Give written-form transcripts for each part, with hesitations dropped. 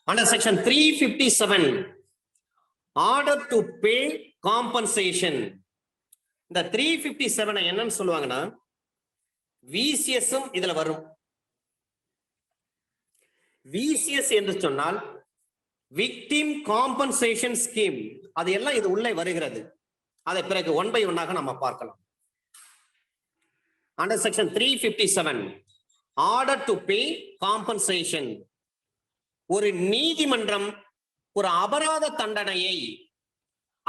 Under section 357, order to pay compensation. இந்த 357 என்னன்னு சொல்லுவாங்கன்னா விசிஎஸ் இதுல வரும். விசிஎஸ் என்று சொன்னால் விக்டிம் காம்பன்சேஷன் ஸ்கீம். அது எல்லாம் இது உள்ளே வருகிறது. அதை பிறகு 1 by 1 நம்ம பார்க்கலாம். Under section 357, order to pay compensation. ஒரு நீதிமன்றம் ஒரு அபராத தண்டனையை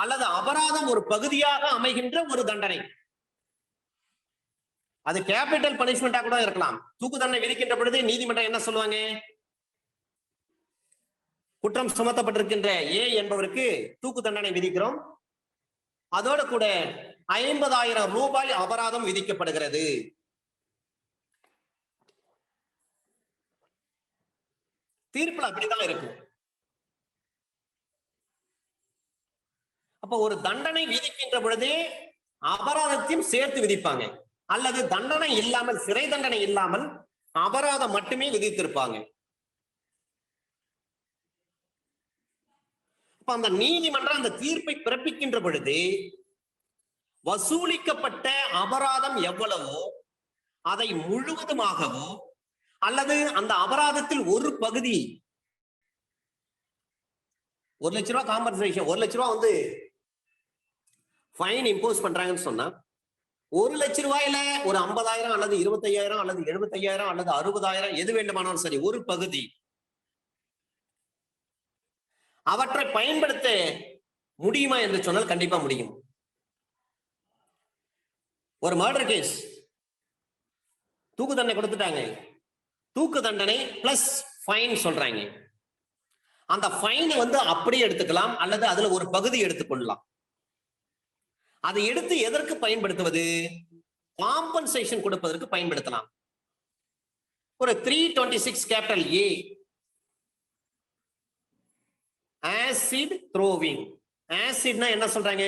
அல்லது அபராதம் ஒரு பகுதியாக அமைகின்ற ஒரு தண்டனை, அது கேபிட்டல் பனிஷ்மெண்டா கூட இருக்கலாம். தூக்கு தண்டனை விதிக்கின்ற பொழுது நீதிமன்றம் என்ன சொல்லுவாங்க? குற்றம் சுமத்தப்பட்டிருக்கின்ற ஏ என்பவருக்கு தூக்கு தண்டனை விதிக்கிறோம், அதோட கூட 50,000 ரூபாய் அபராதம் விதிக்கப்படுகிறது. தீர்ப்புல அப்படிதான் இருக்கும். அப்ப ஒரு தண்டனை விதிக்கின்ற பொழுதே அபராதத்தையும் சேர்த்து விதிப்பாங்க, அல்லது தண்டனை இல்லாமல், சிறை தண்டனை இல்லாமல் அபராதம் மட்டுமே விதித்திருப்பாங்க. அப்ப அந்த நீதிமன்றம் அந்த தீர்ப்பை பிறப்பிக்கின்ற பொழுது வசூலிக்கப்பட்ட அபராதம் எவ்வளவோ அதை முழுவதுமாகவோ அல்லது அந்த அபராதத்தில் ஒரு பகுதி, 1 லட்ச ரூபாய் காம்பன்சேஷன், 1 லட்ச ரூபாய் வந்து ஃபைன் இம்போஸ் பண்றாங்கன்னு சொன்னா 1 லட்ச ரூபாயில ஒரு 50,000 அல்லது 25,000 அல்லது 75,000 அல்லது 60,000 எது வேண்டுமானாலும் சரி, ஒரு பகுதி அவற்றை பயன்படுத்த முடியுமா என்று சொன்னால் கண்டிப்பா முடியும். ஒரு மர்டர் கேஸ், தூக்கு தண்டனை கொடுத்துட்டாங்க, தூக்கு தண்டனை பிளஸ் ஃபைன் சொல்றாங்க. அந்த ஃபைன் வந்து அப்படியே எடுத்துக்கலாம் அல்லது அதுல ஒரு பகுதி எடுத்துக்கொள்ளலாம். அதை எடுத்து எதற்கு பயன்படுத்துவது? காம்பன்சேஷன் கொடுப்பதற்கு பயன்படுத்தலாம். ஒரு 326 கேபிட்டல் ஏ, ஆசிட் த்ரோவிங். ஆசிட்னா என்ன சொல்றாங்க?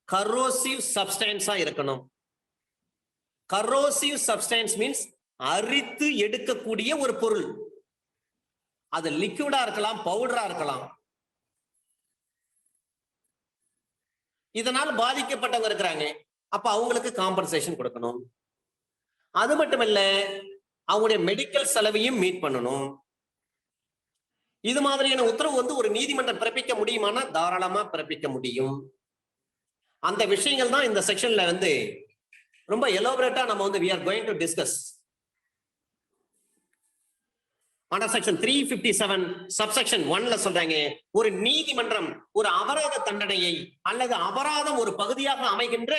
கரோசிவ் சப்ஸ்டன்ஸா இருக்கணும். கரோசிவ் சப்ஸ்டன்ஸ் மீன்ஸ் அரித்து எடுக்கக்கூடிய ஒரு பொருள். அது லிக்விடா இருக்கலாம், பவுடரா இருக்கலாம். இதனால் பாதிக்கப்பட்டவங்க இருக்கிறாங்க, அப்ப அவங்களுக்கு காம்பன்சேஷன் கொடுக்கணும். அது மட்டுமல்ல, அவங்களுடைய மெடிக்கல் செலவையும் மீட் பண்ணணும். இது மாதிரியான உத்தரவு வந்து ஒரு நீதிமன்றம் பிறப்பிக்க முடியுமானா தாராளமா பிறப்பிக்க முடியும். அந்த விஷயங்கள் தான் இந்த செக்ஷன்ல வந்து ரொம்ப எலாபரேட்டா நம்ம வந்து we are going to discuss. Under section 357 subsection 1ல சொல்றாங்க, ஒரு நீதிமன்றம் ஒரு அபராத தண்டனையை அல்லது அபராதம் ஒரு பகுதியாக அமைகின்ற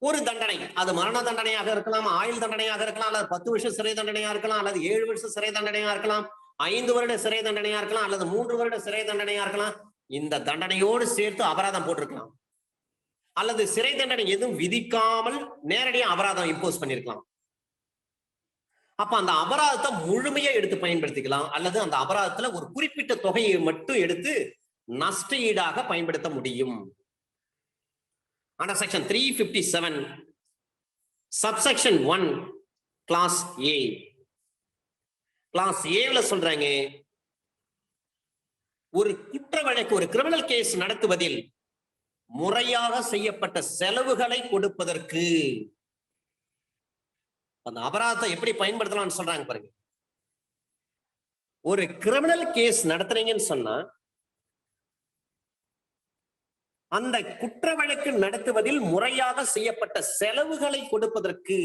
ஒரு தண்டனை, அது மரண தண்டனையாக இருக்கலாம், ஆயுள் தண்டனையாக இருக்கலாம், அல்லது 10 வருஷம் சிறை தண்டனையா இருக்கலாம், அல்லது 7 வருஷம் சிறை தண்டனையா இருக்கலாம், 5 வருட சிறை தண்டனையா இருக்கலாம், அல்லது 3 வருட சிறை தண்டனையா இருக்கலாம். இந்த தண்டனையோடு சேர்த்து அபராதம் போட்டிருக்கலாம், அல்லது சிறை தண்டனை எதுவும் விதிக்காமல் நேரடியாக அபராதம் இம்போஸ் பண்ணிருக்கலாம். அப்ப அந்த அபராதத்தை முழுமையா எடுத்து பயன்படுத்திக்கலாம், அல்லது அந்த அபராதத்துல ஒரு குறிப்பிட்ட தொகையை மட்டும் எடுத்து நஷ்ட ஈடாக பயன்படுத்த முடியும். Under section 357 subsection 1 class A, class ஏல சொல்றாங்க, ஒரு குற்ற வழக்கு, ஒரு கிரிமினல் கேஸ் நடத்துவதில் முறையாக செய்யப்பட்ட செலவுகளை கொடுப்பதற்கு அந்த அபராதத்தை எப்படி பயன்படுத்தலாம்னு சொல்றாங்க பாருங்க. ஒரு கிரிமினல் கேஸ் நடத்துறீங்கன்னு சொன்னா அந்த குற்ற வழக்கு நடத்துவதில் முறையாக செய்யப்பட்ட செலவுகளை கொடுப்பதற்கு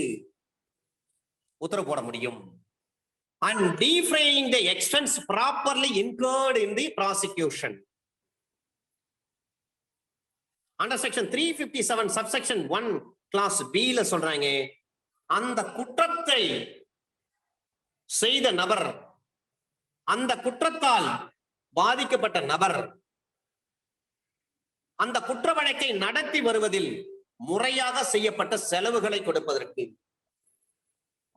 உத்தரவு போட முடியும். And defraying the expense properly incurred in the prosecution. Under section 357 subsection 1 class B ல சொல்றாங்க, அந்த குற்றத்தை செய்த நபர், அந்த குற்றத்தால் பாதிக்கப்பட்ட நபர் அந்த குற்ற வழக்கை நடத்தி வருவதில் முறையாக செய்யப்பட்ட செலவுகளை கொடுப்பதற்கு.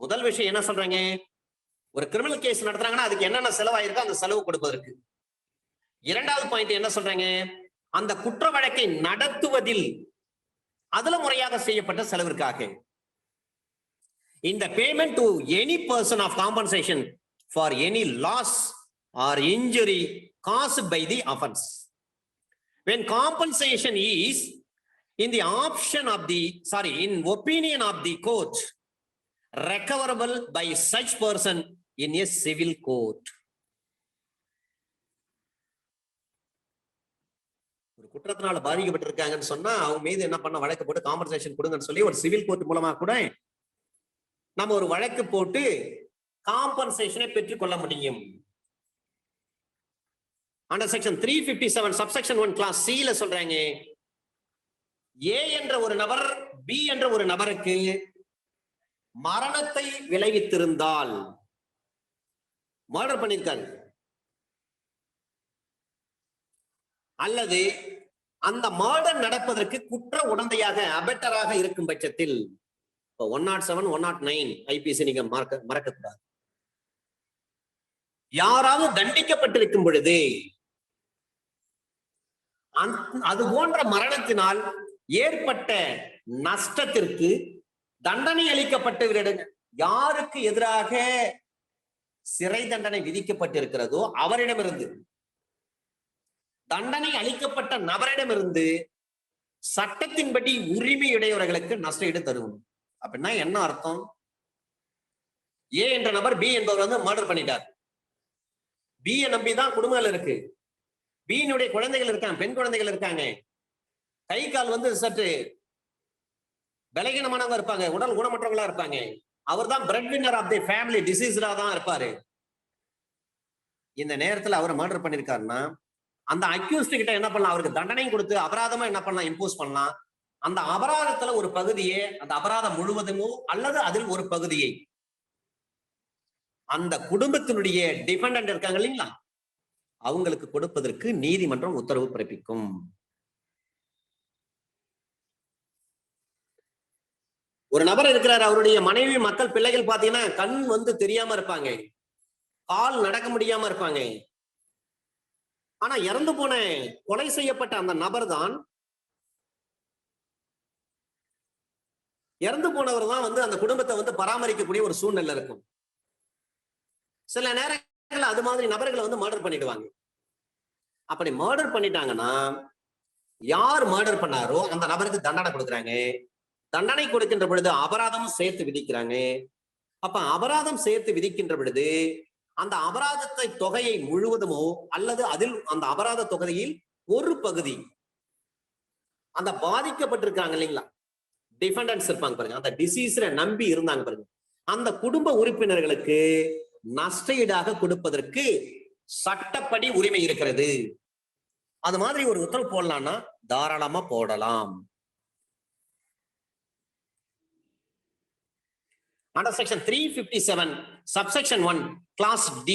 முதல் விஷயம் என்ன சொல்றாங்க? ஒரு கிரிமினல் கேஸ் நடத்துறாங்கன்னா அதுக்கு என்னென்ன செலவாயிருக்கோ அந்த செலவு கொடுப்பதற்கு. இரண்டாவது பாயிண்ட் என்ன சொல்றாங்க? அந்த குற்ற வழக்கை நடத்துவதில் அதுல முறையாக செய்யப்பட்ட செலவிற்காக. In the payment to any person of compensation for any loss or injury caused by the offense. When compensation is in the opinion of the court, recoverable by such person in a civil court. ஒரு குற்றத்தினால பாதிக்கப்பட்டிருக்காங்கன்னு சொன்னா அவங்க மீது என்ன பண்ண வழக்கு போட்டு compensation கொடுங்கன்னு சொல்லி ஒரு சிவில் கோர்ட் மூலமா கூட நம்ம ஒரு வழக்கு போட்டு காம்பன்சேஷனை பெற்றுக் கொள்ள முடியும். Under section 357 subsection 1 clause C ல சொல்றாங்க, A என்ற ஒரு நபர் B என்ற ஒரு நபருக்கு மரணத்தை விளைவித்திருந்தால், மர்டர் பண்ணிருக்காங்க, அல்லது அந்த மர்டர் நடப்பதற்கு குற்ற உடந்தையாக அபெட்டராக இருக்கும் பட்சத்தில் 107 109 ஐபிசி நீங்க மறக்கக்கூடாது. யாராவது தண்டிக்கப்பட்டிருக்கும் பொழுது அது போன்ற மரணத்தினால் ஏற்பட்ட நஷ்டத்திற்கு தண்டனை அளிக்கப்பட்டவரிடம் யாருக்கு எதிராக சிறை தண்டனை விதிக்கப்பட்டிருக்கிறதோ அவரிடமிருந்து, தண்டனை அளிக்கப்பட்ட நபரிடமிருந்து சட்டத்தின்படி உரிமையுடையவர்களுக்கு நஷ்டஈடு தருவோம். அப்படின்னா என்ன அர்த்தம்? ஏ என்ற நபர் பி என்பவர் வந்து மர்டர் பண்ணிட்டார். பியை நம்பிதான் குடும்பங்கள் இருக்கு, பியினுடைய குழந்தைகள் இருக்காங்க, பெண் குழந்தைகள் இருக்காங்க, கை கால் வந்து சற்று பலகீனமானவங்க இருப்பாங்க, உடல் ஊனமற்றவங்களா இருப்பாங்க. அவர் தான் bread winner of the family, டிசீஸ்டா தான் இருப்பாரு. இந்த நேரத்துல அவர் மர்டர் பண்ணிருக்காருன்னா அந்த அக்யூஸ்ட் கிட்ட என்ன பண்ணலாம்? அவருக்கு தண்டனை கொடுத்து அபராதமா என்ன பண்ணலாம்? இம்போஸ் பண்ணலாம். அந்த அபராதத்துல ஒரு பகுதியே, அந்த அபராதம் முழுவதுமோ அல்லது அதில் ஒரு பகுதியை அந்த குடும்பத்தினுடைய டிபெண்டன்ட் இருக்காங்க இல்லைங்களா, அவங்களுக்கு கொடுப்பதற்கு நீதிமன்றம் உத்தரவு பிறப்பிக்கும். ஒரு நபர் இருக்கிறார், அவருடைய மனைவி மக்கள் பிள்ளைகள் பாத்தீங்கன்னா கண் வந்து தெரியாம இருப்பாங்க, கால் நடக்க முடியாம இருப்பாங்க. ஆனா இறந்து போன கொலை செய்யப்பட்ட அந்த நபர் தான், இறந்து போனவர் தான் வந்து அந்த குடும்பத்தை வந்து பராமரிக்கக்கூடிய ஒரு சூழ்நிலை இருக்கும். சில நேரங்கள்ல அது மாதிரி நபர்களை வந்து மர்டர் பண்ணிடுவாங்க. அப்படி மர்டர் பண்ணிட்டாங்கன்னா யார் மர்டர் பண்ணாரோ அந்த நபருக்கு தண்டனை கொடுக்குறாங்க. தண்டனை கொடுக்கின்ற பொழுது அபராதமும் சேர்த்து விதிக்கிறாங்க. அப்ப அபராதம் சேர்த்து விதிக்கின்ற பொழுது அந்த அபராதத்தை தொகையை முழுவதுமோ அல்லது அதில் அந்த அபராத தொகையில் ஒரு பகுதி அந்த பாதிக்கப்பட்டிருக்காங்க இல்லைங்களா, டிஃபெண்டன்ஸ் இருப்பாங்க பாருங்க, அந்த டிசீஸ்ல நம்பி இருந்தாங்க பாருங்க, அந்த குடும்ப உறுப்பினர்களுக்கு நஷ்டஈடாக கொடுப்பதற்கு சட்டப்படி உரிமை இருக்கிறது. அது மாதிரி ஒரு உத்தரவு போடலாம்னா தாராளமா போடலாம். Under section 357 subsection 1 class D,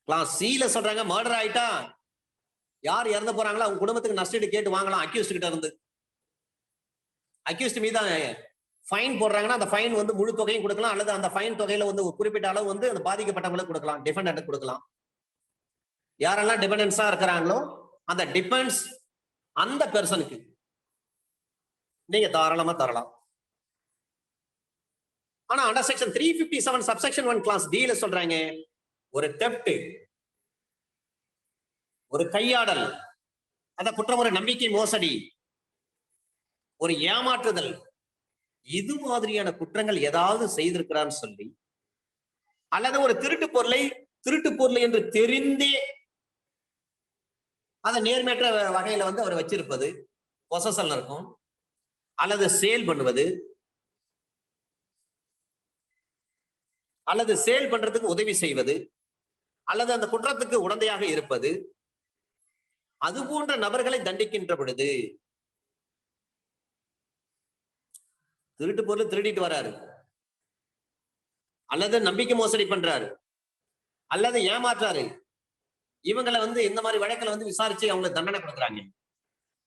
class C ல சொல்றாங்க, மர்டர் ஆயிட்டா யார் இறந்து போறாங்களோ அவங்க குடும்பத்துக்கு நஷ்டஈடு கேட்டு வாங்கலாம் அக்யூஸ்ட் கிட்ட இருந்து. அக்யூஸ்ட் மீது ஃபைன் போடுறாங்கன்னா அந்த ஃபைன் வந்து முழு தொகையும் கொடுக்கலாம், அல்லது அந்த ஃபைன் தொகையில வந்து ஒரு குறிப்பிட்ட அளவு வந்து அந்த பாதிக்கப்பட்டவங்களுக்கு கொடுக்கலாம், டிபெண்டன்ட் கொடுக்கலாம். யாரெல்லாம் டிபெண்டன்ஸா இருக்கிறாங்களோ அந்த டிபெண்ட்ஸ் அந்த பெர்சனுக்கு நீங்க தாராளமா தரலாம். ஆனா under section 357 subsection 1 clause D ல சொல்றாங்க, ஒரு தெஃப்ட், ஒரு கையாடல், அத குற்றம், ஒரு நம்பிக்கை மோசடி, ஒரு ஏமாற்றுதல், இது மாதிரியான குற்றங்கள் ஏதாவது செய்திருக்கிறான்னு சொல்லி, அல்லது ஒரு திருட்டு பொருளை என்று தெரிந்தே அதை நேர்மையற்ற வகையில வந்து அவர் வச்சிருப்பது, பொசஷன்ல இருக்கும், அல்லது சேல் பண்ணுவது, அல்லது சேல் பண்றதுக்கு உதவி செய்வது, அல்லது அந்த குற்றத்துக்கு உடந்தையாக இருப்பது, அது போன்ற நபர்களை தண்டிக்கின்ற பொழுது, திருட்டு பொருள் திருடிட்டு வராரு, அல்லது நம்பிக்கை மோசடி பண்றாரு, அல்லது ஏமாற்றாரு, இவங்களை வந்து இந்த மாதிரி வழக்கில் வந்து விசாரிச்சு அவங்களுக்கு தண்டனை கொடுக்குறாங்க.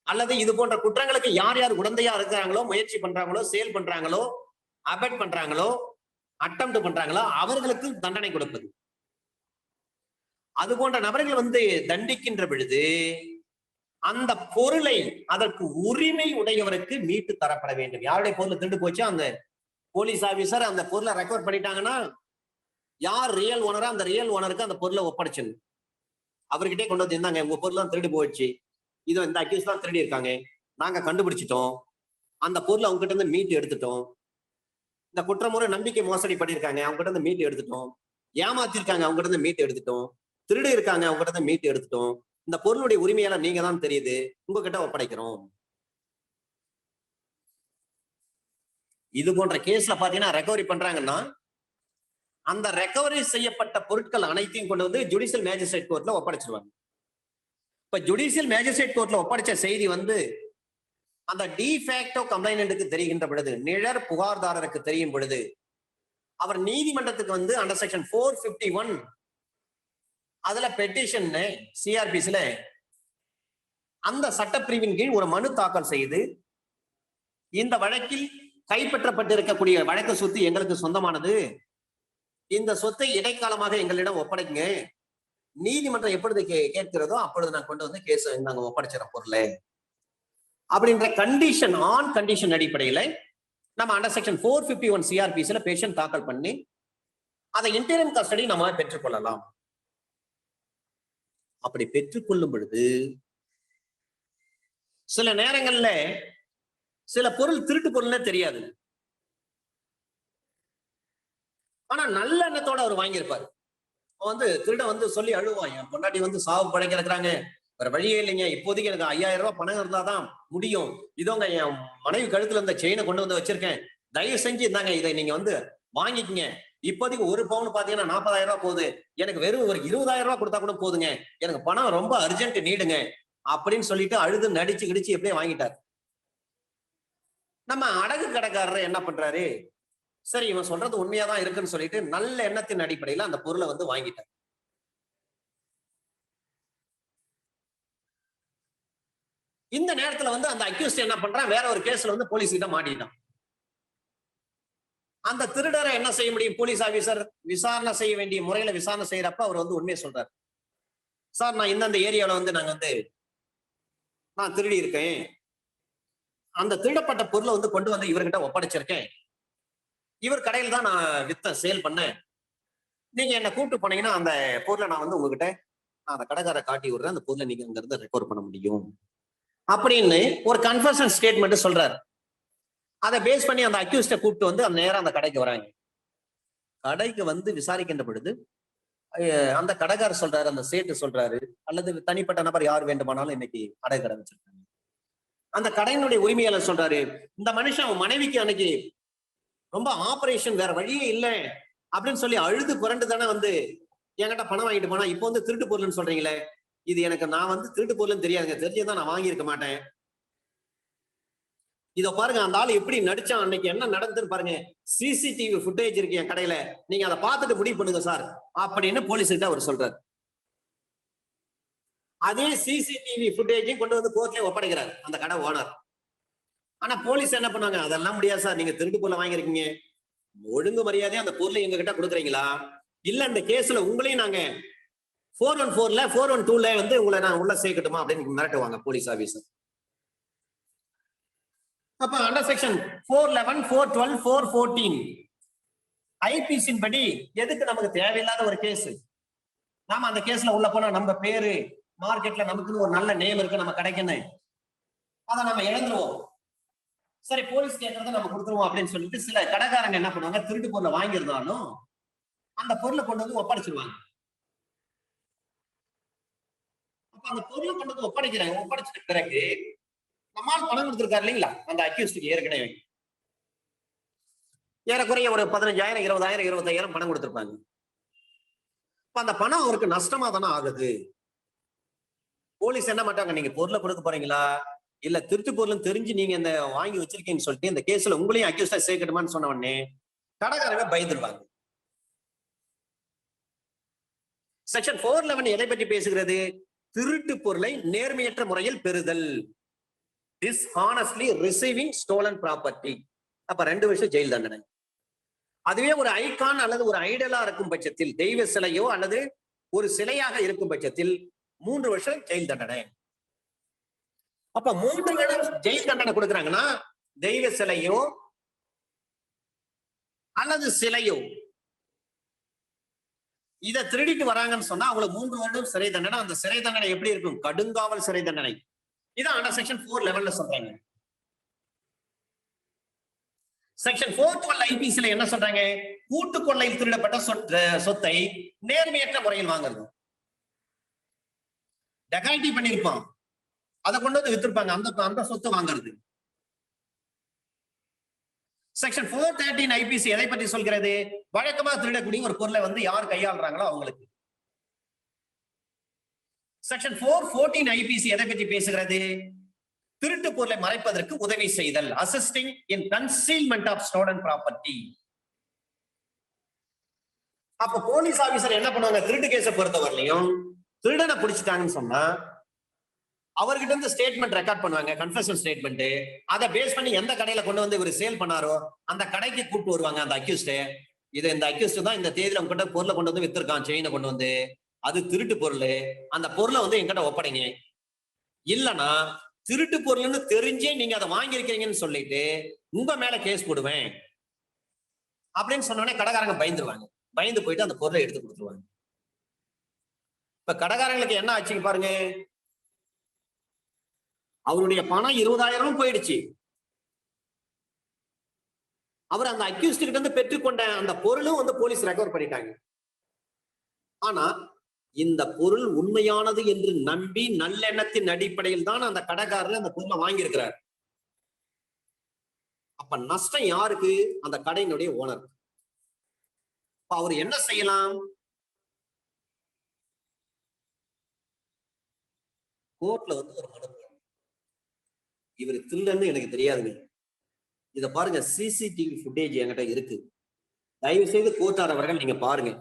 அல்லது இது போன்ற குற்றங்களுக்கு யார் யார் உடந்தையா இருக்கிறாங்களோ, முயற்சி பண்றாங்களோ, சேல் பண்றாங்களோ, அபெட் பண்றாங்களோ, அட்டெம்ப்ட் பண்றாங்களோ அவர்களுக்கு தண்டனை கொடுப்பது. அது போன்ற நபர்கள் வந்து தண்டிக்கின்ற பொழுது அந்த பொருளை அதற்கு உரிமை உடையவருக்கு மீட்டு தரப்பட வேண்டும். யாருடைய பொருள் திருடு போச்சோ அந்த போலீஸ் ஆபீசர் அந்த பொருளை ரெக்கவர் பண்ணிட்டாங்கன்னா யார் ரியல் ஓனரா அந்த ரியல் ஓனருக்கு அந்த பொருளை ஒப்படைச்சிடணும். அவர்கிட்டே கொண்டு வந்து இருந்தாங்க, உங்க பொருள் தான் திருடி போயிடுச்சு, இதோ இந்த அக்யூஸ் தான் திருடி இருக்காங்க, நாங்க கண்டுபிடிச்சிட்டோம், அந்த பொருளை அவங்க கிட்ட இருந்து மீட்டு எடுத்துட்டோம், இந்த குற்றமுறை நம்பிக்கை மோசடி பண்ணிருக்காங்க, அவங்க கிட்ட இருந்து மீட்டு எடுத்துட்டோம், ஏமாத்திருக்காங்க, அவங்க கிட்ட இருந்து மீட்டு எடுத்துட்டோம், திருடி இருக்காங்க, அவங்க கிட்ட இருந்து மீட்டு எடுத்துட்டோம், இந்த பொருளுடைய உரிமையாளர் நீங்க தான் தெரியுது, உங்ககிட்ட ஒப்படைக்கிறோம். இது போன்ற கேஸ்ல பாத்தீங்கன்னா ரெக்கவரி பண்றாங்கன்னா அந்த ரெக்கவரி செய்யப்பட்ட பொருட்கள் அனைத்தையும் கொண்டு வந்து ஜுடிஷியல் மேஜிஸ்ட்ரேட் கோர்ட்ல ஒப்படைச்சிருவாங்க. இப்ப ஜுடிஷியல் மேஜிஸ்ட்ரேட் கோர்ட்ல ஒப்படைச்ச செய்தி வந்து அந்த டிஃபேக்டோ கம்ப்ளைனன்ட்டுக்கு தெரிகின்ற பொழுது, நிழற் புகார்தாரருக்கு தெரியும் பொழுது, அவர் நீதிமன்றத்துக்கு வந்து அண்டர் செக்ஷன் 451 அதுல பெட்டிஷன் சிஆர்பிஸ்ல அந்த சட்டப்பிரிவின் கீழ் ஒரு மனு தாக்கல் செய்து, இந்த வழக்கில் கைப்பற்றப்பட்டிருக்கக்கூடிய வழக்கு சொத்து எங்களுக்கு சொந்தமானது, இந்த சொத்தை இடைக்காலமாக எங்களிடம் ஒப்படைங்க, நீதிமன்றம் எப்பொழுது கேட்கிறதோ அப்பொழுது நான் கொண்டு வந்து கேஸ் நாங்க ஒப்படைச்சிட பொருள் அப்படின்ற கண்டிஷன் ஆன் கண்டிஷன் அடிப்படையில நம்ம அண்டர் செக்ஷன் 451 சிஆர்பிஸ்ல பெட்டிஷன் தாக்கல் பண்ணி அதை இன்டரிம் கஸ்டடி நம்ம பெற்றுக்கொள்ளலாம். அப்படி பெற்றுக்கொள்ளும் பொழுது சில நேரங்கள்ல சில பொருள் திருட்டு பொருள்னே தெரியாது, ஆனா நல்ல எண்ணத்தோட அவர் வாங்கியிருப்பாரு. வந்து திருட வந்து சொல்லி அழுவான், என் பொண்டாட்டி வந்து சாவு படைக்க இருக்கிறாங்க, வேற வழியே இல்லைங்க, இப்போதைக்கு எனக்கு 5000 ரூபாய் பணம் இருந்தாதான் முடியும், இதோங்க என் மனைவி கழுத்துல இருந்த செயினை கொண்டு வந்து வச்சிருக்கேன், தயவு செஞ்சு இருந்தாங்க இதை நீங்க வந்து வாங்கிக்கங்க, இப்போதைக்கு ஒரு பவுன் பாத்தீங்கன்னா 40,000 ரூபாய் போகுது, எனக்கு வெறும் ஒரு 20,000 ரூபாய் கொடுத்தா கூட போதுங்க, எனக்கு பணம் ரொம்ப அர்ஜென்ட் நீடுங்க அப்படின்னு சொல்லிட்டு அழுது நடிச்சு கிடிச்சு எப்படியே வாங்கிட்டார். நம்ம அடகு கடைக்காரர் என்ன பண்றாரு, சரி இவன் சொல்றது உண்மையாதான் இருக்குன்னு சொல்லிட்டு நல்ல எண்ணத்தின் அடிப்படையில அந்த பொருளை வந்து வாங்கிட்டார். இந்த நேரத்துல வந்து அந்த அக்யூஸ்ட் என்ன பண்றான், வேற ஒரு கேஸ்ல வந்து போலீஸ் கிட்ட மாட்டிட்டான். அந்த திருடரை என்ன செய்ய முடியும், போலீஸ் ஆபீசர் விசாரணை செய்ய வேண்டிய முறையில விசாரணை செய்யறப்ப அவர் வந்து உண்மையை சொல்றாரு, சார் நான் இந்த ஏரியாவில வந்து நான் திருடி இருக்கேன், அந்த திருடப்பட்ட பொருளை வந்து கொண்டு வந்து இவர்கிட்ட ஒப்படைச்சிருக்கேன், இவர் கடையில் தான் நான் சேல் பண்ணேன், நீங்க என்ன கூப்பிட்டு போனீங்கன்னா அந்த பொருளை நான் வந்து உங்ககிட்ட நான் அந்த கடைக்கார காட்டி விடுறேன், அந்த பொருளை நீங்க அங்க இருந்து ரெக்கவர் பண்ண முடியும் அப்படின்னு ஒரு கன்ஃபர்ஷன் ஸ்டேட்மெண்ட் சொல்றாரு. அதை பேஸ் பண்ணி அந்த அக்யூஸ்ட கூப்பிட்டு வந்து அந்த நேரம் அந்த கடைக்கு வராங்க. கடைக்கு வந்து விசாரிக்கின்ற பொழுது அந்த கடைக்காரர் சொல்றாரு, அந்த சேட்டு சொல்றாரு, அல்லது தனிப்பட்ட நபர் யார் வேண்டுமானாலும் இன்னைக்கு கடை கடை வச்சிருக்காங்க, அந்த கடையினுடைய உரிமையாளர் சொல்றாரு, இந்த மனுஷன் மனைவிக்கு அன்னைக்கு ரொம்ப ஆபரேஷன், வேற வழியே இல்லை அப்படின்னு சொல்லி அழுது புரண்டு தானே வந்து என்கிட்ட பணம் வாங்கிட்டு போனா, இப்போ வந்து திருட்டு பொருள்னு சொல்றீங்களே, இது எனக்கு நான் வந்து திருட்டு பொருள்னு தெரியாதுங்க, தெரிஞ்சதான் நான் வாங்கியிருக்க மாட்டேன், இத பாருங்க அந்த ஆள் எப்படி நடிச்சான், அன்னைக்கு என்ன நடந்துன்னு பாருங்க, சிசிடிவி ஃபுட்டேஜ் இருக்கு என் கடையில, நீங்க அதை பார்த்துட்டு முடிவு பண்ணுங்க சார் அப்படின்னு போலீஸ் கிட்ட அவர் சொல்றாரு. அதே சிசிடிவி ஃபுட்டேஜையும் கொண்டு வந்து கோர்ட்லயே ஒப்படைக்கிறார் அந்த கடை ஓனர். ஆனா போலீஸ் என்ன பண்ணாங்க, அதெல்லாம் முடியாது சார், நீங்க திருட்டு பொருளை வாங்கிருக்கீங்க, ஒழுங்கு மரியாதையா அந்த பொருளை எங்க கிட்ட கொடுக்குறீங்களா, இல்ல இந்த கேஸ்ல உங்களையும் நாங்க 414ல 412ல வந்து உங்களை நான் உள்ள சேர்க்கட்டுமா அப்படின்னு மிரட்டுவாங்க போலீஸ் ஆபீசர். அப்ப அண்டர் செக்ஷன் 411, 412, 414 ஐபிசின் படி எதுக்கு நமக்கு தேவையில்லாத ஒரு கேஸ், நாம அந்த கேஸ்ல உள்ள போனா நம்ம பேரு மார்க்கெட்ல நமக்குன்னு ஒரு நல்ல நேம் இருக்கு நம்ம கிடைக்குன்னு, அதை நம்ம இழந்துருவோம், சரி போலீஸ் கேட்கறத நம்ம கொடுத்துருவோம் அப்படின்னு சொல்லிட்டு சில கடைக்காரங்க என்ன பண்ணுவாங்க, திருட்டு பொருளை வாங்கியிருந்தாலும் அந்த பொருளை கொண்டு வந்து ஒப்படைச்சிருவாங்க. அப்ப அந்த பொருளை கொண்டு வந்து ஒப்படைச்சிட்ட பிறகு நம்மால் பணம் கொடுத்திருக்காரு இல்லைங்களா அந்த அக்யூஸ்டுக்கு, ஏற்கனவே ஏறக்குறைய ஒரு 15,000, 20,000, 25,000 பணம் கொடுத்திருப்பாங்க. அந்த பணம் அவருக்கு நஷ்டமா தானே ஆகுது. போலீஸ் என்ன மாட்டாங்க, நீங்க பொருளை கொடுக்க போறீங்களா இல்ல திருட்டு பொருள் தெரிஞ்சு நீங்க இந்த வாங்கி வச்சிருக்கீங்கன்னு சொல்லிட்டு இந்த கேஸ்ல உங்களையும் அக்யூஸ்டா சேர்க்கணுமான்னு சொன்ன உடனே கடைக்காரங்க பயந்துருவாங்க. செக்ஷன் 411 எதை பற்றி பேசுகிறது, திருட்டு பொருளை நேர்மையற்ற முறையில் பெறுதல், dishonestly receiving stolen property. அப்ப 2 வருஷம் ஜெயில் தண்டனை. அதுவே ஒரு ஐகான் அல்லது ஒரு ஐடலா இருக்கும் பட்சத்தில், தெய்வ சிலையோ அல்லது ஒரு சிலையாக இருக்கும் பட்சத்தில் 3 வருஷம் ஜெயில் தண்டனை. அப்ப 3 வருடம் ஜெயில் தண்டனை கொடுக்குறாங்கன்னா தெய்வ சிலையோ அல்லது சிலையோ இதை திருடிட்டு வராங்கன்னு சொன்னா அவங்களுக்கு 3 வருடம் சிறை தண்டனை. அந்த சிறை தண்டனை எப்படி இருக்கும்? கடுங்காவல் சிறை தண்டனை. இதான் அண்டர் செக்ஷன் 4 லெவல்ல சொல்றாங்க. செக்ஷன் 412 ஐபிசில என்ன சொல்றாங்க? கூட்டு கொள்ளையில் திருடப்பட்ட சொத்தை நேர்மையற்ற முறையில் வாங்குறது. டெகாய்டி பண்ணிருப்பான், அதை கொண்டு வந்து வித்திருப்பாங்க, அந்த சொத்தை வாங்குறது. செக்ஷன் 413 ஐபிசி எதை பற்றி சொல்கிறது? வழக்கமா திருடக்கூடிய ஒரு பொருளை வந்து யார் கையாளுறாங்களோ அவங்களுக்கு. செக்ஷன் 414 ஐபிசி எதை பற்றி பேசுகிறது? திருட்டு பொருளை மறைப்பதற்கு உதவி செய்தல், assisting in concealment of stolen property. அப்ப போலீஸ் ஆபீசர் என்ன பண்ணுவாங்க? திருட்டு கேஸை பொறுத்தவரையிலையும் திருடனை பிடிச்சிட்டாங்கன்னு சொன்னா அவர்கிட்ட இருந்து ஸ்டேட்மெண்ட் ரெக்கார்ட் பண்ணுவாங்க, கன்ஃபெஷன் ஸ்டேட்மெண்ட். அதை பேஸ் பண்ணி எந்த கடையில கொண்டு வந்து இவர் சேல் பண்ணாரோ அந்த கடைக்கு கூப்பிட்டு வருவாங்க அந்த அக்யூஸ்ட். இந்த அக்யூஸ்ட் தான் இந்த தேதியில உங்ககிட்ட பொருளை கொண்டு வந்து வித்திருக்கான், செயினை கொண்டு வந்து, அது திருட்டு பொருள், அந்த பொருளை வந்து என்கிட்ட ஒப்படைங்க. இல்லைன்னா திருட்டு பொருள்னு தெரிஞ்சே நீங்க அதை வாங்கியிருக்கீங்கன்னு சொல்லிட்டு உங்க மேல கேஸ் போடுவேன் அப்படின்னு சொன்னோடனே கடைக்காரங்க பயந்துருவாங்க. பயந்து போயிட்டு அந்த பொருளை எடுத்து கொடுத்துருவாங்க. இப்ப கடைக்காரங்களுக்கு என்ன ஆச்சுங்க பாருங்க, அவருடைய பணம் 20,000 போயிடுச்சு. அவர் அந்த அக்யூஸ்ட் கிட்ட இருந்து பெற்றுக்கொண்ட அந்த பொருளும் வந்து போலீஸ் ரெக்கவர் பண்ணிட்டாங்க. ஆனா இந்த பொருள் உண்மையானது என்று நம்பி நல்லெண்ணத்தின் அடிப்படையில் தான் அந்த கடைக்காரர் அந்த பொருளை வாங்கியிருக்கிறார். அப்ப நஷ்டம் யாருக்கு? அந்த கடையினுடைய ஓனர். அவர் என்ன செய்யலாம்? கோர்ட்ல வந்து ஒரு மனு, இவர் திருடன்னு எனக்கு தெரியாதுங்க, இத பாருங்க, சிசிடிவி ஃபுட்டேஜ் என்கிட்ட இருக்கு, தயவு செய்து கோர்ட்டார் அவர்கள் நீங்க பாருங்க.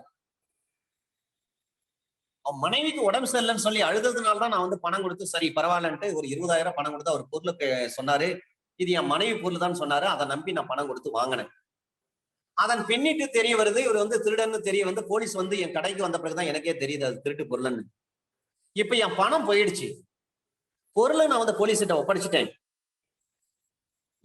அவன் மனைவிக்கு உடம்பு சரியில்லைன்னு சொல்லி அழுததுனால தான் நான் வந்து பணம் கொடுத்து சரி பரவாயில்லன்ட்டு ஒரு 20,000 பணம் கொடுத்து அவர் பொருளுக்கு சொன்னாரு. இது என் மனைவி பொருள் தான் சொன்னாரு. அதை நம்பி நான் பணம் கொடுத்து வாங்கினேன். அதன் பின்னிட்டு தெரிய வருது இவர் வந்து திருடன்னு தெரிய வந்து போலீஸ் வந்து என் கடைக்கு வந்த பிறகுதான் எனக்கே தெரியுது அது திருட்டு பொருள்னு. இப்ப என் பணம் போயிடுச்சு, பொருளை நான் வந்து போலீஸ் கிட்ட ஒப்படைச்சிட்டேன்.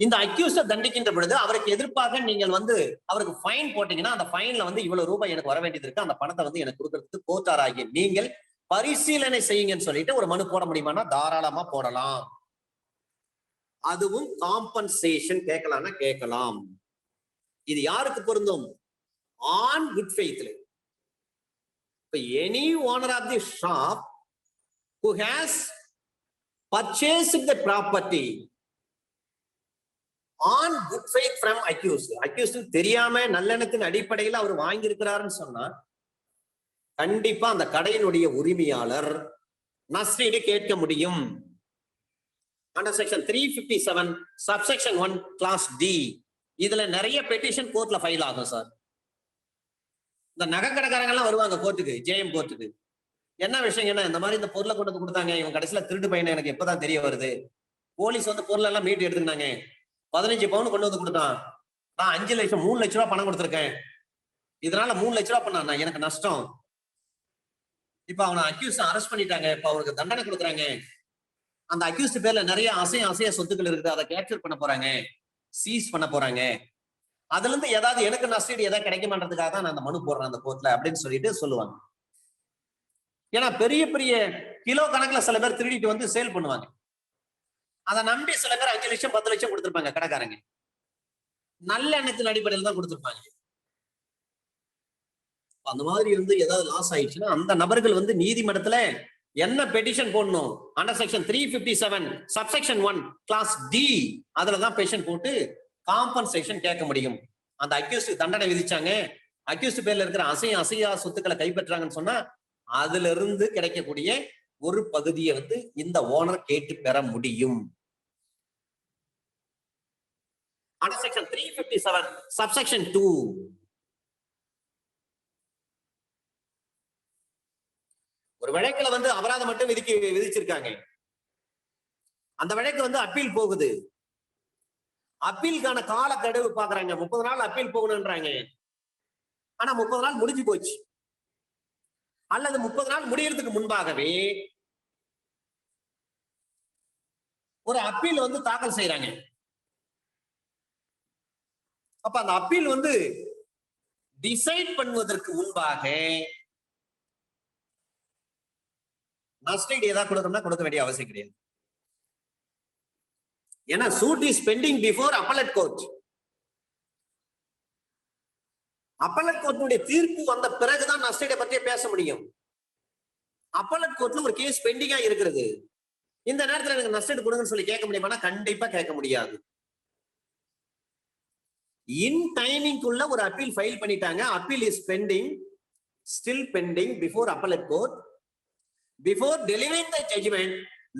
இந்த அக்யூஸ்ட தண்டிக்கின்ற பொழுது அவருக்கு எதிர்ப்பாக நீங்கள் வந்து அவருக்கு ஃபைன் போட்டீங்கன்னா அந்த ஃபைன்ல வந்து இவ்வளவு ரூபாய் எனக்கு வர வேண்டியது இருக்கு, அந்த பணத்தை வந்து எனக்கு கொடுக்கறதுக்கு கோர்ட்டார் ஆகிய நீங்கள் பரிசீலனை செய்யுங்கன்னு சொல்லிட்டு ஒரு மனு போட முடியுமானா தாராளமா போடலாம். அதுவும் காம்பன்சேஷன் கேட்கலாம்னா கேட்கலாம். இது யாருக்கு பொருந்தும்? ஆன் குட் ஃபெய்த்ல. இப்ப any owner of the shop who has purchased the property on good faith from accused, accused தெரியாம நல்லெண்ணத்தின் அடிப்படையில் அவர் வாங்கி இருக்கிறாருன்னு சொன்னா கண்டிப்பா அந்த கடையினுடைய உரிமையாளர் நஷ்டஈடு கேட்க முடியும். Under section 357 subsection 1 clause D. இதுல நிறைய பெட்டிஷன் கோர்ட்ல ஃபைல் ஆகும் சார். இந்த நகை கடைக்காரங்க எல்லாம் வருவாங்க கோர்ட்டுக்கு, ஜேஎம் கோர்ட்டுக்கு. என்ன விஷயம், என்ன இந்த மாதிரி இந்த பொருளை கொண்டு வந்து கொடுத்தாங்க, இவங்க கடைசியில திருட்டு பையனை எனக்கு எப்பதான் தெரிய வருது, போலீஸ் வந்து பொருள் எல்லாம் மீட்டு எடுத்துக்கினாங்க, 15 பவுன் கொண்டு வந்து கொடுத்தான், நான் 5 லட்சம் 3 லட்ச ரூபாய் பணம் கொடுத்துருக்கேன், இதனால 3 லட்ச ரூபாய் பண்ணா எனக்கு நஷ்டம். இப்ப அவனை அக்யூஸ் அரெஸ்ட் பண்ணிட்டாங்க, இப்ப அவனுக்கு தண்டனை கொடுக்குறாங்க. அந்த அக்யூஸ்ட் பேர்ல நிறைய அசைய சொத்துக்கள் இருக்குது, அதை கேப்சர் பண்ண போறாங்க, சீஸ் பண்ண போறாங்க. அதுல இருந்து ஏதாவது எனக்கு நஷ்டஈடு ஏதாவது கிடைக்குமான்றதுக்காக தான் நான் அந்த மனு போடுறேன் அந்த கோர்ட்ல அப்படின்னு சொல்லிட்டு சொல்லுவாங்க. ஏன்னா பெரிய பெரிய கிலோ கணக்குல சில பேர் திருடிட்டு வந்து சேல் பண்ணுவாங்க. அதை நம்பி சில பேர் 5 லட்சம் 10 லட்சம் கொடுத்திருப்பாங்க கடைக்காரங்க, நல்ல எண்ணத்தின் அடிப்படையில் தான் கொடுத்திருப்பாங்க. அந்த மாதிரி வந்து ஏதாவது லாஸ் ஆயிடுச்சுன்னா அந்த நபர்கள் வந்து நீதிமன்றத்துல என்ன பெட்டிஷன் போடணும்? Under section 357 subsection 1 clause D, அதுலதான் பெட்டிஷன் போட்டு காம்பன்சேஷன் கேட்க முடியும். அந்த அக்யூஸ்ட் தண்டனை விதிச்சாங்க, அக்யூஸ்ட் பேர்ல இருக்கிற அசையா சொத்துக்களை கைப்பற்றாங்கன்னு சொன்னா அதுல இருந்து கிடைக்கக்கூடிய ஒரு பகுதியை வந்து இந்த ஓனர் கேட்டு பெற முடியும். அண்டர் செக்ஷன் 357 சப்செக்ஷன் 2 ஒரு வழக்குல வந்து அபராதம் மட்டும் விதிச்சிருக்காங்க. அந்த வழக்கு வந்து அப்பீல் போகுது. அப்பீலுக்கான காலக்கெடு பாக்குறாங்க, 30 நாள் அப்பீல் போகணும்ன்றாங்க. ஆனா 30 நாள் முடிஞ்சு போச்சு, அல்லது 30 நாள் முடியறதுக்கு முன்பாகவே ஒரு அப்பீல் வந்து தாக்கல் செய்யறாங்க. அப்ப அந்த அப்பீல் வந்து டிசைட் பண்ணுவதற்கு முன்பாக நஷ்டஈடு ஏதாவது கொடுக்கணும்னா கொடுக்க வேண்டிய அவசியம் கிடையாது. ஏன்னா suit is pending before appellate court. Appellate கோர்ட்டுடைய தீர்ப்பு வந்த பிறகுதான் நஷ்டஈடை பற்றியே பேச முடியும். அப்பலட் கோர்ட்ல ஒரு கேஸ் பெண்டிங்கா இருக்கிறது. இந்த நேரத்துல எனக்கு நஷ்டஈடு கொடுங்கன்னு சொல்லி கேட்க முடியுமா? கண்டிப்பா கேட்க முடியாது. இன் டைமிங்குள்ள ஒரு அப்பீல் ஃபைல் பண்ணிட்டாங்க. Appeal is bending, still bending before appellate court. Before delivering the judgment,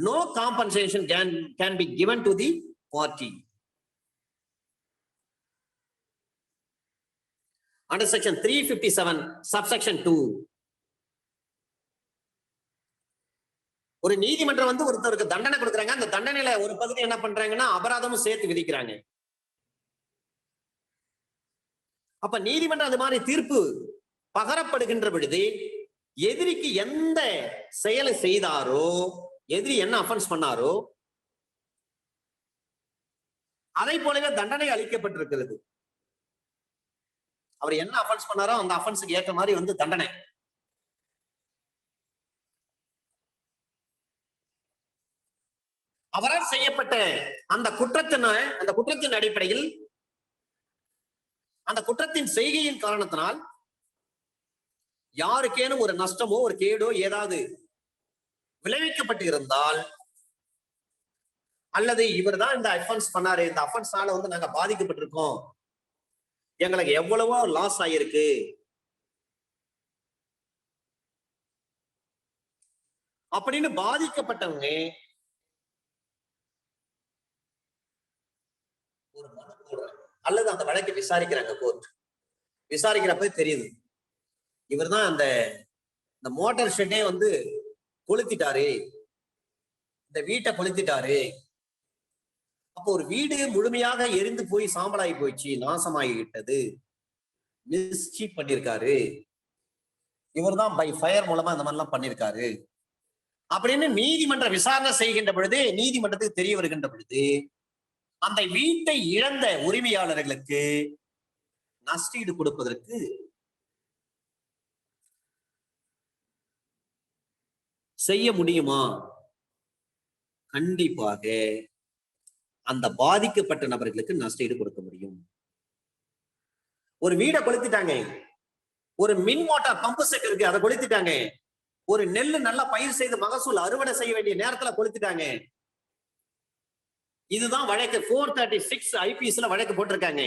no compensation can be given to the party. Under section 357, subsection 2. ஒரு நீதிமன்றம் வந்து ஒருத்தருக்கு தண்டனை கொடுக்குறாங்க. அந்த தண்டனையில ஒரு பகுதி என்ன பண்றாங்கன்னா அபராதமும் சேர்த்து விதிக்கிறாங்க. அப்ப நீதிமன்றம் அது மாதிரி தீர்ப்பு பகரப்படுகின்ற பொழுது எதிரிக்கு எந்த செயலை செய்தாரோ, எதிரி என்ன அஃபென்ஸ் பண்ணாரோ அதை போலவே தண்டனை அளிக்கப்பட்டிருக்கிறது. அவர் என்ன அஃபென்ஸ் பண்ணாரோ அந்த அஃபென்ஸுக்கு ஏற்ற மாதிரி வந்து தண்டனை. அவரால் செய்யப்பட்ட அந்த குற்றத்தின் அடிப்படையில், அந்த குற்றத்தின் செய்கையின் காரணத்தினால் யாருக்கேனும் ஒரு நஷ்டமோ ஒரு கேடோ ஏதாவது விளைவிக்கப்பட்டு இருந்தால், அல்லது இவர் தான் இந்த அஃபென்ஸ் பண்ணாரு, இந்த அஃபென்ஸ்னால வந்து நாங்க பாதிக்கப்பட்டிருக்கோம், எங்களுக்கு எவ்வளவோ லாஸ் ஆயிருக்கு, அப்படின்னு பாதிக்கப்பட்டவங்க ஒரு மனு போடுறாங்க அல்லது அந்த வழக்கை விசாரிக்கிறாங்க. கோர்ட் விசாரிக்கிறப்ப தெரியுது இவர் தான் அந்த மோட்டார் ஷெட்டே வந்து கொளுத்திட்டாரு, இந்த வீட்டை கொளுத்திட்டாரு. அப்போ ஒரு வீடு முழுமையாக எரிந்து போய் சாம்பலாகி போயிடுச்சு, நாசமாகிவிட்டது, மிஸ்சீப் பண்ணிருக்காரு, இவர் தான் பை ஃபயர் மூலமா இந்த மாதிரி எல்லாம் பண்ணிருக்காரு அப்படின்னு நீதிமன்ற விசாரணை செய்கின்ற பொழுது, நீதிமன்றத்துக்கு தெரிய வருகின்ற பொழுது, அந்த வீட்டை இழந்த உரிமையாளர்களுக்கு நஷ்டஈடு கொடுப்பதற்கு செய்ய முடியுமா? கண்டிப்பாக அந்த பாதிக்கப்பட்ட நபர்களுக்கு நஷ்டஈடு கொடுக்க முடியும். ஒரு வீடை கொளுத்திட்டாங்க, ஒரு மின் மோட்டார் பம்பு செட் இருக்கு அதை கொளுத்திட்டாங்க, ஒரு நெல்லு நல்லா பயிர் செய்து மகசூல் அறுவடை செய்ய வேண்டிய நேரத்துல கொளுத்திட்டாங்க. இதுதான் வழக்கு 436 ஐபிஎஸ்ல வழக்கு போட்டிருக்காங்க.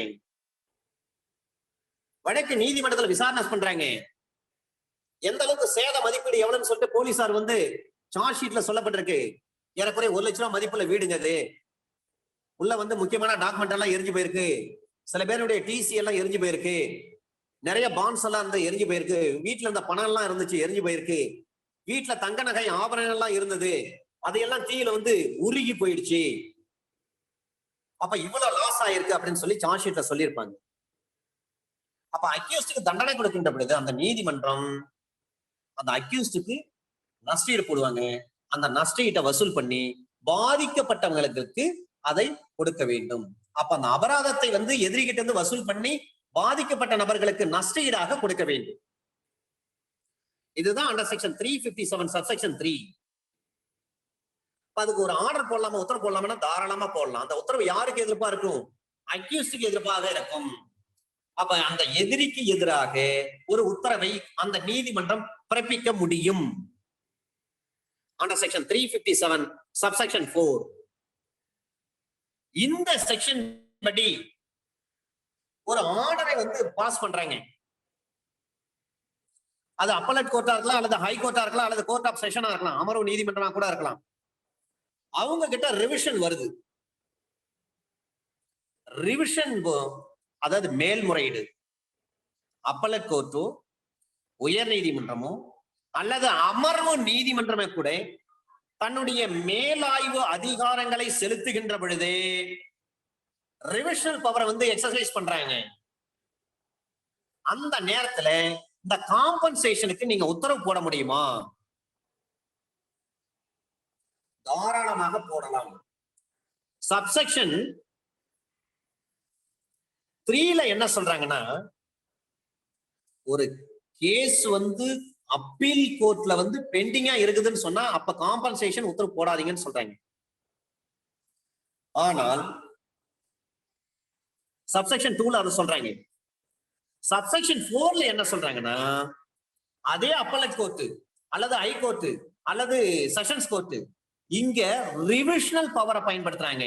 வழக்கு நீதிமன்றத்துல விசாரணை பண்றாங்க. எந்த அளவுக்கு சேத மதிப்பீடு எவ்வளவுன்னு சொல்லிட்டு போலீசார் வந்து சார்ஜ் ஷீட்ல சொல்லப்பட்டிருக்கு. ஏறக்குறைய 1 லட்சம் ரூபாய் மதிப்புல வீடுங்க அது. உள்ள வந்து முக்கியமான டாக்குமெண்ட் எல்லாம் எரிஞ்சு போயிருக்கு, சில பேருடைய டிசி எல்லாம் எரிஞ்சு போயிருக்கு, நிறைய பாண்ட்ஸ் எல்லாம் வந்து எரிஞ்சு போயிருக்கு, வீட்டுல இருந்த பணம் எல்லாம் இருந்துச்சு எரிஞ்சு போயிருக்கு, வீட்டுல தங்க நகை ஆபரணம் எல்லாம் இருந்தது, அதையெல்லாம் தீயில வந்து உருகி போயிடுச்சு. அப்ப இவ்வளவு லாஸ் ஆயிருக்கு அப்படின்னு சொல்லி சார்ஜ் ஷீட்ல சொல்லியிருப்பாங்க. அப்ப அக்யூஸ்டுக்கு தண்டனை கொடுக்கின்ற பொழுது அந்த நீதிமன்றம் அந்த அக்யூஸ்டுக்கு நஷ்டஈடு போடுவாங்க. அந்த நஷ்டஈட்டை வசூல் பண்ணி பாதிக்கப்பட்டவங்களுக்கு அதை கொடுக்க வேண்டும். அப்ப அந்த அபராதத்தை வந்து எதிரிகிட்ட இருந்து வசூல் பண்ணி பாதிக்கப்பட்ட நபர்களுக்கு நஷ்டஈடாக கொடுக்க வேண்டும். இதுதான் அண்டர் செக்ஷன் 357 சப்செக்ஷன் 3. அதுக்கு ஒரு ஆர்டர் போடலாமா, உத்தரவு போடலாமா? தாராளமா போடலாம். அந்த உத்தரவு யாருக்கு எதிர்ப்பா இருக்கும்? அக்யூஸ்டுக்கு எதிர்ப்பாக இருக்கும். அப்ப அந்த எதிரிக்கு எதிராக ஒரு உத்தரவை அந்த நீதிமன்றம் பிறப்பிக்க முடியும். Under section 357 subsection 4. இந்த செக்ஷன் படி ஒரு ஆர்டரை வந்து பாஸ் பண்றாங்க. அது அப்பலட் கோர்ட்டா இருக்கலாம், அல்லது ஹை கோர்ட்டா இருக்கலாம், அல்லது கோர்ட் ஆஃப் செஷனா இருக்கலாம், அமர்வு நீதிமன்றமா கூட இருக்கலாம். அவங்க கிட்ட ரிவிஷன் வருது. ரிவிஷன் அதாவது மேல்முறையீடு, அப்பலட் கோர்ட்டோ உயர் நீதிமன்றமோ அல்லது அமர்வு நீதிமன்றமே கூட தன்னுடைய மேலாய்வு அதிகாரங்களை செலுத்துகின்ற பொழுதே ரிவிஷனல் பவரை வந்து எக்ஸசைஸ் பண்றாங்க. அந்த நேரத்துல இந்த காம்பன்சேஷனுக்கு நீங்க உத்தரவு போட முடியுமா? தாராளமாக போடலாம். சப்செக்ஷன் 3ல என்ன சொல்றாங்கன்னா, ஒரு கேஸ் வந்து அப்பீல் கோர்ட்ல வந்து பெண்டிங்கா இருக்குதுன்னு சொன்னா அப்ப காம்பன்சேஷன் உத்தரவு போடாதீங்கன்னு சொல்றாங்க. ஆனால் சப்செக்ஷன் 2ல அதை சொல்றாங்க. சப்செக்ஷன் 4ல என்ன சொல்றாங்கன்னா, அதே அப்பலட் கோர்ட் அல்லது ஹை கோர்ட் அல்லது செஷன்ஸ் கோர்ட் இங்க ரிவிஷனல் பவரை பயன்படுத்துறாங்க.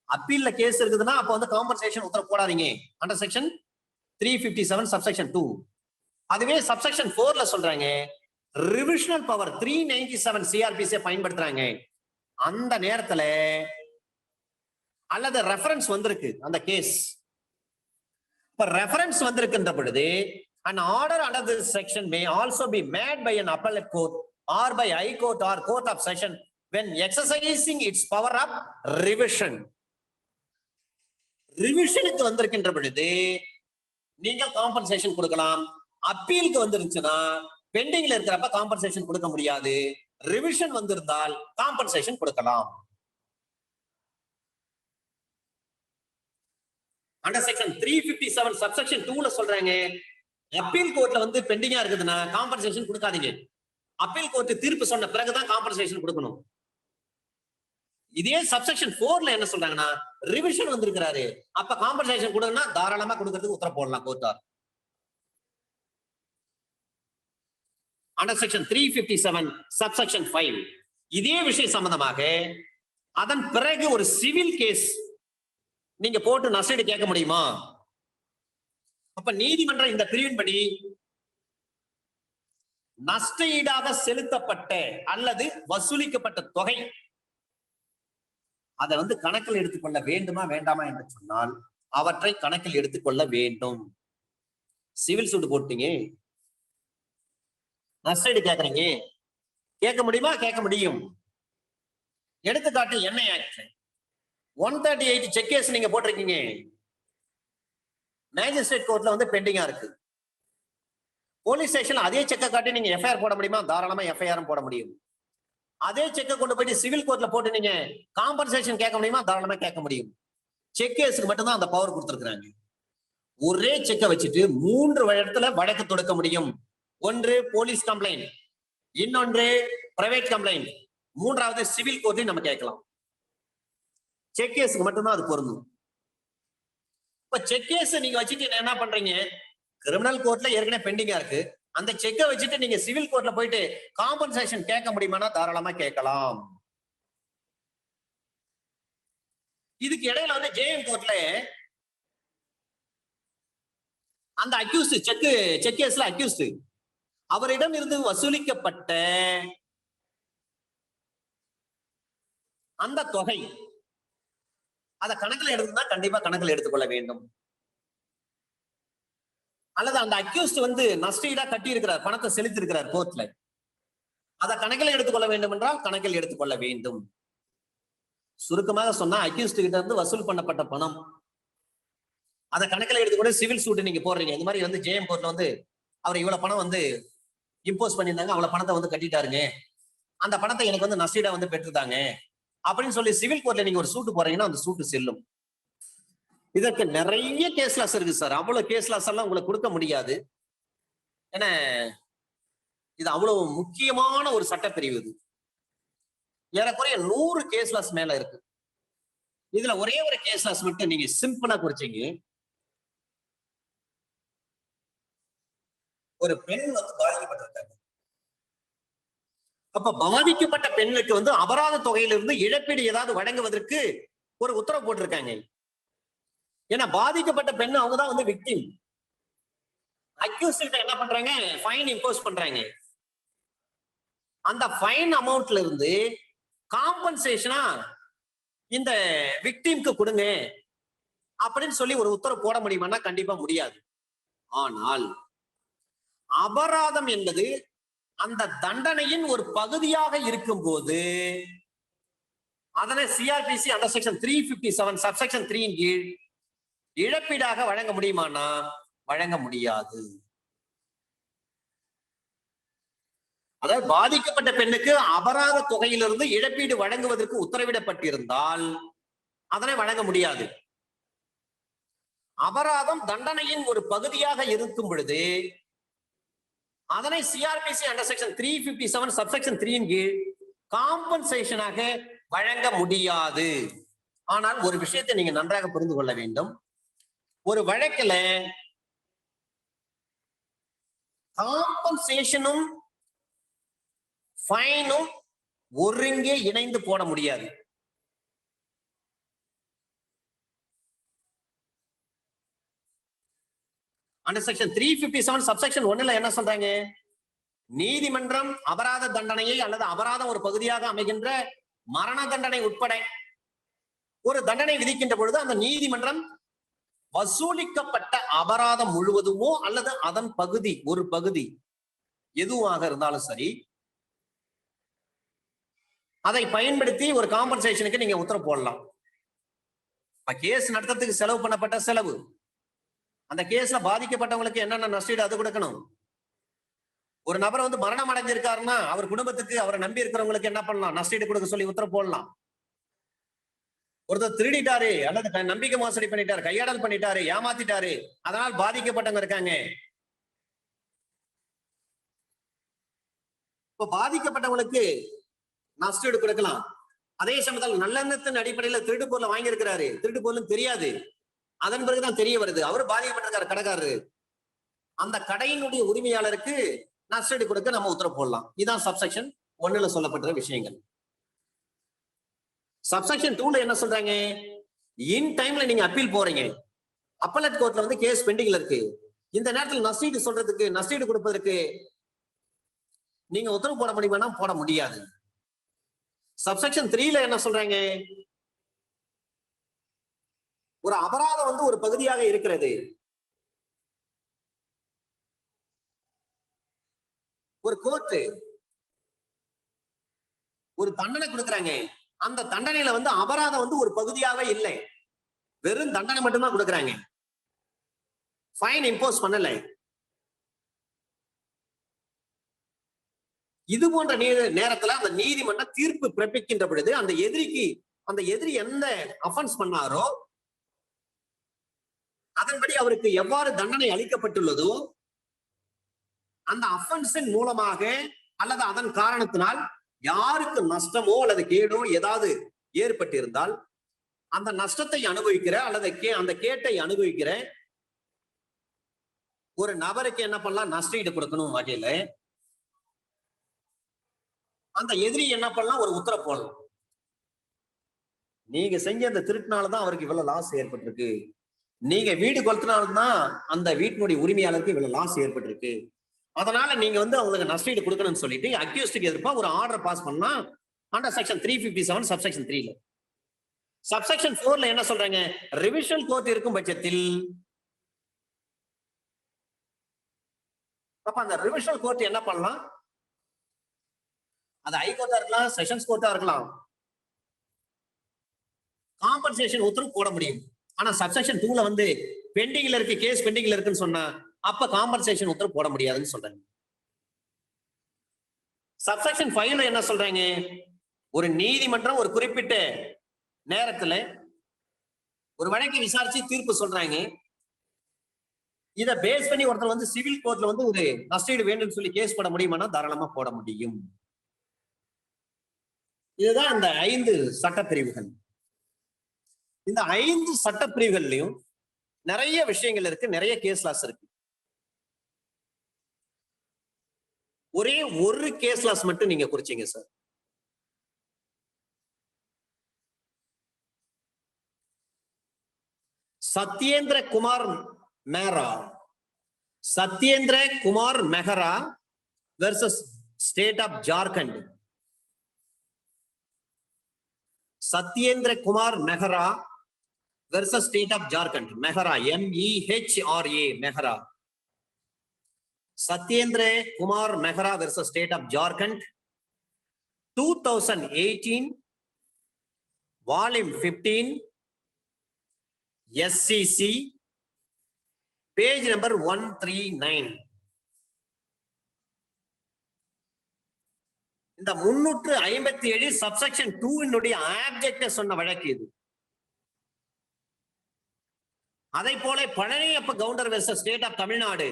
அப்பீல்ல கேஸ் இருக்குதுன்னா அப்ப வந்து காம்பன்சேஷன் உத்தரவு போடாதீங்க அண்டர் செக்ஷன் 357 சப்செக்ஷன் 2. அதுவே சப்செக்ஷன் 4ல சொல்றாங்க ரிவிஷனல் பவர் 397 சிஆர்பிசி பயன்படுத்துறாங்க. அந்த நேரத்துல அல்லது ரெஃபரன்ஸ் வந்திருக்கு அந்த கேஸ். இப்ப ரெஃபரன்ஸ் வந்திருக்கின்ற பொழுது an order under this section may also be made by an appellate court or by high court or court of session when exercising its power of revision. ரிவிஷனுக்கு வந்திருக்கின்ற பொழுது நீங்க காம்பன்சேஷன் கொடுக்கலாம். அப்பீலுக்கு வந்துருச்சுன்னா பெண்டிங்ல இருக்கிறப்ப காம்பன்சேஷன் கொடுக்க முடியாது. ரிவிஷன் வந்திருந்தால் காம்பன்சேஷன் கொடுக்கலாம். அண்டர் செக்ஷன் 357 சப்செக்ஷன் 2ல சொல்றாங்க அப்பீல் கோர்ட்ல வந்து பெண்டிங்கா இருக்குதுன்னா காம்பன்சேஷன் கொடுக்காதீங்க. அப்பீல் கோர்ட் தீர்ப்பு சொன்ன பிறகுதான் காம்பன்சேஷன் கொடுக்கணும். இதே சப்செக்ஷன் 4ல என்ன சொல்றாங்கன்னா ரிவிஷன் வந்திருக்கிறாரு அப்ப காம்பன்சேஷன் கொடுங்கன்னா தாராளமா கொடுக்கிறதுக்கு உத்தரவு போடலாம் கோர்ட்டார். அண்டர் செக்ஷன் 357 சப்செக்ஷன் 5 இதே விஷயம் சம்பந்தமாக அதன் பிறகு ஒரு சிவில் கேஸ் நீங்க போட்டு நஷ்டஈடு கேட்க முடியுமா? அப்ப நீதிமன்றம் இந்த பிரிவின்படி நஷ்டஈடாக செலுத்தப்பட்ட அல்லது வசூலிக்கப்பட்ட தொகை அதை வந்து கணக்கில் எடுத்துக்கொள்ள வேண்டுமா வேண்டாமா என்று சொன்னால் அவற்றை கணக்கில் எடுத்துக்கொள்ள வேண்டும். சிவில் சூட் போட்டீங்க, நஷ்டஈடு கேட்கறீங்க, கேட்க முடியுமா? கேட்க முடியும். எடுத்துக்காட்டு என்ஐ ஆக்ட் 138 செக் கேஸ் நீங்க போட்டிருக்கீங்க, மேஜிஸ்ட்ரேட் கோர்ட்ல வந்து பெண்டிங்கா இருக்கு. போலீஸ் ஸ்டேஷன்ல அதே செக்கை காட்டி நீங்க எஃப்ஐஆர் போட முடியுமா? தாராளமா எஃப்ஐஆர் போட முடியும். அதே செக்கை கொண்டு போயிட்டு சிவில் கோர்ட்ல போட்டு நீங்க காம்பன்சேஷன் கேட்க முடியுமா? தாராளமா கேட்க முடியும். செக் கேஸுக்கு மட்டும்தான் அந்த பவர் கொடுத்திருக்கிறாங்க. ஒரே செக்கை வச்சுட்டு 3 இடத்துல வழக்கு தொடுக்க முடியும். ஒன்று போலீஸ் கம்ப்ளைண்ட், இன்னொன்று பிரைவேட் கம்ப்ளைண்ட், மூன்றாவது சிவில் கோர்ட்லயும் நம்ம கேட்கலாம். செக் கேஸுக்கு மட்டும்தான் அது பொருந்தும். இப்ப செக் கேஸ் நீங்க வச்சுட்டு என்ன பண்றீங்க? கிரிமினல் கோர்ட்ல ஏற்கனவே பெண்டிங்கா இருக்கு. அந்த செக்கை வச்சுட்டு நீங்க சிவில் கோர்ட்ல போயிட்டு காம்பன்சேஷன் கேட்க முடியுமானா தாராளமா கேட்கலாம். இதுக்கு இடையில வந்து ஜேஎம் கோர்ட்ல அந்த அக்யூஸ்ட் செக் கேஸ்ல அக்யூஸ்ட் அவரிடம் இருந்து வசூலிக்கப்பட்ட அந்த தொகை அத கணக்கில் எடுத்துனா கண்டிப்பா கணக்கில் எடுத்துக்கொள்ள வேண்டும். அல்லது அந்த அக்யூஸ்ட் வந்து நஷ்டஈடா கட்டி இருக்கிறார், பணத்தை செலுத்தி இருக்கிறார் கோர்ட்ல, அதை கணக்கில் எடுத்துக்கொள்ள வேண்டும் என்றால் கணக்கில் எடுத்துக்கொள்ள வேண்டும். சுருக்கமாக சொன்னா அக்யூஸ்ட் கிட்ட இருந்து வசூல் பண்ணப்பட்ட பணம் அதை கணக்கில் எடுத்துக்கொண்டு சிவில் சூட் நீங்க போடுறீங்க. இந்த மாதிரி வந்து ஜேஎம் கோர்ட்ல வந்து அவர் இவ்வளவு பணம் வந்து இம்போஸ் பண்ணியிருந்தாங்க, அவ்வளவு பணத்தை வந்து கட்டிட்டாருங்க, அந்த பணத்தை எனக்கு வந்து நஷ்டஈடா வந்து பெற்றுதாங்க அப்படின்னு சொல்லி சிவில் கோர்ட்ல நீங்க ஒரு சூட்டு போறீங்கன்னா அந்த சூட்டு செல்லும். இதற்கு நிறைய கேஸ் லாஸ் இருக்கு சார். அவ்வளவு கேஸ் லாஸ் எல்லாம் உங்களுக்கு கொடுக்க முடியாது. ஏன்னா இது அவ்வளவு முக்கியமான ஒரு சட்டப்பிரிவு. இது ஏறக்குறைய 100 கேஸ் லாஸ் மேல இருக்கு. இதுல ஒரே ஒரு கேஸ் லாஸ் மட்டும் நீங்க சிம்பிளா குறிச்சீங்க. ஒரு பெண் வந்து பாதிக்கப்பட்டிருக்காங்க. அப்ப பாதிக்கப்பட்ட பெண்ணுக்கு வந்து அபராத தொகையிலிருந்து இழப்பீடு ஏதாவது வழங்குவதற்கு ஒரு உத்தரவு போட்டிருக்காங்க. ஏன்னா பாதிக்கப்பட்ட பெண் அவங்கதான் வந்து விக்டிம். அக்யூஸ்ட் கிட்ட என்ன பண்றாங்க? ஃபைன் இம்போஸ் பண்றாங்க. அந்த ஃபைன் அமௌண்ட்ல இருந்து காம்பன்சேஷனா இந்த விக்டிம்க்கு கொடுங்க அப்படின்னு சொல்லி ஒரு உத்தரவு போட முடியுமானா கண்டிப்பா முடியாது. ஆனால் அபராதம் என்பது அந்த தண்டனையின் ஒரு பகுதியாக இருக்கும் போது அதனை சிஆர்பிசி அண்டர் செக்ஷன் 357 சப்செக்ஷன் 3 இன் கீழ் இழப்பீடாக வழங்க முடியுமானா வழங்க முடியாது. அதாவது பாதிக்கப்பட்ட பெண்ணுக்கு அபராத தொகையிலிருந்து இழப்பீடு வழங்குவதற்கு உத்தரவிடப்பட்டிருந்தால் அதனை வழங்க முடியாது. அபராதம் தண்டனையின் ஒரு பகுதியாக இருக்கும் பொழுது அதனை சிஆர்பிசி அண்டர் செக்ஷன் 357 சப்செக்ஷன் 3 இன் கீழ் காம்பன்சேஷனாக வழங்க முடியாது. ஆனால் ஒரு விஷயத்தை நீங்க நன்றாக புரிந்து கொள்ள வேண்டும். ஒரு வழக்குல காம்பன்சேஷனும் ஃபைனும் ஒருங்கே இணைந்து போட முடியாது. அண்டர் செக்ஷன் 357 சப்செக்ஷன் 1ல என்ன சொல்றாங்க? நீதிமன்றம் அபராத தண்டனையை அல்லது அபராதம் ஒரு பகுதியாக அமைகின்ற மரண தண்டனை உட்பட ஒரு தண்டனை விதிக்கின்ற பொழுது அந்த நீதிமன்றம் வசூலிக்கப்பட்ட அபராதம் முழுவதுமோ அல்லது அதன் பகுதி ஒரு பகுதி எதுவாக இருந்தாலும் சரி அதை பயன்படுத்தி ஒரு காம்பன்சேஷனுக்கு நீங்க உத்தரவு போடலாம். கேஸ் நடத்துறதுக்கு செலவு பண்ணப்பட்ட செலவு, அந்த கேஸ்ல பாதிக்கப்பட்டவங்களுக்கு என்னென்ன நஷ்டீடு அது கொடுக்கணும். ஒரு நபர் வந்து மரணம் அடைஞ்சிருக்காருன்னா அவர் குடும்பத்துக்கு அவரை நம்பி இருக்கிறவங்களுக்கு என்ன பண்ணலாம், நஷ்டீடு கொடுக்க சொல்லி உத்தரவு போடலாம். ஒருத்தர் திருடிட்டாரு அல்லது நம்பிக்கை மோசடி பண்ணிட்டாரு, கையாடல் பண்ணிட்டாரு, ஏமாத்திட்டாரு, அதனால் பாதிக்கப்பட்டவங்க இருக்காங்க. இப்ப பாதிக்கப்பட்டவங்களுக்கு நஷ்டீடு கொடுக்கலாம். அதே சமயத்தில் நல்லெண்ணத்தின் அடிப்படையில திருட்டு பொருளை வாங்கியிருக்கிறாரு, திருட்டு பொருள் தெரியாது, அதன் பிறகுதான் தெரிய வருது அவர் பாதிக்கப்பட்டிருக்காரு கடைக்காரரு, அந்த கடையினுடைய உரிமையாளருக்கு நஷ்டீடு கொடுக்க நம்ம உத்தரவு போடலாம். இதுதான் சப்செக்ஷன் 1ல சொல்லப்பட்ட விஷயங்கள். சப்செக்ஷன் 2ல என்ன சொல்றாங்க? இன் டைம்ல நீங்க அப்பீல் போறீங்க, அப்பலட் கோர்ட்ல வந்து கேஸ் பெண்டிங்ல இருக்கு, இந்த நேரத்தில் நஷ்டீடு சொல்றதுக்கு நஷ்டீடு கொடுப்பதற்கு நீங்க உத்தரவு போட முடியுமா? போட முடியாது. சப்செக்ஷன் 3ல என்ன சொல்றாங்க? ஒரு அபராதம் வந்து ஒரு பகுதியாக இருக்கிறது, ஒரு கோர்ட்டு ஒரு தண்டனை கொடுக்குறாங்க, அந்த தண்டனையில வந்து அபராதம் வந்து ஒரு பகுதியாக இல்லை, வெறும் தண்டனை மட்டும்தான் கொடுக்குறாங்க, ஃபைன் இம்போஸ் பண்ணல. இது போன்ற நேரத்துல அந்த நீதிமன்றம் தீர்ப்பு பிறப்பிக்கின்ற பொழுது அந்த எதிரி எந்த அஃபென்ஸ் பண்ணாரோ அதன்படி அவருக்கு எவ்வாறு தண்டனை அளிக்கப்பட்டுள்ளதோ அந்த அஃபென்ஸின் மூலமாக அல்லது அதன் காரணத்தினால் யாருக்கு நஷ்டமோ அல்லது கேடோ ஏதாவது ஏற்பட்டிருந்தால் அந்த நஷ்டத்தை அனுபவிக்கிற அல்லது அந்த கேட்டை அனுபவிக்கிற ஒரு நபருக்கு என்ன பண்ணலாம்? நஷ்டஈடு கொடுக்கணும் வகையில அந்த எதிரி என்ன பண்ணலாம்? ஒரு உத்தரவு போடலாம். நீங்க செஞ்ச அந்த திருட்டுனாலதான் அவருக்கு இவ்வளவு லாஸ் ஏற்பட்டிருக்கு, நீங்க வீடு கொளுத்தினால்தான் அந்த வீட்டினுடைய உரிமையாளருக்கு இவ்வளவு லாஸ் ஏற்பட்டிருக்கு, அதனால நீங்க வந்து அவங்களுக்கு நஷ்டஈடு கொடுக்கணும்னு சொல்லிட்டு அக்யூஸ்டுக்கு எதிர்ப்பா ஒரு ஆர்டர் பாஸ் பண்ணா அண்டர் செக்ஷன் 357 சப்செக்ஷன் 3ல. சப்செக்ஷன் 4ல என்ன சொல்றாங்க? ரிவிஷனல் கோர்ட் இருக்கும் பட்சத்தில் அப்ப அந்த ரிவிஷனல் கோர்ட் என்ன பண்ணலாம்? அது ஹைகோர்ட்டா இருக்கலாம், செஷன்ஸ் கோர்ட்டா இருக்கலாம், காம்பன்சேஷன் உத்தரவு போட முடியும். ஆனா சப்செக்ஷன் 2ல வந்து பெண்டிங்ல இருக்கு, கேஸ் பெண்டிங்ல இருக்குன்னு சொன்னா அப்ப காம்பன்சேஷன் உத்தரவு போட முடியாதுன்னு சொல்றாங்க. சப்செக்ஷன் 5ல என்ன சொல்றாங்க? ஒரு நீதிமன்றம் ஒரு குறிப்பிட்ட நேரத்துல ஒரு வழக்கை விசாரிச்சு தீர்ப்பு சொல்றாங்க, இத பேஸ் பண்ணி ஒருத்தர் வந்து சிவில் கோர்ட்ல வந்து ஒரு நஷ்டஈடு வேண்டும் சொல்லி கேஸ் போட முடியுமானா தாராளமா போட முடியும். இதுதான் இந்த 5 சட்டப்பிரிவுகள். இந்த 5 சட்டப்பிரிவுகள்லயும் நிறைய விஷயங்கள் இருக்கு, நிறைய கேஸ் லாஸ் இருக்கு. ஒரே ஒரு கேஸ் லாஸ் மட்டும் நீங்க குறிச்சீங்க sir. Satyendra Kumar Mehra, Satyendra Kumar Mehra versus state of Jharkhand. Satyendra Kumar Mehra versus state of Jharkhand. Mehra MEHRA Mehra. Satyendra Kumar Mehra versus state of Jharkhand 2018 volume 15 SCC page number 139. இந்த 357 சப்செக்ஷன் 2 ஆப்ஜெக்ட சொன்ன வழக்கு இது. அதை போல Palaniappa Gounder versus state of Tamil Nadu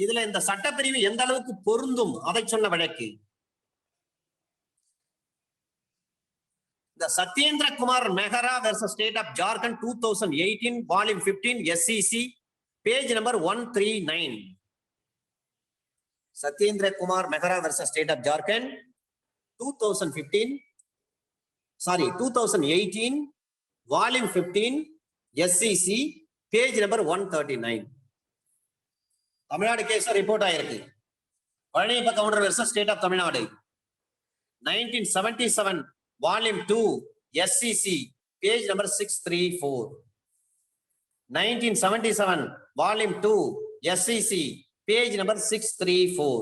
இதுல இந்த சட்டப்பிரிவு எந்த அளவுக்கு பொருந்தும் அதை சொன்ன வழக்கு. The Satyendra Kumar Mehra versus State of Jharkhand 2018 volume 15 SEC page number 139. Satyendra Kumar Mehra versus State of Jharkhand 2018 volume 15 SEC page number 139. Tamil Nadu case report ஆயிருக்கு. Palaniappa Gounder versus State of Tamil Nadu 1977 volume 2 SEC page number 634. 1977 volume 2 SEC page number 634.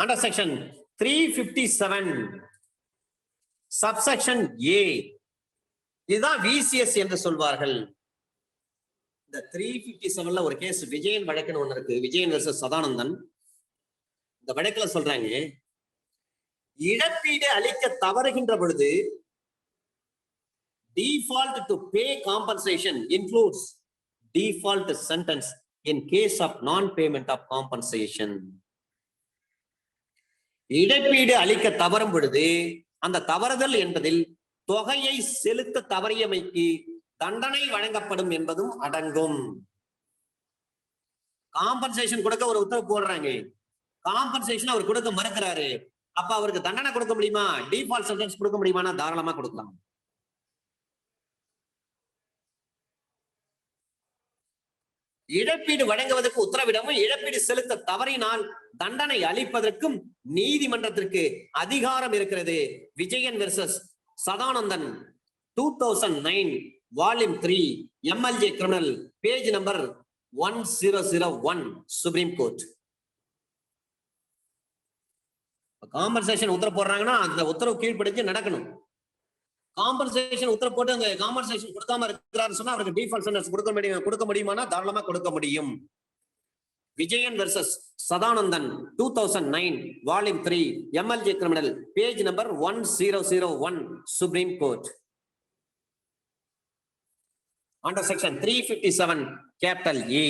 Under section 357 subsection A இதுதான் VCS என்று சொல்வார்கள். இந்த 357ல ஒரு case Vijayan வழக்குன்னு ஒண்ணு இருக்கு. Vijayan versus Sadanandan. இந்த வழக்குல சொல்றாங்க, இழப்பீடு அளிக்க தவறுகின்ற பொழுது default to pay compensation includes default sentence in case of non-payment of compensation. இழப்பீடு அளிக்க தவறும் பொழுது அந்த தவறுதல் என்பதில் தொகையை செலுத்த தவறியமைக்கு தண்டனை வழங்கப்படும் என்பதும் அடங்கும். காம்பன்சேஷன் கொடுக்க ஒரு உத்தரவு போடுறாங்க, காம்பன்சேஷன் அவர் கொடுக்க மறுக்கிறாரு, அப்ப அவருக்கு தண்டனை கொடுக்க முடியுமா? டிஃபால்ட் சென்டென்ஸ் கொடுக்க முடியுமானா தாராளமா கொடுக்கலாம். இழப்பீடு வழங்குவதற்கு உத்தரவிடவும் இழப்பீடு செலுத்த தவறினால் தண்டனை அளிப்பதற்கும் நீதிமன்றத்திற்கு அதிகாரம் இருக்கிறது. Vijayan versus Sadanandan 2009 volume 3 MLJ criminal page number 1001 supreme court. Compensation உத்தரவு போடுறாங்கன்னா அந்த உத்தரவு கீழ்ப்படிஞ்சு நடக்கணும். காம்பன்சேஷன் உத்தரவு போட்டு அந்த காம்பன்சேஷன் கொடுக்காம இருக்கிறாரு சொன்னா அவருக்கு டிஃபால்ட் சென்டென்ஸ் கொடுக்க முடியுமானா தாராளமா கொடுக்க முடியும். Vijayan versus Sadanandan 2009 volume 3 MLJ criminal page number 1001 supreme court. Under section 357 capital A.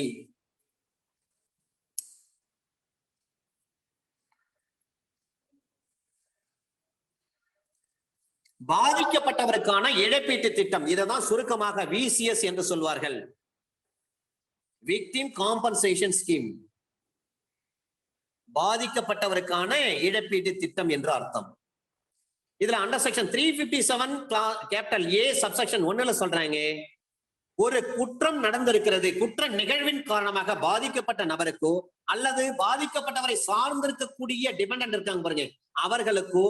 பாதிக்கப்பட்டவருக்கான இழப்பீட்டு திட்டம், இதைதான் சுருக்கமாக VCS என்று சொல்வார்கள். Victim compensation scheme. பாதிக்கப்பட்டவருக்கான இழப்பீட்டு திட்டம் என்று அர்த்தம். இதுல under section 357 capital A subsection 1ல சொல்றாங்க, ஒரு குற்றம் நடந்திருக்கிறது, குற்ற நிகழ்வின் காரணமாக பாதிக்கப்பட்ட நபருக்கோ அல்லது பாதிக்கப்பட்டவரை சார்ந்திருக்கக்கூடிய டிபெண்டன்ட் இருக்காங்க பாருங்க, அவர்களுக்கோ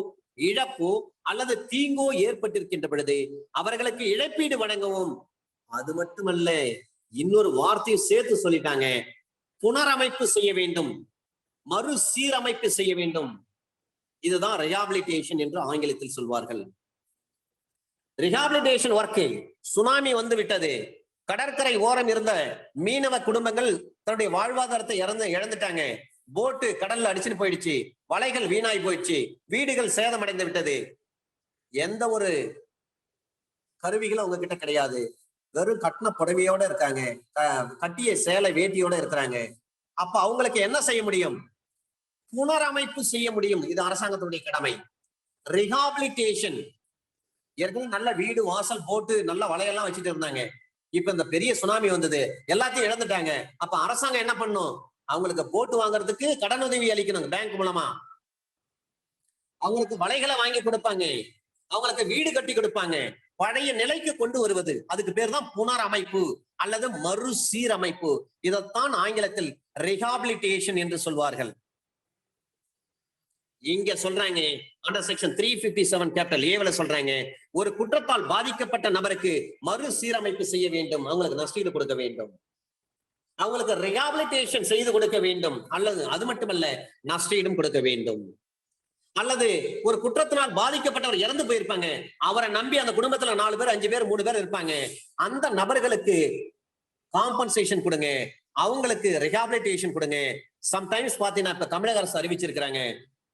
இழப்போ அல்லது தீங்கோ ஏற்பட்டிருக்கின்ற பொழுது அவர்களுக்கு இழப்பீடு வழங்கவும். அது மட்டுமல்ல, இன்னொரு வார்த்தையை சேர்த்து சொல்லிட்டாங்க, புனரமைப்பு செய்ய வேண்டும், மறுசீரமைப்பு செய்ய வேண்டும். இதுதான் ரிஹாபிலிட்டேஷன் என்று ஆங்கிலத்தில் சொல்வார்கள். ரிஹாபிலிட்டேஷன் ஒர்க், சுனாமி வந்து விட்டது, கடற்கரை ஓரம் இருந்த மீனவ குடும்பங்கள் தன்னுடைய வாழ்வாதாரத்தை இழந்துட்டாங்க, போட்டு கடல்ல அடிச்சுட்டு போயிடுச்சு, வலைகள் வீணாய் போயிடுச்சு, வீடுகள் சேதமடைந்து விட்டது, எந்த ஒரு கருவிகளும் அவங்க கிட்ட கிடையாது, வெறும் கட்டின புடவையோட இருக்காங்க, கட்டிய சேலை வேட்டியோட இருக்கிறாங்க. அப்ப அவங்களுக்கு என்ன செய்ய முடியும்? புனரமைப்பு செய்ய முடியும். இது அரசாங்கத்துடைய கடமை. ரிஹாபிலிட்டேஷன், ஏற்கனவே நல்ல வீடு வாசல் போட்டு நல்ல வலையெல்லாம் வச்சுட்டு இருந்தாங்க, இப்ப இந்த பெரிய சுனாமி வந்தது, எல்லாத்தையும் இழந்துட்டாங்க. அப்ப அரசாங்கம் என்ன பண்ணும்? அவங்களுக்கு போட்டு வாங்குறதுக்கு கடன் உதவி அளிக்கணும், பேங்க் மூலமா. அவங்களுக்கு வலைகளை வாங்கி கொடுப்பாங்க, அவங்களுக்கு வீடு கட்டி கொடுப்பாங்க, பழைய நிலைக்கு கொண்டு வருவது. அதுக்கு பேர் தான் புனரமைப்பு அல்லது மறுசீரமைப்பு. இதைத்தான் ஆங்கிலத்தில் ரிஹாபிலிட்டேஷன் என்று சொல்வார்கள். இங்க சொல்றாங்க அண்டர் செக்ஷன் 357 கேபிட்டல் ஏல சொல்றாங்க, ஒரு குற்றத்தால் பாதிக்கப்பட்ட நபருக்கு மறுசீரமைப்பு செய்ய வேண்டும், அவங்களுக்கு நஷ்டீடு கொடுக்க வேண்டும், அவங்களுக்கு ரிஹாபிலிட்டேஷன் செய்து கொடுக்க வேண்டும், அல்லது அது மட்டுமல்ல நஷ்டீடும் கொடுக்க வேண்டும். அல்லது ஒரு குற்றத்தினால் பாதிக்கப்பட்டவர் இறந்து போயிருப்பாங்க, அவரை நம்பி அந்த குடும்பத்துல 4 பேர் 5 பேர் 3 பேர் இருப்பாங்க, அந்த நபர்களுக்கு காம்பன்சேஷன் கொடுங்க, அவங்களுக்கு ரிஹாபிலிட்டேஷன் கொடுங்க. சம்டைம்ஸ் பாத்தீங்கன்னா இப்ப தமிழக அரசு அறிவிச்சிருக்கிறாங்க,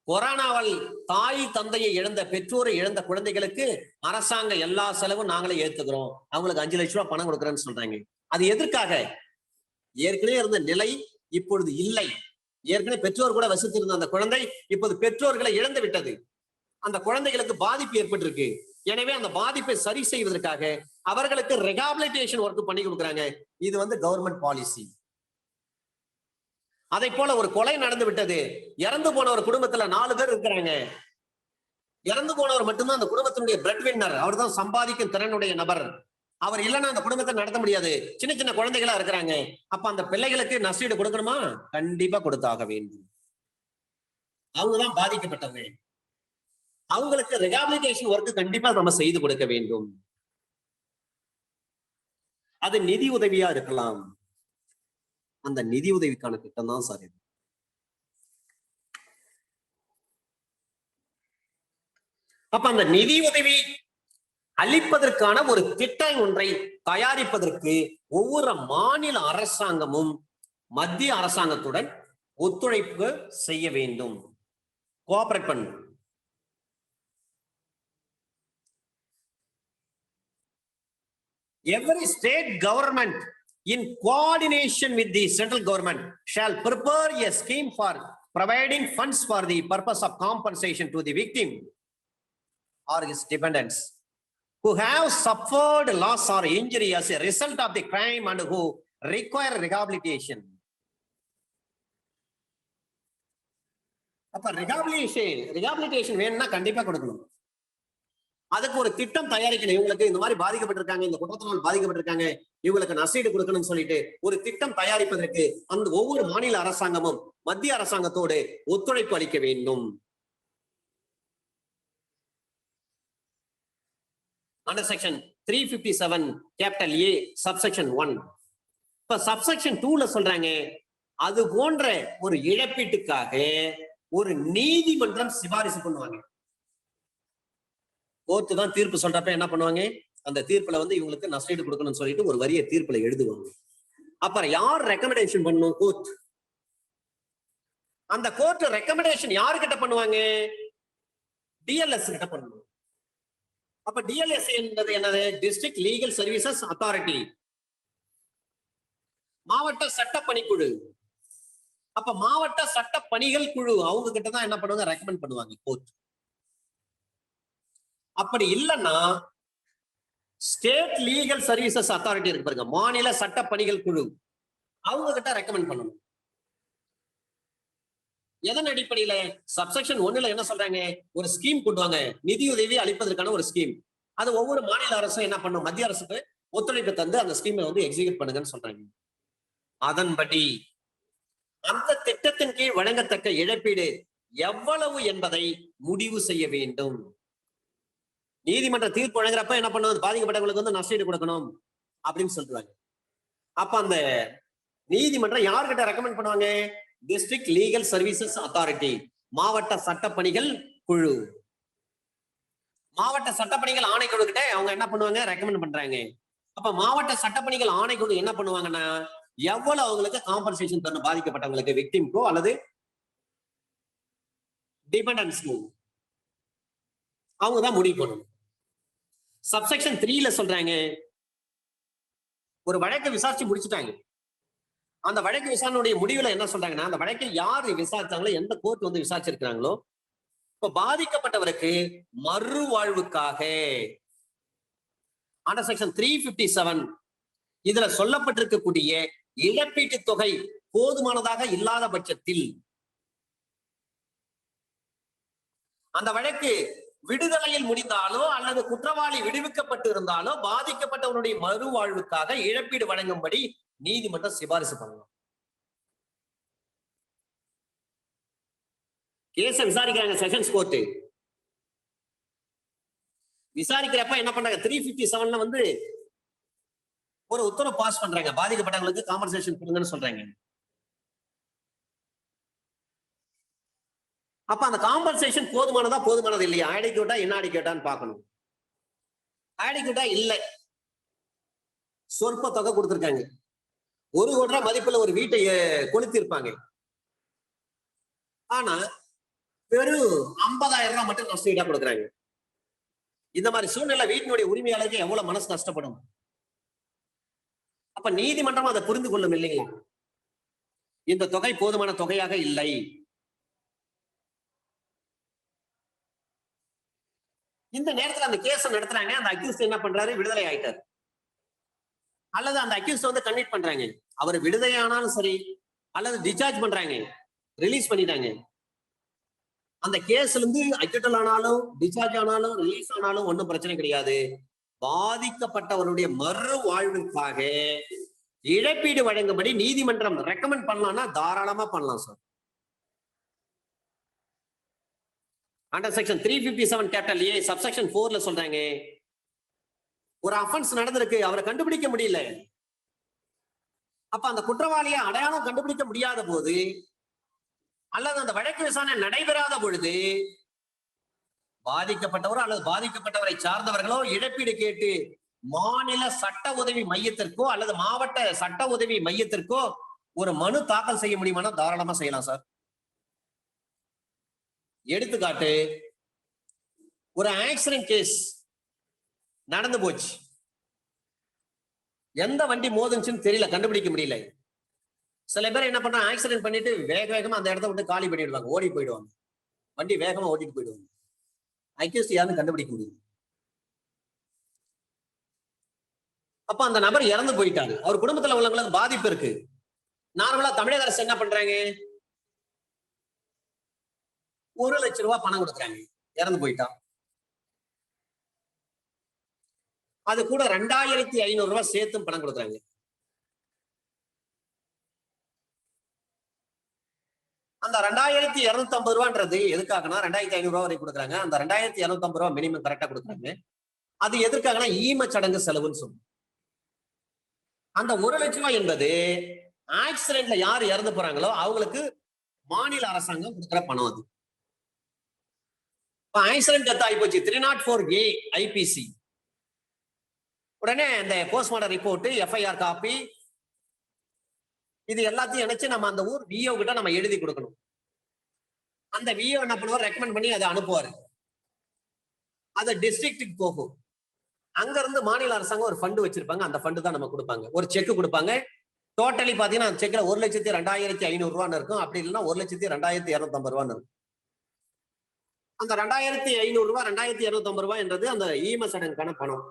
கொரோனாவால் தாய் தந்தையை இழந்த பெற்றோரை இழந்த குழந்தைகளுக்கு அரசாங்கம் எல்லா செலவும் நாங்களே ஏத்துக்கிறோம், அவங்களுக்கு 5 லட்சம் ரூபாய் பணம் கொடுக்குறேன்னு சொல்றாங்க. அது எதற்காக? ஏற்கனவே இருந்த நிலை இப்பொழுது இல்லை. ஏற்கனவே பெற்றோர் கூட வசித்திருந்த அந்த குழந்தை இப்போது பெற்றோர்களை இழந்து விட்டது. அந்த குழந்தைகளுக்கு பாதிப்பு ஏற்பட்டிருக்கு. எனவே அந்த பாதிப்பை சரி செய்வதற்காக அவர்களுக்கு ரெஹாபிலிட்டேஷன் ஒர்க் பண்ணி கொடுக்குறாங்க. இது கவர்மெண்ட் பாலிசி. அதை போல ஒரு கொலை நடந்து விட்டது. இறந்து போன ஒரு குடும்பத்துல 4 பேர் இருக்கிறாங்க. இறந்து போனவர் மட்டும்தான் அந்த குடும்பத்தினுடைய பிரெட் வின்னர். அவர் தான் சம்பாதிக்கும் திறனுடைய நபர். அவர் இல்லைன்னா அந்த குடும்பத்தை நடத்த முடியாது. சின்ன சின்ன குழந்தைகளா இருக்கிறாங்க. அப்ப அந்த பிள்ளைகளுக்கு நஷ்டீடு கொடுக்கணுமா? கண்டிப்பா கொடுத்தாக வேண்டும். அவங்கதான் பாதிக்கப்பட்டவங்க. அவங்களுக்கு ரெஹாபிலிட்டேஷன் ஒர்க் கண்டிப்பா நம்ம செய்து கொடுக்க வேண்டும். அது நிதி உதவியா இருக்கலாம். அந்த நிதி உதவிக்கான திட்டம் தான் சார் இது. அப்ப அந்த நிதி உதவி அளிப்பதற்கான ஒரு திட்டம் ஒன்றை தயாரிப்பதற்கு ஒவ்வொரு மாநில அரசாங்கமும் மத்திய அரசாங்கத்துடன் ஒத்துழைப்பு செய்ய வேண்டும், கோஆபரேட் பண்ணும். Every state government in coordination with the central government shall prepare a scheme for providing funds for the purpose of compensation to the victim or his dependents who have suffered loss or injury as a result of the crime and who require rehabilitation. அப்ப rehabilitation வேணும்னா கண்டிப்பா கொடுக்கணும். அதுக்கு ஒரு திட்டம் தயாரிக்கணும். இவங்களுக்கு இந்த மாதிரி பாதிக்கப்பட்டிருக்காங்க, இந்த குற்றத்தினால் பாதிக்கப்பட்டிருக்காங்க, இவங்களுக்கு நஷ்டீடு கொடுக்கணும்னு சொல்லிட்டு ஒரு திட்டம் தயாரிப்பதற்கு அந்த ஒவ்வொரு மாநில அரசாங்கமும் மத்திய அரசாங்கத்தோடு ஒத்துழைப்பு அளிக்க வேண்டும். Under section 357 capital A subsection 1. இப்ப subsection 2ல சொல்றாங்க, அது போன்ற ஒரு இழப்பீட்டுக்காக ஒரு நீதிமன்றம் சிபாரிசு பண்ணுவாங்க. கோர்ட்டு தான் தீர்ப்பு சொல்றப்ப என்ன பண்ணுவாங்க, அந்த தீர்ப்புல இவங்களுக்கு நஷ்டீடு கொடுக்கணும்னு சொல்லிட்டு ஒரு வரிய தீர்ப்புல எழுதுவாங்க. அப்புறம் யார் ரெக்கமெண்டேஷன் பண்ணணும்? கோர்ட். அந்த கோர்ட் ரெக்கமெண்டேஷன் யாருக்கிட்ட பண்ணுவாங்க? டிஎல்எஸ் கிட்ட பண்ணணும். அப்ப டிஎல்எஸ் என்பது என்னது? டிஸ்ட்ரிக்ட் லீகல் சர்வீசஸ் அத்தாரிட்டி, மாவட்ட சட்ட பணிக்குழு. அப்ப மாவட்ட சட்ட பணிகள் குழு அவங்க கிட்ட தான் என்ன பண்ணுவாங்க? ரெக்கமெண்ட் பண்ணுவாங்க கோர்ட். அப்படி இல்லைன்னா ஸ்டேட் லீகல் சர்வீசஸ் அத்தாரிட்டி இருக்கு பாருங்க, மாநில சட்ட பணிகள் குழு, அவங்க கிட்ட ரெக்கமெண்ட் பண்ணணும். எதன் அடிப்படையில? சப்செக்ஷன் 1ல என்ன சொல்றாங்க? ஒரு ஸ்கீம் கொண்டு வாங்க, நிதியுதவி அளிப்பதற்கான ஒரு ஸ்கீம். அது ஒவ்வொரு மாநில அரசும் என்ன பண்ணும்? மத்திய அரசுக்கு ஒத்துழைப்பு தந்து அந்த ஸ்கீமை எக்ஸிக்யூட் பண்ணுங்கன்னு சொல்றாங்க. அதன்படி அந்த திட்டத்தின் கீழ் வழங்கத்தக்க இழப்பீடு எவ்வளவு என்பதை முடிவு செய்ய வேண்டும். நீதிமன்ற தீர்ப்பு வழங்குறப்ப என்ன பண்ணுவது? பாதிக்கப்பட்டவங்களுக்கு நஷ்டீடு கொடுக்கணும் அப்படின்னு சொல்றாங்க. அப்ப அந்த நீதிமன்றம் யார்கிட்ட ரெக்கமெண்ட் பண்ணுவாங்க? டிஸ்ட்ரிக்ட் லீகல் சர்வீசஸ் அத்தாரிட்டி, மாவட்ட சட்டப்பணிகள் குழு. மாவட்ட சட்டப்பணிகள் ஆணைக்குழு கிட்ட அவங்க என்ன பண்ணுவாங்க? ரெக்கமெண்ட் பண்றாங்க. அப்ப மாவட்ட சட்டப்பணிகள் ஆணைக்குழு என்ன பண்ணுவாங்கன்னா, எவ்வளவு அவங்களுக்கு காம்பன்சேஷன் தரணும் பாதிக்கப்பட்டவங்களுக்கு, விக்டிம்க்கோ அல்லது டிபெண்டன்ஸ்க்கோ, அவங்க தான் முடிவு பண்ணணும். சப்செக்ஷன் 3ல சொல்றாங்க, ஒரு வழக்கை விசாரிச்சு முடிச்சுட்டாங்க. அந்த வழக்கு விசாரணையுடைய முடிவுல என்ன சொல்றாங்கன்னா, அந்த வழக்கை யார் விசாரிச்சாங்களோ, எந்த கோர்ட் விசாரிச்சிருக்கிறாங்களோ, இப்ப பாதிக்கப்பட்டவருக்கு மறுவாழ்வுக்காக அண்டர் செக்ஷன் 357 இதுல சொல்லப்பட்டிருக்கக்கூடிய இழப்பீட்டு தொகை போதுமானதாக இல்லாத பட்சத்தில் அந்த வழக்கு விடுதலையில் முடிந்தாலோ அல்லது குற்றவாளி விடுவிக்கப்பட்டு இருந்தாலோ பாதிக்கப்பட்டவனுடைய மறுவாழ்வுக்காக இழப்பீடு வழங்கும்படி நீதிமன்றம் சிபாரிசு பண்ணலாம். கேஸ விசாரிக்கிறாங்க செஷன்ஸ் கோர்ட். விசாரிக்கிறப்ப என்ன பண்றாங்க? 357ல ஒரு உத்தரவு பாஸ் பண்றாங்க, பாதிக்கப்பட்டவங்களுக்கு காம்பன்சேஷன் கொடுங்கன்னு சொல்றாங்க. அப்ப அந்த காம்பன்சேஷன் போதுமானது இல்லையா? ஆடிக்யூட்டா இன்ஆடிக்யூட்டான்னு பார்க்கணும். ஆடிக்யூட்டா இல்லை, சொற்ப தொகை கொடுத்திருக்காங்க. 1 கோடி ரூபாய் மதிப்புல ஒரு வீட்டை கொளுத்திருப்பாங்க. ஆனா வெறும் 50,000 ரூபாய் மட்டும் நஷ்டஈடா கொடுக்குறாங்க. இந்த மாதிரி சூழ்நிலை வீட்டினுடைய உரிமையாளருக்கு எவ்வளவு மனசு கஷ்டப்படும்? அப்ப நீதிமன்றம் அதை புரிந்து கொள்ளும் இல்லைங்களா? இந்த தொகை போதுமான தொகையாக இல்லை. இந்த நேரத்துல அந்த கேஸ் நடத்துறாங்க. அந்த அக்யூஸ்ட் என்ன பண்றாரு? விடுதலை ஆயிட்டாரு. அல்லது அந்த அக்யூஸ்ட் வந்து கன்விக்ட் பண்றாங்க. அவர் விடுதலை ஆனாலும் சரி, அல்லது டிஸ்சார்ஜ் பண்றாங்க, ரிலீஸ் பண்ணிட்டாங்க. அந்த கேஸ்ல இருந்து அக்யூட்டல் ஆனாலும், டிஸ்சார்ஜ் ஆனாலும், ரிலீஸ் ஆனாலும் ஒன்றும் பிரச்சனை கிடையாது. பாதிக்கப்பட்டவருடைய மறு வாழ்வுக்காக இழப்பீடு வழங்கும்படி நீதிமன்றம் ரெக்கமெண்ட் பண்ணலாம்னா தாராளமா பண்ணலாம் sir. Under section 357 capital A subsection 4ல சொல்றாங்க, ஒரு அஃபென்ஸ் நடந்திருக்கு, அவரை கண்டுபிடிக்க முடியல. அப்ப அந்த குற்றவாளியை அடையாளம் கண்டுபிடிக்க முடியாத போது, அல்லது அந்த வழக்கு விசாரணை நடைபெறாத பொழுது, பாதிக்கப்பட்டவரோ அல்லது பாதிக்கப்பட்டவரை சார்ந்தவர்களோ இழப்பீடு கேட்டு மாநில சட்ட உதவி மையத்திற்கோ அல்லது மாவட்ட சட்ட உதவி மையத்திற்கோ ஒரு மனு தாக்கல் செய்ய முடியுமானா தாராளமா செய்யலாம் சார். எடுத்துக்காட்டு, ஒரு ஆக்சிடென்ட் கேஸ் நடந்து போச்சு, எந்த வண்டி மோதுச்சுன்னு தெரியல, கண்டுபிடிக்க முடியல. சில பேர் என்ன பண்றாங்க, ஆக்சிடென்ட் பண்ணிட்டு வேக வேகமா அந்த இடத்த விட்டு காலி பண்ணிடுவாங்க, ஓடி போயிடுவாங்க, வண்டி வேகமா ஓட்டிட்டு போயிடுவாங்க. அக்யூஸ்ட் யாருன்னு கண்டுபிடிக்க முடியும். அப்ப அந்த நபர் இறந்து போயிட்டாரு, அவர் குடும்பத்துல உள்ளவங்களுக்கு பாதிப்பு இருக்கு. நார்மலா தமிழக அரசு என்ன பண்றாங்க, 1 லட்சம் ரூபாய் பணம் கொடுக்குறாங்க, இறந்து போயிட்டான். அது கூட 2500 ரூபாய் சேர்த்தும் பணம் கொடுக்குறாங்க. அந்த 2250 ரூபான்றது எதுக்காகனா 2500 ரூபாய் வரை கொடுக்குறாங்க. அந்த 2250 ரூபாய் மினிமம் கரெக்டா கொடுக்குறாங்க. அது எதற்காகனா ஈம சடங்கு செலவுன்னு சொல்லுவோம். அந்த 1 லட்சம் ரூபாய் என்பது ஆக்சிடென்ட்ல யார் இறந்து போறாங்களோ அவங்களுக்கு மாநில அரசாங்கம் கொடுக்குற பணம். அது ஆக்சிடென்ட் டெத் ஆகி போச்சு, 304A IPC, உடனே அந்த போஸ்ட்மார்டம் ரிப்போர்ட், FIR காப்பி, இது எல்லாத்தையும் இணைச்சு நம்ம அந்த ஊர் விஓ கிட்ட நம்ம எழுதி கொடுக்கணும். அந்த விஓ என்ன பண்ணுவார், ரெக்கமெண்ட் பண்ணி அதை அனுப்புவாரு. அது டிஸ்ட்ரிக்ட்டுக்கு போகும். அங்க இருந்து மாநில அரசாங்கம் ஒரு ஃபண்ட் வச்சிருப்பாங்க, அந்த ஃபண்ட் தான் நம்ம கொடுப்பாங்க. ஒரு செக் கொடுப்பாங்க. டோட்டலி பாத்தீங்கன்னா அந்த செக்ல 1,02,500 ரூபான்னு இருக்கும். அப்படி இல்லைன்னா 1,02,250 ரூபான்னு இருக்கும். அந்த 2,500 ரூபாய் 2,250 ரூபாய் என்றது அந்த ஈம சடங்குக்கான பணம்.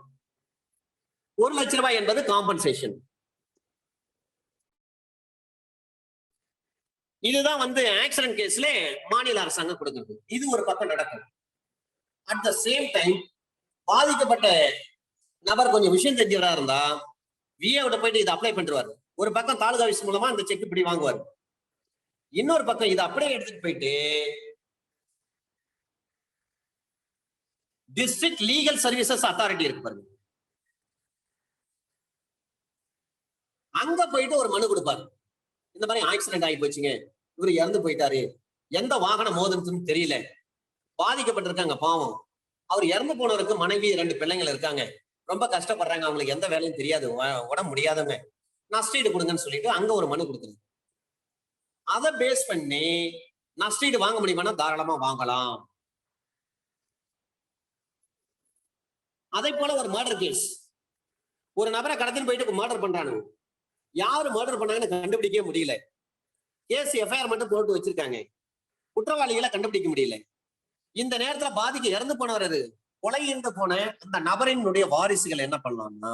1 லட்சம் ரூபாய் என்பது காம்பன்சேஷன். இதுதான் வந்து ஆக்சிடென்ட் கேஸ்ல மாநில அரசாங்கம் கொடுக்கிறது. இது ஒரு பக்கம் நடக்கும். அட் த சேம் டைம் பாதிக்கப்பட்ட நபர் கொஞ்சம் விஷயம் தெரிஞ்சவரா இருந்தா விஏவோட போயிட்டு இதை அப்ளை பண்ணிடுவாரு. ஒரு பக்கம் தாலுகா ஆபீஸ் மூலமா இந்த செக் இப்படி வாங்குவாரு. இன்னொரு பக்கம் இதை அப்படியே எடுத்துட்டு போயிட்டு டிஸ்ட்ரிக்ட் லீகல் சர்வீசஸ் அத்தாரிட்டி இருக்கு பாருங்க, அங்க போயிட்டு ஒரு மனு கொடுப்பாரு. இந்த மாதிரி ஆக்சிடென்ட் ஆகி போச்சுங்க, இவரு இறந்து போயிட்டாரு, எந்த வாகனம் மோதுன்னு தெரியல, பாதிக்கப்பட்டிருக்காங்க, பாவம், அவர் இறந்து போனவருக்கு மனைவி 2 பிள்ளைங்கள் இருக்காங்க, ரொம்ப கஷ்டப்படுறாங்க, அவங்களுக்கு எந்த வேலையும் தெரியாது, உடம்பு முடியாதவங்க, நஷ்டீடு கொடுங்கன்னு சொல்லிட்டு அங்க ஒரு மனு கொடுக்குறது. அதை பேஸ் பண்ணி நஷ்டீடு வாங்க முடியுமானா தாராளமா வாங்கலாம். அதே போல ஒரு மர்டர் கேஸ், ஒரு நபரை கடத்தின்னு போயிட்டு மர்டர் பண்றானு, யாரு மர்டர் பண்ணாங்கன்னு கண்டுபிடிக்கவே முடியல, கேஸ் FIR மட்டும் போட்டு வச்சிருக்காங்க, குற்றவாளிகளை கண்டுபிடிக்க முடியல. இந்த நேரத்துல பாதிக்க இறந்து போனவர், அது கொலையிருந்து போன அந்த நபரினுடைய வாரிசுகள் என்ன பண்ணலாம்னா,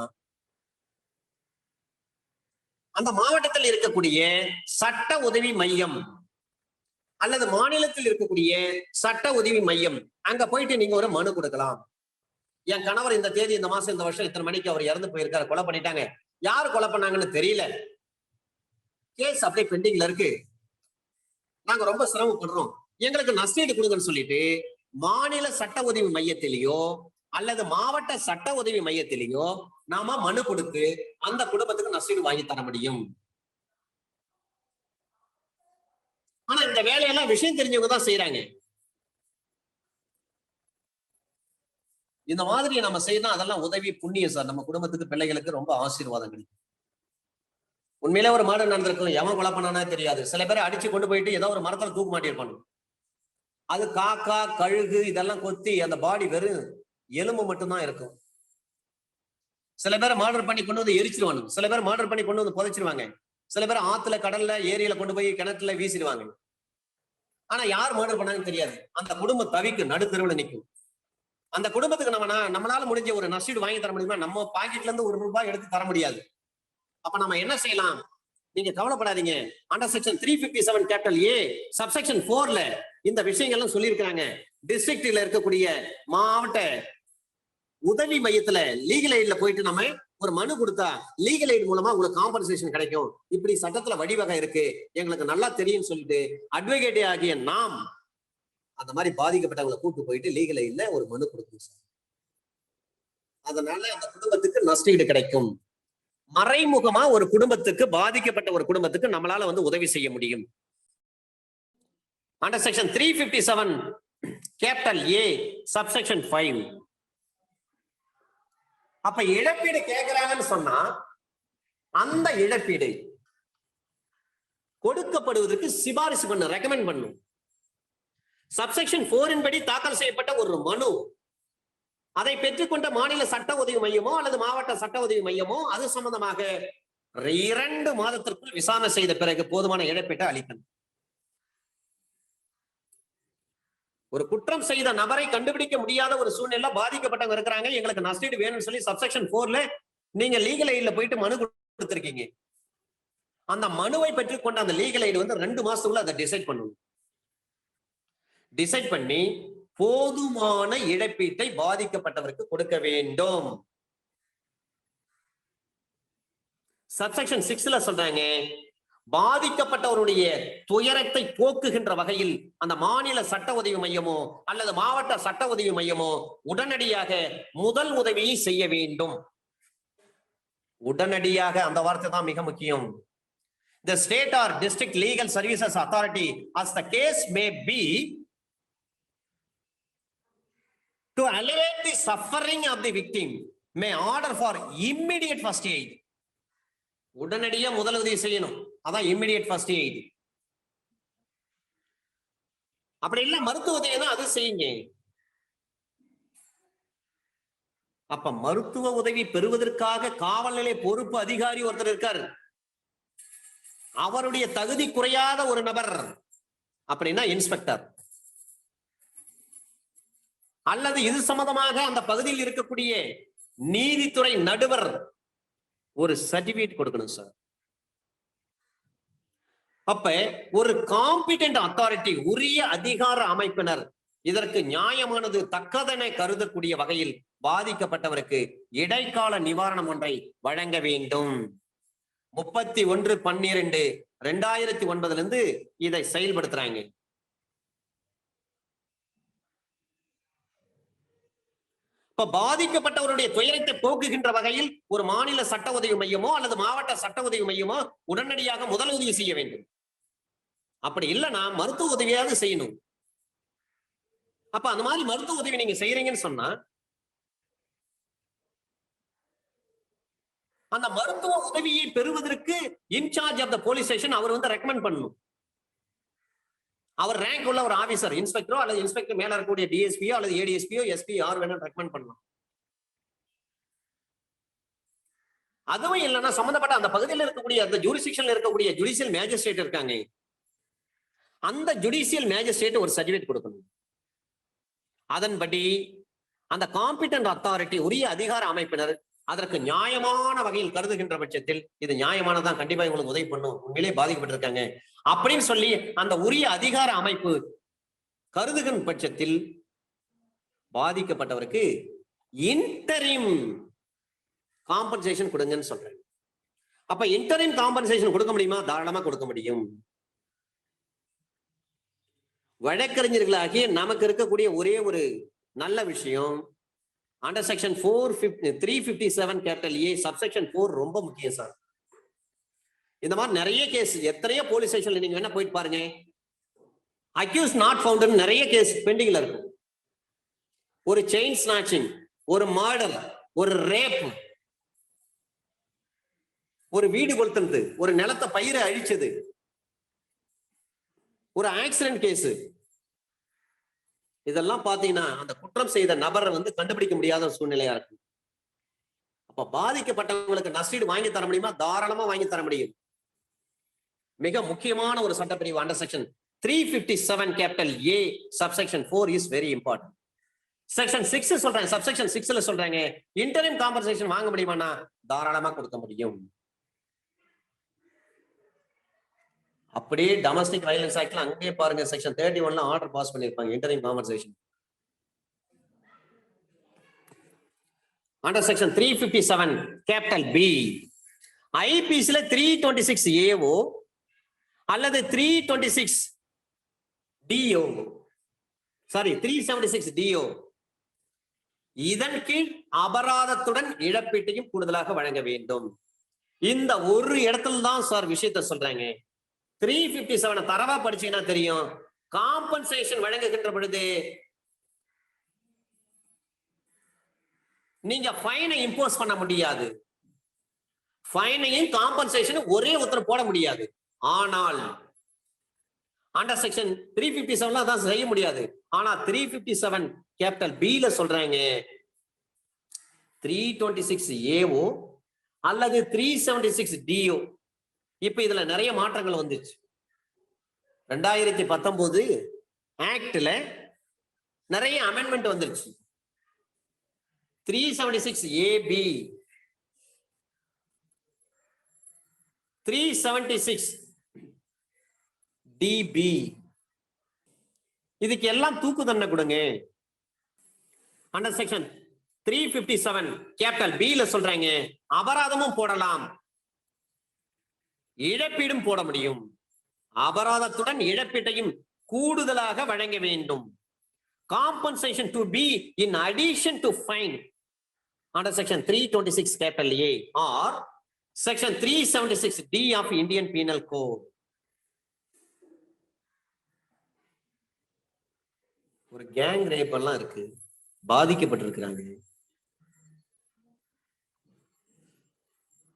அந்த மாவட்டத்தில் இருக்கக்கூடிய சட்ட உதவி மையம் அல்லது மாநிலத்தில் இருக்கக்கூடிய சட்ட உதவி மையம் அங்க போயிட்டு நீங்க ஒரு மனு கொடுக்கலாம். என் கணவர் இந்த தேதி, இந்த மாசம், இந்த வருஷம் இத்தனை மணிக்கு அவர் இறந்து போயிருக்காரு, கொலை பண்ணிட்டாங்க, யாரு கொலை பண்ணாங்கன்னு தெரியல, கேஸ் அப்படியே பெண்டிங்ல இருக்கு, நாங்க ரொம்ப சிரமப்படுறோம், எங்களுக்கு நஷ்டீடு கொடுங்கன்னு சொல்லிட்டு மாநில சட்ட உதவி மையத்திலேயோ அல்லது மாவட்ட சட்ட உதவி மையத்திலேயோ நாம மனு கொடுத்து அந்த குடும்பத்துக்கு நஷ்டீடு வாங்கி தர முடியும். ஆனா இந்த வேலையெல்லாம் விஷயம் தெரிஞ்சவங்க தான் செய்யறாங்க. இந்த மாதிரி நம்ம செய்யணும், அதெல்லாம் உதவி புண்ணியம் சார், நம்ம குடும்பத்துக்கு பிள்ளைகளுக்கு ரொம்ப ஆசீர்வாதம் கிடைக்கும். உண்மையிலே ஒரு மர்டர் நடந்திருக்கும், எவன் கொலை பண்ணானே தெரியாது, சில பேரை அடிச்சு கொண்டு போயிட்டு ஏதோ ஒரு மரத்துல தூக்கு மாட்டியிருப்பாங்க, அது காக்கா கழுகு இதெல்லாம் கொத்தி அந்த பாடி வெறும் எலும்பு மட்டும்தான் இருக்கும். சில பேரை மர்டர் பண்ணி கொண்டு வந்து எரிச்சிருவாங்க, சில பேர் மர்டர் பண்ணி கொண்டு வந்து புதைச்சிருவாங்க, சில பேர் ஆத்துல கடல்ல ஏரியில கொண்டு போய் கிணத்துல வீசிடுவாங்க. ஆனா யார் மர்டர் பண்ணாங்கன்னு தெரியாது. அந்த குடும்பம் தவிக்கும், நடுத்தெருவுல நிற்கும். அந்த குடும்பத்துக்கு நம்மளால முடிஞ்ச ஒரு நஷ்டீடு வாங்கி தர முடியுமா? நம்ம பாக்கெட்ல இருந்து ₹1 எடுத்து தர முடியாது. அப்ப நம்ம என்ன செய்யலாம்? நீங்க கவலைப்படாதீங்க. Under section 357 capital A subsection 4ல இந்த விஷயங்கள்லாம் சொல்லியிருக்கிறாங்க. டிஸ்ட்ரிக்ட்ல இருக்கக்கூடிய மாவட்ட உதவி மையத்துல லீகல் எய்ட்ல போயிட்டு நம்ம ஒரு மனு கொடுத்தா லீகல் எய்ட் மூலமா உங்களுக்கு காம்பன்சேஷன் கிடைக்கும். இப்படி சட்டத்துல வழிவகை இருக்கு, எங்களுக்கு நல்லா தெரியும் சொல்லிட்டு அட்வொகேட் ஆகிய நாம் அந்த மாதிரி பாதிக்கப்பட்டவங்களை கூட்டு போயிட்டு லீகல் எய்ட்ல ஒரு மனு கொடுக்கணும் சார். அதனால அந்த குடும்பத்துக்கு நஷ்டஈடு கிடைக்கும். மறைமுகமா ஒரு குடும்பத்துக்கு, பாதிக்கப்பட்ட ஒரு குடும்பத்துக்கு நம்மளால வந்து உதவி செய்ய முடியும். Under section 357 capital A subsection 5. அப்ப இழப்பீடு கேட்கிறாங்கன்னு சொன்னா அந்த இழப்பீடு கொடுக்கப்படுவதற்கு சிபாரிசு பண்ண, ரெக்கமெண்ட் பண்ணும். சப்செக்ஷன் 4 படி தாக்கல் செய்யப்பட்ட ஒரு மனு, அதை பெற்றுக்கொண்ட மாநில சட்ட உதவி மையமோ அல்லது மாவட்ட சட்ட உதவி மையமோ அது சம்பந்தமாக 2 மாதத்திற்குள் விசாரணை செய்த பிறகு போதுமான இழப்பீட்டை அளிக்கணும். ஒரு குற்றம் செய்த நபரை கண்டுபிடிக்க முடியாத ஒரு சூழ்நிலை பாதிக்கப்பட்டவங்க இருக்கிறாங்க, எங்களுக்கு நஷ்டீடு வேணும்னு சொல்லி சப்செக்ஷன் 4ல நீங்க லீகல் எய்ட்ல போயிட்டு மனு கொடுத்திருக்கீங்க. அந்த மனுவை பெற்றுக்கொண்ட அந்த லீகல் எய்டு வந்து 2 மாசத்துக்குள்ள அதை டிசைட் பண்ணணும். டிசைட் பண்ணி போதுமான இழப்பீட்டை பாதிக்கப்பட்டவருக்கு கொடுக்க வேண்டும். சப்செக்ஷன் 6ல சொல்றாங்க, பாதிக்கப்பட்டவருடைய துயரத்தை போக்குகின்ற வகையில் அந்த மாநில சட்ட உதவி மையமோ அல்லது மாவட்ட சட்ட உதவி மையமோ உடனடியாக முதல் உதவியை செய்ய வேண்டும். உடனடியாக, அந்த வார்த்தை தான் மிக முக்கியம். The state or district legal services authority, as the case may be, to alleviate the suffering of the victim, may order for immediate first aid. உடனடியா முதலுதவி செய்யணும், அதான் immediate first aid. அப்படி இல்ல மருத்துவ உதவினா அது செய்யுங்க. அப்ப மருத்துவ உதவி பெறுவதற்காக காவல் நிலைய பொறுப்பு அதிகாரி ஒருத்தர் இருக்கார், அவருடைய தகுதி குறையாத ஒரு நபர் அப்படின்னா இன்ஸ்பெக்டர், அல்லது இது சம்பந்தமாக அந்த பகுதியில் இருக்கக்கூடிய நீதித்துறை நடுவர் ஒரு சர்டிபிகேட் கொடுக்கணும் சார். அப்ப ஒரு காம்பிடென்ட் அத்தாரிட்டி, உரிய அதிகார அமைப்பினர் இதற்கு நியாயமானது தக்கதென கருதக்கூடிய வகையில் பாதிக்கப்பட்டவருக்கு இடைக்கால நிவாரணம் ஒன்றை வழங்க வேண்டும். 31/12/2009 இதை செயல்படுத்துறாங்க. இப்ப பாதிக்கப்பட்டவருடைய துயரத்தை போக்குகின்ற வகையில் ஒரு மாநில சட்ட உதவி மையமோ அல்லது மாவட்ட சட்ட உதவி மையமோ உடனடியாக முதல் உதவி செய்ய வேண்டும். அப்படி இல்லைன்னா மருத்துவ உதவியாவது செய்யணும். அப்ப அந்த மாதிரி மருத்துவ உதவி நீங்க செய்யறீங்கன்னு சொன்னா அந்த மருத்துவ உதவியை பெறுவதற்கு in charge of the police station அவர் வந்து ரெக்கமெண்ட் பண்ணணும். அவர் ரேங்க் உள்ள ஒரு ஆபீசர், இன்ஸ்பெக்டரோ அல்லது இன்ஸ்பெக்டர் மேல இருக்கக்கூடிய டிஎஸ்பியோ அல்லது ஏடிஎஸ்பியோ எஸ்பி யார் வேணும் ரெக்கமெண்ட் பண்ணலாம். அதுவும் இல்லைன்னா சம்பந்தப்பட்ட அந்த பகுதியில் இருக்கக்கூடிய அந்த ஜூரிஸ்டிக்ஷன்ல இருக்கக்கூடிய ஜுடிஷியல் மேஜிஸ்ட்ரேட் இருக்காங்க, அந்த ஜுடிஷியல் மேஜிஸ்ட்ரேட் ஒரு சர்டிபிகேட் கொடுக்கணும். அதன்படி அந்த காம்பிடென்ட் அத்தாரிட்டி, உரிய அதிகார அமைப்பினர் அதற்கு நியாயமான வகையில் கருதுகின்ற பட்சத்தில் இது நியாயமானதான், கண்டிப்பா இவங்களுக்கு உதவி பண்ணும், உண்மையிலே பாதிக்கப்பட்டிருக்காங்க அப்படின்னு சொல்லி அந்த உரிய அதிகார அமைப்பு கருதுகின்ற பட்சத்தில் பாதிக்கப்பட்டவருக்கு இன்டரிம் காம்பன்சேஷன் கொடுங்கன்னு சொல்றேன். அப்ப இன்டரிம் காம்பன்சேஷன் கொடுக்க முடியுமா? தாராளமா கொடுக்க முடியும். வழக்கறிஞர்களாகிய நமக்கு இருக்கக்கூடிய ஒரே ஒரு நல்ல விஷயம், under section 357 capital A subsection 4 ரொம்ப முக்கியம் சார். இந்த மாதிரி நிறைய கேஸ், எத்தனையோ போலீஸ் ஸ்டேஷன்ல நீங்க வேணா போயிட்டு பாருங்க, அக்யூஸ் நாட் ஃபவுண்ட் நிறைய கேஸ் பெண்டிங்ல இருக்கும். ஒரு செயின் ஸ்நாச்சிங், ஒரு மர்டர், ஒரு ரேப், ஒரு வீடு கொளுத்துறது, ஒரு நிலத்தை பயிரை அழிச்சது, ஒரு ஆக்சிடென்ட் கேஸ், இதெல்லாம் பாத்தீங்கன்னா அந்த குற்றம் செய்த நபரை வந்து கண்டுபிடிக்க முடியாத சூழ்நிலையா இருக்கு. அப்ப அப்ப பாதிக்கப்பட்டவங்களுக்கு நஷ்டீடு வாங்கி தர முடியுமா? தாராளமா வாங்கி தர முடியும். மிக முக்கியமான ஒரு சட்டப்பிரிவு under section 357 capital A subsection 4 is very important. Section 6 சொல்றாங்க, சப்செக்ஷன் 6ல சொல்றாங்க இன்டரிம் காம்பன்சேஷன் வாங்க முடியுமானா தாராளமா கொடுக்க முடியும். அப்படியே டொமஸ்டிக் வயலன்ஸ் ஆக்ட்ல அங்கேயே பாருங்க, செக்ஷன் 31ல ஆர்டர் பாஸ் பண்ணிருப்பாங்க interim compensation. Under section 357 capital B ஐபிசில 326AO அல்லது 326DO, சாரி 376DO, இதன் கீழ் அபராதத்துடன் இழப்பீட்டையும் கூடுதலாக வழங்க வேண்டும். இந்த ஒரு இடத்துல தான் சார் விஷயத்தை சொல்றாங்க. 357 தரவா படிச்சீங்கன்னா தெரியும். காம்பன்சேஷன் வழங்குகின்ற பொழுது நீங்க ஃபைனை இம்போஸ் பண்ண முடியாது. ஃபைனையும் காம்பன்சேஷன் ஒரே ஒருத்தர் போட முடியாது. ஆனால் அண்டர் செக்ஷன் 357 தான் செய்ய முடியாது. ஆனா 357 கேபிட்டல் B ல சொல்றாங்க 326AO அல்லது 376DO. இப்ப இதுல நிறைய மாற்றங்கள் வந்துச்சு. 2019 ஆக்ட்ல நிறைய அமெண்ட்மெண்ட் வந்துருச்சு. 376AB, 376DB, இதுக்கு எல்லாம் தூக்கு தண்டனை கொடுங்க. அண்டர் செக்ஷன் 357 கேபிட்டல் B ல சொல்றாங்க அபராதமும் போடலாம், இழப்பீடும் போட முடியும். அபராதத்துடன் இழப்பீட்டையும் கூடுதலாக வழங்க வேண்டும். Compensation to be in addition to fine under section 326 capital A or section 376D of Indian Penal Code. ஒரு கேங் ரேப் எல்லாம் இருக்கு, பாதிக்கப்பட்டிருக்கிறாங்க.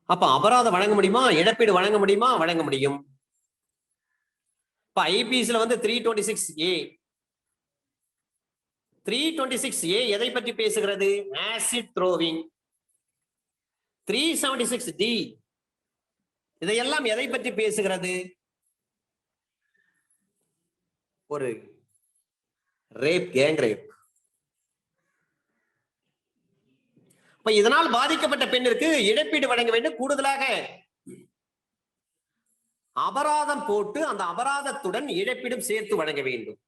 அப்ப அபராதம் வழங்க முடியுமா? இழப்பீடு வழங்க முடியுமா? வழங்க முடியும். இப்ப ஐபிசில வந்து 326A 326A எதை பற்றி பேசுகிறது? Acid throwing. 376D இதையெல்லாம் எதை பற்றி பேசுகிறது? ஒரு ரேப், கேங் ரேப். இப்ப இதனால் பாதிக்கப்பட்ட பெண்ணிற்கு இழப்பீடு வழங்க வேண்டும். கூடுதலாக அபராதம் போட்டு அந்த அபராதத்துடன் இழப்பீடும் சேர்த்து வழங்க வேண்டும்.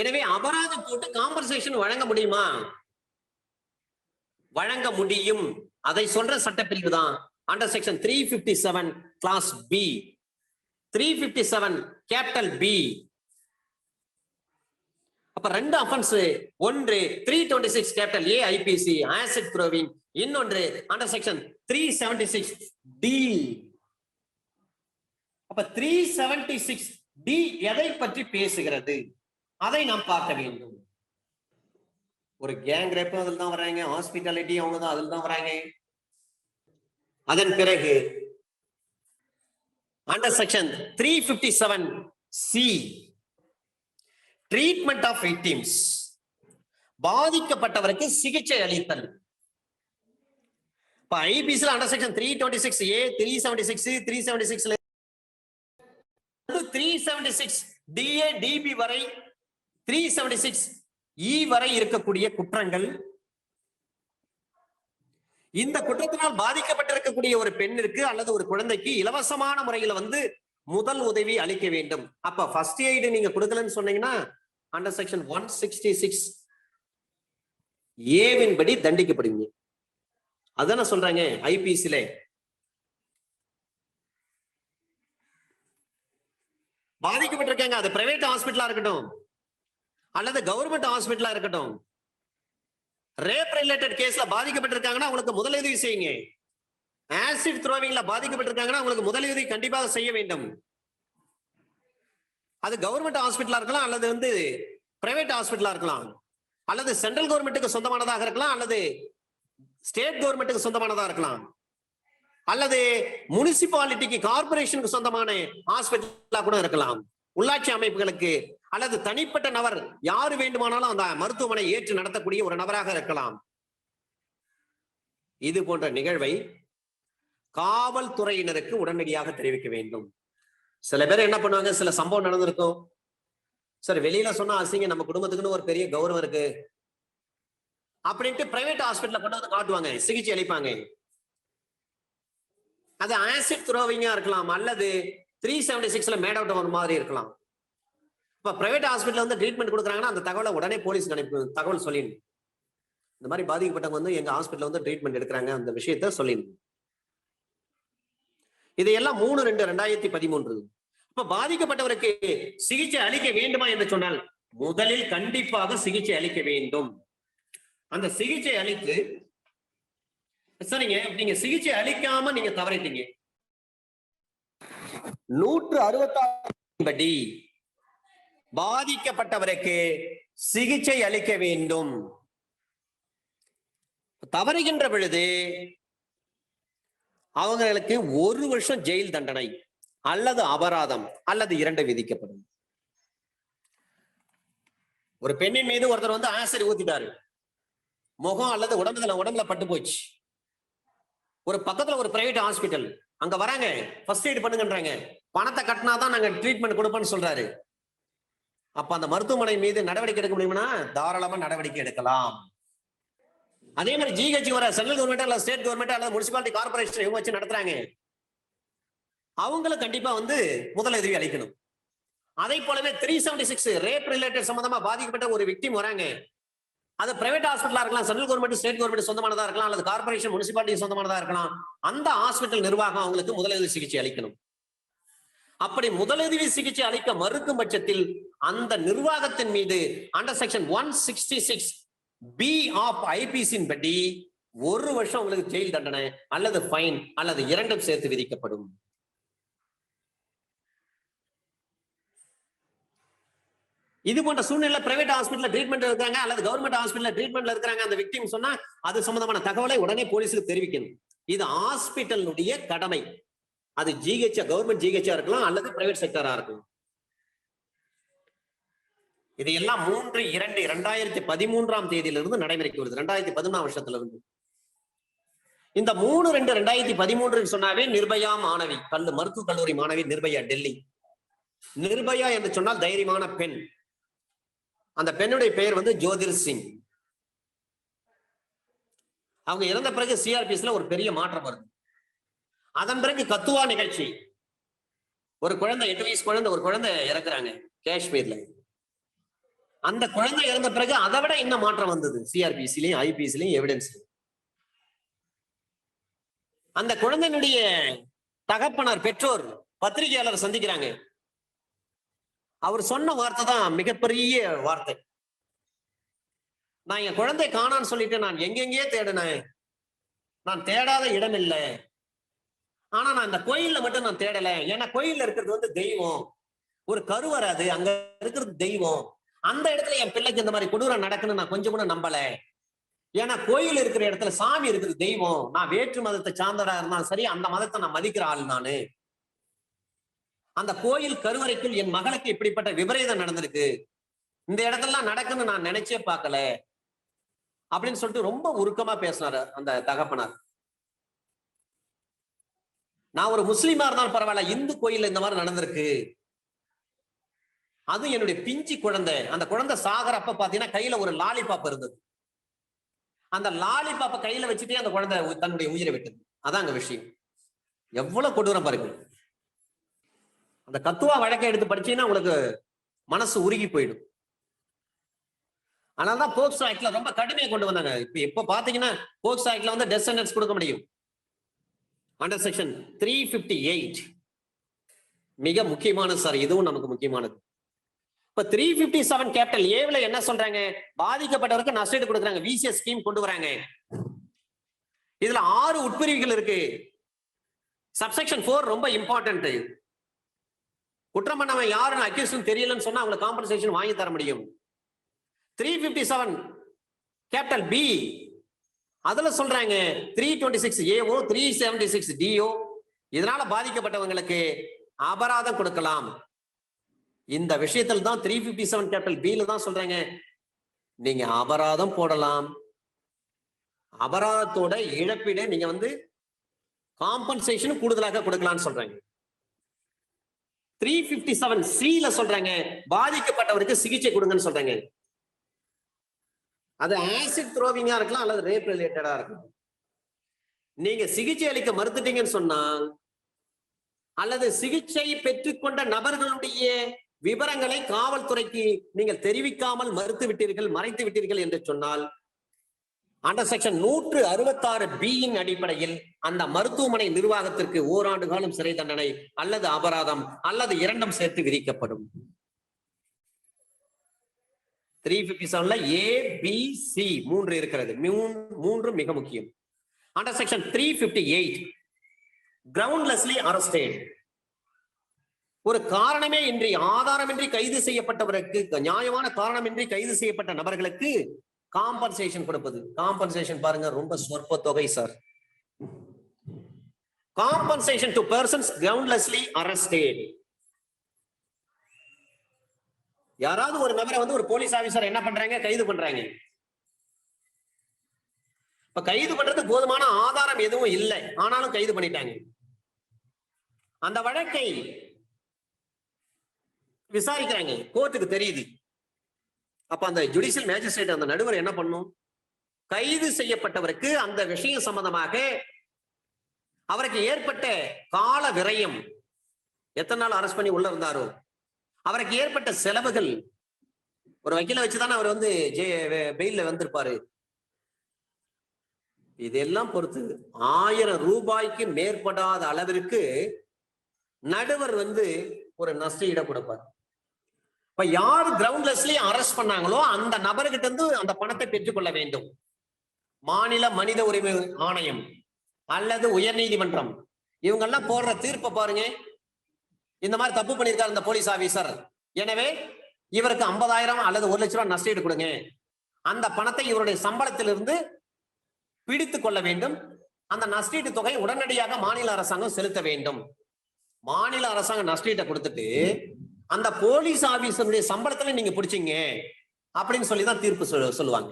எனவே அபராதம் போட்டு காம்பன்சேஷன் வழங்க முடியுமா? வழங்க முடியும். அதை சொல்ற சட்டப்பிரிவு தான் under section 357 clause B, 357 capital B. அப்ப ரெண்டு அஃபென்ஸ், ஒன்று 326 capital A IPC acid throwing, இன்னொன்று அண்டர் செக்ஷன் 376D. அப்ப 376D எதை பற்றி பேசுகிறது? அதை நாம் பார்க்க வேண்டும். ஒரு கேங் ரேப் அதில் தான் வராங்க, ஹாஸ்பிட்டாலிட்டி அவங்க தான் அதில் தான் வராங்க. அதன் பிறகு under section 357C treatment of victims, பாதிக்கப்பட்டவருக்கு சிகிச்சை அளித்தல். இப்ப ஐபிசில under section 326A 376 376 376DA DB வரை 376E வரை இருக்கக்கூடிய குற்றங்கள், இந்த குற்றத்தினால் பாதிக்கப்பட்டிருக்கக்கூடிய ஒரு பெண்ணிற்கு அல்லது ஒரு குழந்தைக்கு இலவசமான முறையில வந்து முதல் உதவி அளிக்க வேண்டும். அப்ப ஃபர்ஸ்ட் எய்டு நீங்க கொடுக்கலன்னு சொன்னீங்கன்னா அண்டர் செக்ஷன் 166A படி தண்டிக்கப்படுவீங்க. அதான சொல்றாங்க ஐபிசில. பாதிக்கப்பட்டிருக்காங்க, அது பிரைவேட் ஹாஸ்பிட்டலா இருக்கட்டும் அல்லது கவர்மெண்ட் ஹாஸ்பிட்டலா இருக்கட்டும், ரேப் ரிலேட்டட் கேஸ்ல பாதிக்கப்பட்டிருக்காங்கன்னா உங்களுக்கு முதலுதவி செய்யுங்க. ஆசிட் த்ரோவிங்ல பாதிக்கப்பட்டிருக்காங்கன்னா உங்களுக்கு முதலுதவி கண்டிப்பாக செய்ய வேண்டும். அது கவர்மெண்ட் ஹாஸ்பிட்டலா இருக்கலாம் அல்லது வந்து பிரைவேட் ஹாஸ்பிட்டலா இருக்கலாம், அல்லது சென்ட்ரல் கவர்மெண்ட்டுக்கு சொந்தமானதாக இருக்கலாம் அல்லது ஸ்டேட் கவர்மெண்ட்டுக்கு சொந்தமானதா இருக்கலாம், அல்லது முனிசிபாலிட்டிக்கு கார்பரேஷனுக்கு சொந்தமான ஹாஸ்பிட்டலா கூட இருக்கலாம். உள்ளாட்சி அமைப்புகளுக்கு அல்லது தனிப்பட்ட நபர் யாரு வேண்டுமானாலும் அந்த மருத்துவமனை ஏற்று நடத்தக்கூடிய ஒரு நபராக இருக்கலாம். இது போன்ற நிகழ்வை காவல்துறையினருக்கு உடனடியாக தெரிவிக்க வேண்டும். சில பேர் என்ன பண்ணுவாங்க, சில சம்பவம் நடந்திருக்கும், சார் வெளியில சொன்னா அசிங்க, நம்ம குடும்பத்துக்குன்னு ஒரு பெரிய கௌரவம் இருக்கு அப்படின்ட்டு பிரைவேட் ஹாஸ்பிட்டல்ல கொண்டு வந்து காட்டுவாங்க, சிகிச்சை அளிப்பாங்க. அது ஆசிட் த்ரோவிங்கா இருக்கலாம், அல்லது 376ல மேட் அவுட் ஒரு மாதிரி இருக்கலாம். இப்ப பிரைவேட் ஹாஸ்பிட்டல் வந்து ட்ரீட்மெண்ட் கொடுக்குறாங்கன்னா அந்த தகவலை உடனே போலீஸ் தகவல் சொல்லிடணும். இந்த மாதிரி பாதிக்கப்பட்டவங்க வந்து எங்க ஹாஸ்பிட்டல் வந்து ட்ரீட்மெண்ட் எடுக்கிறாங்க, அந்த விஷயத்த சொல்லிடணும். இதையெல்லாம் 3/2/2013. இப்ப பாதிக்கப்பட்டவருக்கு சிகிச்சை அளிக்க வேண்டுமா என்று சொன்னால் முதலில் கண்டிப்பாக சிகிச்சை அளிக்க வேண்டும். அந்த சிகிச்சை அளித்து சரிங்க, நீங்க சிகிச்சை அளிக்காம நீங்க தவறிட்டீங்க, 166 படி பாதிக்கப்பட்டவருக்கு சிகிச்சை அளிக்க வேண்டும். தவறுகின்ற பொழுது அவங்களுக்கு 1 வருஷம் ஜெயில் தண்டனை அல்லது அபராதம் அல்லது 2 விதிக்கப்படும். ஒரு பெண்ணின் மீது ஒருத்தர் வந்து ஆசிட் ஊத்திட்டாரு, முகம் அல்லது உடம்புல பட்டு போச்சு. ஒரு பக்கத்துல ஒரு பிரைவேட் ஹாஸ்பிட்டல், அங்க வராங்க, ஃபர்ஸ்ட் எய்ட் பண்ணுங்கன்றாங்க, பணத்தை கட்டினாதான் நாங்க ட்ரீட்மெண்ட் கொடுப்போம்னு சொல்றாரு. அப்ப அந்த மருத்துவமனை மீது நடவடிக்கை எடுக்க முடியும்னா தாராளமா நடவடிக்கை எடுக்கலாம். அதே மாதிரி ஜிஹெச் வர சென்ட்ரல் கவர்மெண்ட் அல்லது ஸ்டேட் கவர்மெண்ட் அல்லது முனிசிபாலிட்டி கார்பரேஷன் இவங்க வச்சு நடத்துறாங்க, அவங்களும் கண்டிப்பா வந்து முதலுதவி அளிக்கணும். அதே போலவே 376 ரேப் ரிலேட்டட் சம்பந்தமா பாதிக்கப்பட்ட ஒரு விக்டிம் வராங்க, அது பிரைவேட் ஹாஸ்பிட்டலா இருக்கலாம், சென்ட்ரல் கவர்மெண்ட் ஸ்டேட் கவர்மெண்ட் சொந்தமானதா இருக்கலாம், அல்லது கார்பரேஷன் முனிசிபாலிட்டி சொந்தமானதா இருக்கலாம். அந்த ஹாஸ்பிட்டல் நிர்வாகம் அவங்களுக்கு முதலுதவி சிகிச்சை அளிக்கணும். அப்படி முதலுதவி சிகிச்சை அளிக்க மறுக்கும் பட்சத்தில் அந்த நிர்வாகத்தின் மீது அண்டர் செக்ஷன் 166B ஆஃப் ஐபிசியின் படி 1 வருஷம் உங்களுக்கு ஜெயில் தண்டனை அல்லது ஃபைன் அல்லது 2 சேர்த்து விதிக்கப்படும். இது போன்ற சூழ்நிலை பிரைவேட் ஹாஸ்பிட்டல் ட்ரீட்மெண்ட் இருக்காங்க அல்லது கவர்மெண்ட் ஹாஸ்பிட்டல் ட்ரீட்மெண்ட்ல இருக்காங்க, அந்த விக்டிம் சொன்னா அது சம்பந்தமான தகவலை உடனே போலீஸுக்கு தெரிவிக்கணும். இது ஹாஸ்பிட்டலுடைய கடமை. அது ஜிஹெச் கவர்மெண்ட் ஜிஹெச்சா இருக்கலாம் அல்லது பிரைவேட் செக்டரா இருக்கலாம். இது எல்லாம் 3/2/2013 தேதியிலிருந்து நடைமுறைக்கு வருது, 2011 வருஷத்துல இருந்து. இந்த 3/2/2013 சொன்னாவே நிர்பயா மாணவி மருத்துவக் கல்லூரி மாணவி நிர்பயா, டெல்லி. நிர்பயா என்று சொன்னால் தைரியமான பெண். அந்த பெண்ணுடைய பெயர் வந்து ஜோதிர் சிங். அவங்க இறந்த பிறகு சிஆர்பிஎஸ்ல ஒரு பெரிய மாற்றம் வருது. அதன் பிறகு கத்துவா நிகழ்ச்சி, ஒரு குழந்தை 8 வயசு குழந்தை, ஒரு குழந்தை இறக்குறாங்க காஷ்மீர்ல. அந்த குழந்தை இறந்த பிறகு அதை விட இன்னும் மாற்றம் வந்தது சிஆர்பிஎஸ்லயும் ஐபிஎஸ்லயும் எவிடன்ஸ். அந்த குழந்தையினுடைய தகப்பனார் பெற்றோர் பத்திரிகையாளர் சந்திக்கிறாங்க. அவர் சொன்ன வார்த்தை தான் மிகப்பெரிய வார்த்தை. நான் என் குழந்தை காணான்னு சொல்லிட்டு நான் எங்கெங்கே தேடினேன், நான் தேடாத இடம் இல்லை, ஆனா நான் இந்த கோயில்ல மட்டும் நான் தேடல. ஏன்னா கோயில்ல இருக்கிறது வந்து தெய்வம், ஒரு கருவறை, அது அங்க இருக்கிறது தெய்வம். அந்த இடத்துல என் பிள்ளைக்கு இந்த மாதிரி கொடூரம் நடக்குன்னு நான் கொஞ்சம் கூட நம்பல. ஏன்னா கோயில் இருக்கிற இடத்துல சாமி இருக்குது, தெய்வம். நான் வேற்று மதத்தை சார்ந்தடா இருந்தாலும் சரி, அந்த மதத்தை நான் மதிக்கிற ஆள் நானு. அந்த கோயில் கருவறைக்குள் என் மகளுக்கு இப்படிப்பட்ட விபரீதம் நடந்திருக்கு, இந்த இடத்துல நடக்குன்னு நான் நினைச்சே பார்க்கல அப்படின்னு சொல்லிட்டு ரொம்ப உருக்கமா பேசினாரு அந்த தகப்பனார். நான் ஒரு முஸ்லீமா இருந்தாலும் பரவாயில்ல, இந்து கோயில்ல இந்த மாதிரி நடந்திருக்கு, அது என்னுடைய பிஞ்சு குழந்தை. அந்த குழந்தை சாகரப்ப பாத்தீங்கன்னா கையில ஒரு லாலிபாப் இருந்தது. அந்த லாலிபாப்பை கையில வச்சுட்டே அந்த குழந்தை தன்னுடைய உயிரை விட்டது. அதாங்க விஷயம். எவ்வளவு கொடூரம் பாருங்க. அந்த கத்துவா வழக்கை எடுத்து படிச்சீங்கன்னா உங்களுக்கு மனசு உருகி போயிடும். அதனாலதான் போக்சோ ஆக்ட்ல ரொம்ப கடுமையா கொண்டு வந்தாங்க. இப்ப பாத்தீங்கன்னா போக்சோ ஆக்ட்ல வந்து டெத் சென்டென்ஸ் கொடுக்க முடியும். அண்டர் செக்ஷன் 358 மிக முக்கியமானது சார், இதுவும் நமக்கு முக்கியமானது. இப்ப 357 கேபிட்டல் ஏவுல என்ன சொல்றாங்க, பாதிக்கப்பட்டவருக்கு நஷ்டஈடு கொடுக்குறாங்க, விசிஎஸ் ஸ்கீம் கொண்டு வராங்க. இதுல 6 உட்பிரிவுகள் இருக்கு. சப்செக்ஷன் 4 ரொம்ப இம்பார்ட்டன்ட். குற்றம் பண்ணவன் யாருன்னு அக்யூஸ்ட் தெரியலன்னு சொன்னா அவங்களுக்கு காம்பன்சேஷன் வாங்கி தர முடியும். 357 கேபிட்டல் பி அதுல சொல்றாங்க 326 ஏஓ 376 டிஓ இதனால பாதிக்கப்பட்டவங்களுக்கு அபராதம் கொடுக்கலாம். இந்த விஷயத்தில் தான் 357 கேபிட்டல் பில தான் சொல்றாங்க, நீங்க அபராதம் போடலாம், அபராதத்தோட இழப்பீடு நீங்க வந்து காம்பன்சேஷன் கூடுதலாக கொடுக்கலாம்னு சொல்றாங்க. 357 சில சொல்றாங்க, பாதிக்கப்பட்டவருக்கு சிகிச்சை கொடுங்கன்னு சொல்றாங்க. அது ஆசிட் த்ரோவிங்கா இருக்கலாம் அல்லது ரேப் ரிலேட்டடா இருக்கலாம். நீங்க சிகிச்சை அளிக்க மறுத்துட்டீங்கன்னு சொன்னா, அல்லது சிகிச்சை பெற்றுக்கொண்ட நபர்களுடைய விவரங்களை காவல்துறைக்கு நீங்கள் தெரிவிக்காமல் மறுத்து விட்டீர்கள், மறைத்து விட்டீர்கள் என்று சொன்னால், அண்டர் செக்ஷன் 166 பியின் அடிப்படையில் அந்த மருத்துவமனை நிர்வாகத்திற்கு ஓராண்டு காலம் சிறை தண்டனை அல்லது அபராதம் அல்லது இரண்டும் சேர்த்து விதிக்கப்படும். 357 ஏ பி சி 3 இருக்கிறது, 3 மிக முக்கியம். அண்டர் செக்ஷன் 358 கிரவுண்ட்லெஸ்லி அரஸ்டட், ஒரு காரணமே இன்றி ஆதாரமின்றி கைது செய்யப்பட்டவருக்கு, நியாயமான காரணமின்றி கைது செய்யப்பட்ட நபர்களுக்கு காம்பன்சேஷன் கொடுப்பது. காம்பன்சேஷன் பாருங்க, ரொம்ப சொற்ப தொகை sir. Compensation to persons groundlessly arrested. யாராவது ஒரு நபரை வந்து ஒரு போலீஸ் ஆபீசர் என்ன பண்றாங்க, கைது பண்றாங்க. இப்ப கைது பண்றது போதுமான ஆதாரம் எதுவும் இல்லை, ஆனாலும் கைது பண்ணிட்டாங்க. அந்த வழக்கை விசாரிக்கிறாங்க, கோர்ட்டுக்கு தெரியுது. அப்ப அந்த ஜுடிஷியல் மேஜிஸ்ட்ரேட், அந்த நடுவர் என்ன பண்ணும், கைது செய்யப்பட்டவருக்கு அந்த விஷயம் சம்பந்தமாக அவருக்கு ஏற்பட்ட கால விரயம், எத்தனை நாள் அரெஸ்ட் பண்ணி உள்ள இருந்தாரோ, அவருக்கு ஏற்பட்ட செலவுகள், ஒரு வக்கீல வச்சுதானே அவர் வந்து பெயில்ல வந்திருப்பாரு, இதெல்லாம் பொறுத்து 1000 ரூபாய்க்கு மேற்படாத அளவிற்கு நடுவர் வந்து ஒரு நஷ்டஈட கொடுப்பார். இப்ப யார் கிரவுண்ட்லெஸ்லி அரெஸ்ட் பண்ணாங்களோ அந்த நபர்கிட்ட இருந்து அந்த பணத்தை பெற்றுக்கொள்ள வேண்டும். மாநில மனித உரிமை ஆணையம் அல்லது உயர் நீதிமன்றம் இவங்கெல்லாம் போடுற தீர்ப்பை பாருங்க. இந்த மாதிரி தப்பு பண்ணியிருக்காரு இந்த போலீஸ் ஆபீசர், எனவே இவருக்கு 50,000 அல்லது 1 லட்சம் ரூபாய் நஷ்டஈடு கொடுங்க, அந்த பணத்தை இவருடைய சம்பளத்திலிருந்து பிடித்துக் கொள்ள வேண்டும், அந்த நஷ்டஈட்டு தொகை உடனடியாக மாநில அரசாங்கம் செலுத்த வேண்டும். மாநில அரசாங்கம் நஷ்டஈட்டை கொடுத்துட்டு அந்த போலீஸ் ஆபீசருடைய சம்பளத்துல நீங்க பிடிச்சீங்க அப்படின்னு சொல்லிதான் தீர்ப்பு சொல்லுவாங்க.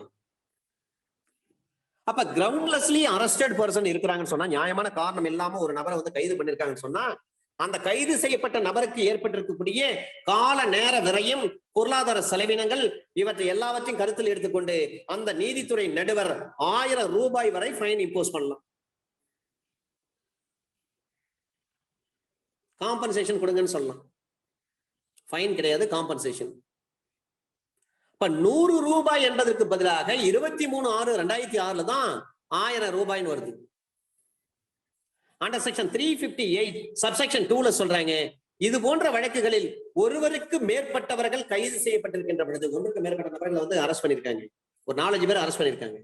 அப்ப கிரவுண்ட்லெஸ்லி அரஸ்டட் பர்சன் இருக்கிறாங்கன்னு சொன்னா, நியாயமான காரணம் இல்லாம ஒரு நபரை வந்து கைது பண்ணிருக்காங்கன்னு சொன்னா, அந்த கைது செய்யப்பட்ட நபருக்கு ஏற்பட்டிருக்கக்கூடிய கால நேர விரயம், பொருளாதார செலவினங்கள், இவற்றை எல்லாவற்றையும் கருத்தில் எடுத்துக்கொண்டு அந்த நீதித்துறை நடுவர் 1000 ரூபாய் வரை ஃபைன் இம்போஸ் பண்ணலாம். காம்பன்சேஷன் கொடுங்கன்னு சொல்லலாம், ஃபைன் கிடையாது, காம்பன்சேஷன். இப்ப 100 ரூபாய் என்பதற்கு பதிலாக 23/6/2006 தான் 1000 ரூபாய்னு வருது. அண்டர் செக்ஷன் 358 சப்செக்ஷன் 2ல சொல்றாங்க, இது போன்ற வழக்குகளில் ஒருவருக்கு மேற்பட்டவர்கள் கைது செய்யப்பட்டிருக்கின்ற பொழுது, ஒன்றுக்கு மேற்பட்ட நபர்கள் வந்து அரெஸ்ட் பண்ணிருக்காங்க, ஒரு 4-5 பேர் அரெஸ்ட் பண்ணிருக்காங்க,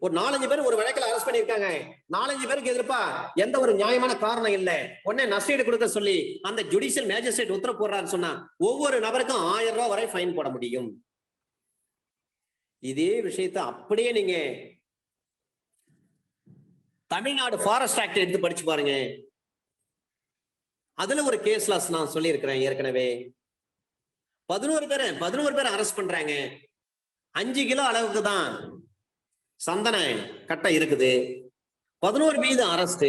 ஒரு 4-5 பேர் ஒரு வழக்கில் அரெஸ்ட் பண்ணிருக்காங்க, 4-5 பேருக்கு எதிர்ப்பா எந்த ஒரு நியாயமான காரணம் இல்லை, உடனே நஷ்டஈடு கொடுக்க சொல்லி அந்த ஜுடிஷியல் மேஜிஸ்ட்ரேட் உத்தரவு போடுறான்னு சொன்னா ஒவ்வொரு நபருக்கும் 1000 ரூபாய் வரை ஃபைன் போட முடியும். இதே விஷயத்தை அப்படியே நீங்க தமிழ்நாடு ஃபாரஸ்ட் ஆக்ட் எடுத்து படிச்சு பாருங்க. அதுல ஒரு கேஸ் லாஸ் நான் சொல்லி இருக்கிறேன் ஏற்கனவே. 11 பேர் அரெஸ்ட் பண்றாங்க, 5 கிலோ அளவுக்கு தான் சந்தன கட்டை இருக்குது, 11 மீது அரெஸ்ட்.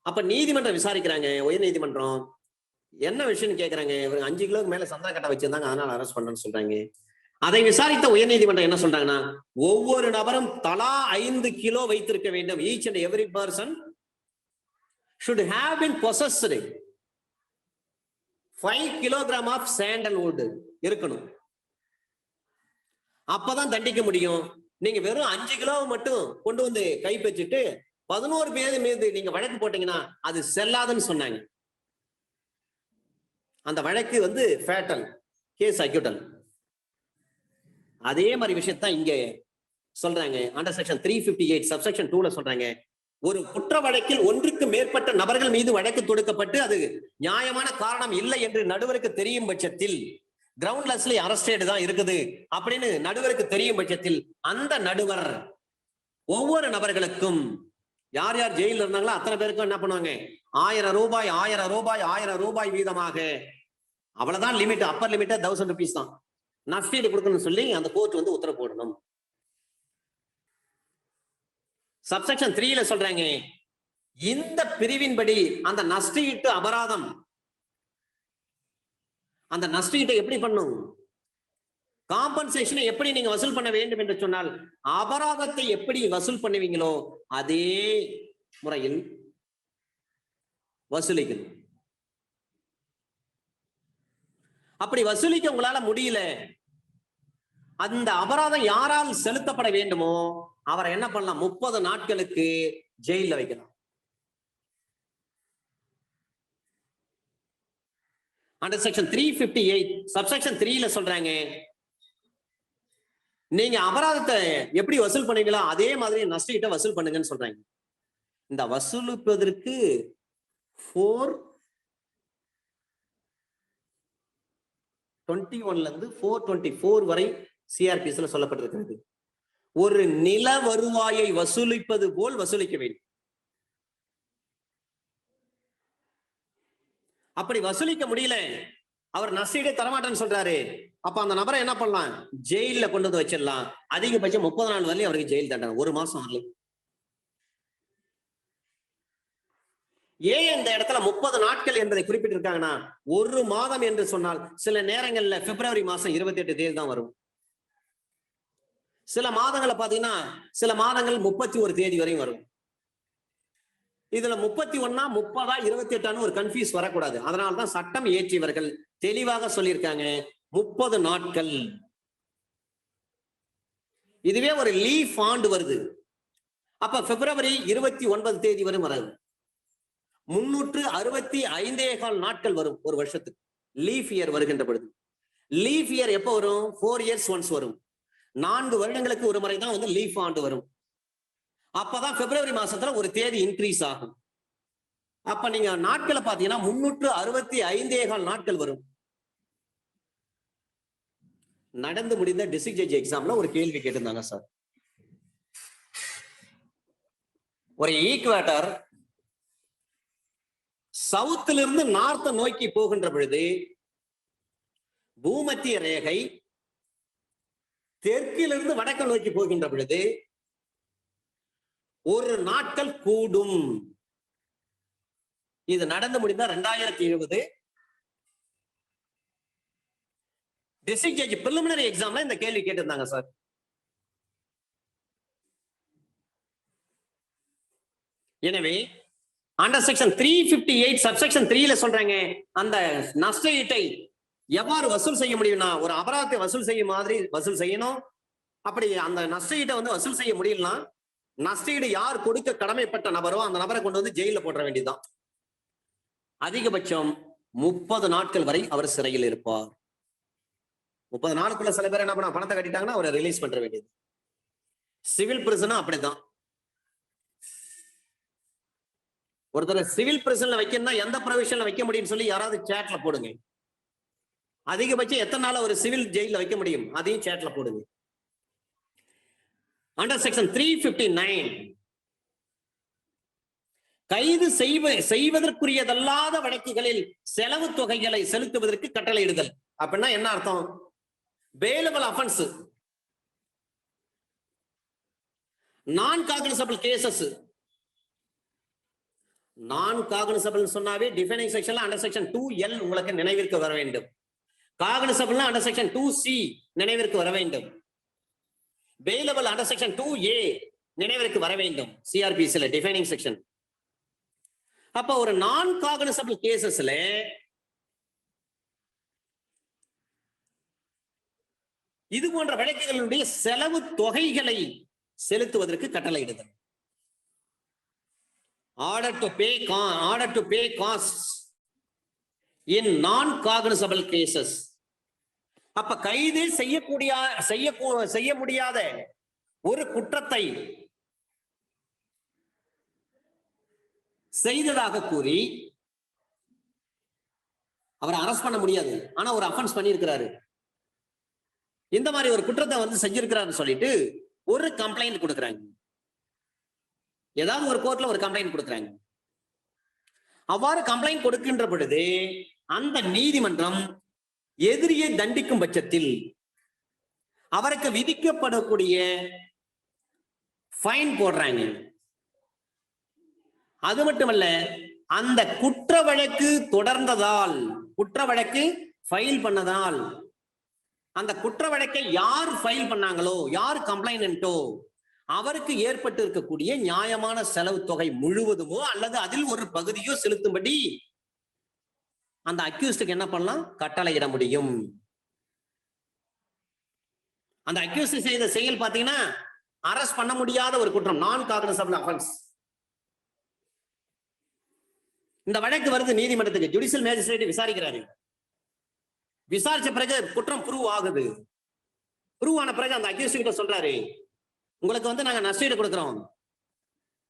அப்ப நீதிமன்றம் விசாரிக்கிறாங்க, உயர் நீதிமன்றம் என்ன விஷயம்னு கேக்குறாங்க, இவங்க 5 கிலோக்கு மேல சந்தன கட்டை வச்சிருந்தாங்க, அதனால அரெஸ்ட் பண்றேன்னு சொல்றாங்க. அதை விசாரித்த உயர் நீதிமன்றம் என்ன சொல்றாங்கன்னா, ஒவ்வொரு நபரும் தலா 5 கிலோ வைத்திருக்க வேண்டும். Each and every person should have been possessed 5 kilogram of sandalwood இருக்கணும், அப்பதான் தண்டிக்க முடியும். நீங்க வெறும் 5 கிலோ மட்டும் கொண்டு வந்து கைப்பற்றிட்டு 11 பேர் மீது நீங்க வழக்கு போட்டீங்கன்னா அது செல்லாதுன்னு சொன்னாங்க. அந்த வழக்கு வந்து ஃபேட்டல் கேஸ், அக்யூட்டல். அதே மாதிரி விஷயத்தான் இங்க சொல்றாங்க. அண்டர் செக்ஷன் 358 சப்செக்ஷன் 2ல சொல்றாங்க, ஒரு குற்ற வழக்கில் ஒன்றுக்கு மேற்பட்ட நபர்கள் மீது வழக்கு தொடுக்கப்பட்டு அது நியாயமான காரணம் இல்லை என்று நடுவருக்கு தெரியும் பட்சத்தில், கிரவுண்ட்லெஸ்லி அரஸ்டட் தான் இருக்குது அப்படின்னு நடுவருக்கு தெரியும் பட்சத்தில், அந்த நடுவர் ஒவ்வொரு நபர்களுக்கும் யார் யார் ஜெயில இருந்தாங்களோ அத்தனை பேருக்கும் என்ன பண்ணுவாங்க, 1000 ரூபாய் 1000 ரூபாய் 1000 ரூபாய் வீதமாக அவ்வளவுதான் லிமிட், அப்பர் லிமிட் 1000 rupees தான். நஷ்டீடு கொடுக்கணும்னு சொல்லி அந்த கோர்ட் வந்து உத்தரவு போடணும். சப்செக்ஷன் 3ல சொல்றாங்க, இந்த பிரிவின்படி அந்த நஷ்டஈட்டு அபராதம், அந்த நஷ்டஈட்டை எப்படி பண்ணும், காம்பன்சேஷனை எப்படி நீங்க வசூல் பண்ண வேண்டும் என்று சொன்னால், அபராதத்தை எப்படி வசூல் பண்ணுவீங்களோ அதே முறையில் வசூலிக்கணும். அப்படி வசூலிக்க உங்களால முடியல, அந்த அபராதம் யாரால் செலுத்தப்பட வேண்டுமோ அவரை என்ன பண்ணலாம், 30 நாட்களுக்கு ஜெயில வைக்கலாம். அண்டர் செக்ஷன் 358 சப்செக்ஷன் 3ல சொல்றாங்க, நீங்க அபராதத்தை எப்படி வசூல் பண்ணீங்களோ அதே மாதிரி நஷ்டஈட்டை வசூல் பண்ணுங்கன்னு சொல்றாங்க. இந்த வசூலிப்பதற்கு 421 இருந்து 424 வரை சிஆர்பிஎஸ்ல சொல்லப்பட்டிருக்கிறது. ஒரு நில வருவாயை வசூலிப்பது போல் வசூலிக்க வேண்டும். அப்படி வசூலிக்க முடியல, அவர் நஷ்டஈடே தரமாட்டேன்னு சொல்றாரு, அப்ப அந்த நபரை என்ன பண்ணலாம், ஜெயில கொண்டு வந்து வச்சிடலாம். அதிகபட்சம் 30 நாள் வரலையும் அவருக்கு ஜெயில் தண்டனை, 1 மாசம் வரலையும். ஏன் இந்த இடத்துல 30 நாட்கள் என்பதை குறிப்பிட்டிருக்காங்கன்னா, 1 மாதம் என்று சொன்னால் சில நேரங்கள்ல பிப்ரவரி மாசம் 28 தேதி தான் வரும். சில மாதங்களை பாத்தீங்கன்னா சில மாதங்கள் 31 தேதி வரையும் வரும். இதுல 31 30 28 ஒரு கன்ஃபியூஸ் வரக்கூடாது. அதனால்தான் சட்டம் இயற்றியவர்கள் தெளிவாக சொல்லியிருக்காங்க 30 நாட்கள். இதுவே ஒரு லீஃப் ஆண்டு வருது, அப்ப பிப்ரவரி 29 தேதி வரை வராது. 365 நாட்கள் வரும் ஒரு வருஷத்துக்கு. லீஃப் இயர் வருகின்ற பொழுது, லீஃப் இயர் எப்போ வரும், 4 years ஒன்ஸ் வரும். 4 வருடங்களுக்கு ஒரு முறை தான் வந்து லீஃப் ஆண்டு வரும். அப்பதான் பிப்ரவரி மாசத்துல ஒரு தேதி இன்க்ரீஸ் ஆகும். அப்ப நீங்க நாட்களை பாத்தீங்கன்னா 365 நாட்கள் வரும். நடந்து முடிந்த டிஸ்ட்ரிக்ட் ஜட்ஜ் எக்ஸாம்ல ஒரு கேள்வி கேட்டிருந்தாங்க சார். ஒரு ஈக்குவேட்டர் சவுத்துல இருந்து நார்த்த நோக்கி போகின்ற பொழுது பூமத்திய ரேகை தெற்கிலிருந்து வடக்கு நோக்கி போகின்ற பொழுது ஒரு நாட்கள் கூடும். இது நடந்து முடிந்த 2020 டிஸ்ட்ரிக்ட் ஜட்ஜ் பிரிலிமினரி எக்ஸாம்ல இந்த கேள்வி கேட்டிருந்தாங்க சார். எனவே அண்டர் செக்ஷன் 358 சப்செக்ஷன் 3ல சொல்றாங்க, அந்த நஷ்டஈட்டை எவ்வாறு வசூல் செய்ய முடியும்னா, ஒரு அபராதத்தை வசூல் செய்யும் மாதிரி வசூல் செய்யணும். அப்படி அந்த நஷ்டஈட்டை வந்து வசூல் செய்ய முடியலன்னா, நஷ்டஈடு யார் கொடுக்க கடமைப்பட்ட நபரோ அந்த நபரை கொண்டு வந்து ஜெயில போட வேண்டியதுதான். அதிகபட்சம் 30 நாட்கள் வரை அவர் சிறையில் இருப்பார். 30 நாளுக்குள்ள சில பேர் என்ன பண்ண, பணத்தை கட்டிட்டாங்கன்னா அவரை ரிலீஸ் பண்ற வேண்டியது. சிவில் பிரிசனும் அப்படிதான். ஒருத்தர் சிவில் பிரிசன்ல வைக்கணும்னா எந்த ப்ரொவிஷன்ல வைக்க முடியும்னு சொல்லி யாராவது சேட்ல போடுங்க. அதிகபட்சம் எத்தனை நாள் ஒரு சிவில் ஜெயில வைக்க முடியும், அதையும் சேட்ல போடுங்க. அண்டர் செக்ஷன் 359 கைது செய்வதற்குரியதல்லாத வழக்குகளில் செலவு தொகைகளை செலுத்துவதற்கு கட்டளையிடுதல். அப்படின்னா என்ன அர்த்தம், பேலபிள் அஃபென்ஸ், நான் காக்னிசபிள் கேசஸ். நான் காக்னிசபிள் சொன்னாவே டிஃபைனிங் செக்ஷன்ல அண்டர் செக்ஷன் 2L உங்களுக்கு நினைவிற்கு வர வேண்டும். காக்னிசபிள் அண்டர் செக்ஷன் 2C நினைவிற்கு வர வேண்டும். பேலபிள் அண்டர் செக்ஷன் 2A நினைவிற்கு வர வேண்டும். சிஆர்பிசில டிஃபைனிங் செக்ஷன். அப்ப ஒரு நான் காக்னிசபிள் கேசஸ்ல இது போன்ற வழக்குகளுடைய செலவு தொகைகளை செலுத்துவதற்கு கட்டளையிடுதல். Order to pay costs in non-cognizable cases. அப்ப கைது செய்ய முடியாத ஒரு குற்றத்தை செய்ததாக கூறி அவரை அரெஸ்ட் பண்ண முடியாது, ஆனா ஒரு அஃபென்ஸ் பண்ணியிருக்கிறாரு, இந்த மாதிரி ஒரு குற்றத்தை வந்து செஞ்சிருக்கிறாருன்னு சொல்லிட்டு ஒரு கம்ப்ளைண்ட் கொடுக்குறாங்க. ஏதாவது ஒரு கோர்ட்ல ஒரு கம்ப்ளைண்ட் கொடுக்குறாங்க. அவ்வாறு கம்ப்ளைண்ட் கொடுக்கின்ற பொழுது அந்த நீதிமன்றம் எதிரியை தண்டிக்கும் பட்சத்தில் அவருக்கு விதிக்கப்படக்கூடிய ஃபைன் போடுறாங்க. அது மட்டுமல்ல, அந்த குற்ற வழக்கு தொடர்ந்ததால், குற்ற வழக்கு ஃபைல் பண்ணதால், அந்த குற்ற வழக்கை யார் ஃபைல் பண்ணாங்களோ, யார் கம்ப்ளைனன்ட்டோ, அவருக்கு ஏற்பட்டு இருக்கக்கூடிய நியாயமான செலவு தொகை முழுவதுமோ அல்லது அதில் ஒரு பகுதியோ செலுத்தும்படி அந்த அக்யூஸ்டுக்கு என்ன பண்ணலாம்? கட்டளையிட முடியும். அந்த அக்யூஸ்ட் செய்த செயல் பாத்தீங்கன்னா அரெஸ்ட் பண்ண முடியாத ஒரு குற்றம், நான் காக்னிசபிள் அஃபென்ஸ். இந்த வழக்கு வருது நீதிமன்றத்துக்கு, ஜுடிஷியல் மேஜிஸ்ட்ரேட் விசாரிக்கிறாரு. விசாரிச்ச பிறகு குற்றம் ப்ரூவ் ஆகுது. ப்ரூவ் ஆன பிறகு அந்த அக்யூஸ்ட் கிட்ட சொல்றாரு, உங்களுக்கு வந்து நாங்க நஷ்டஈடு கொடுக்கிறோம்,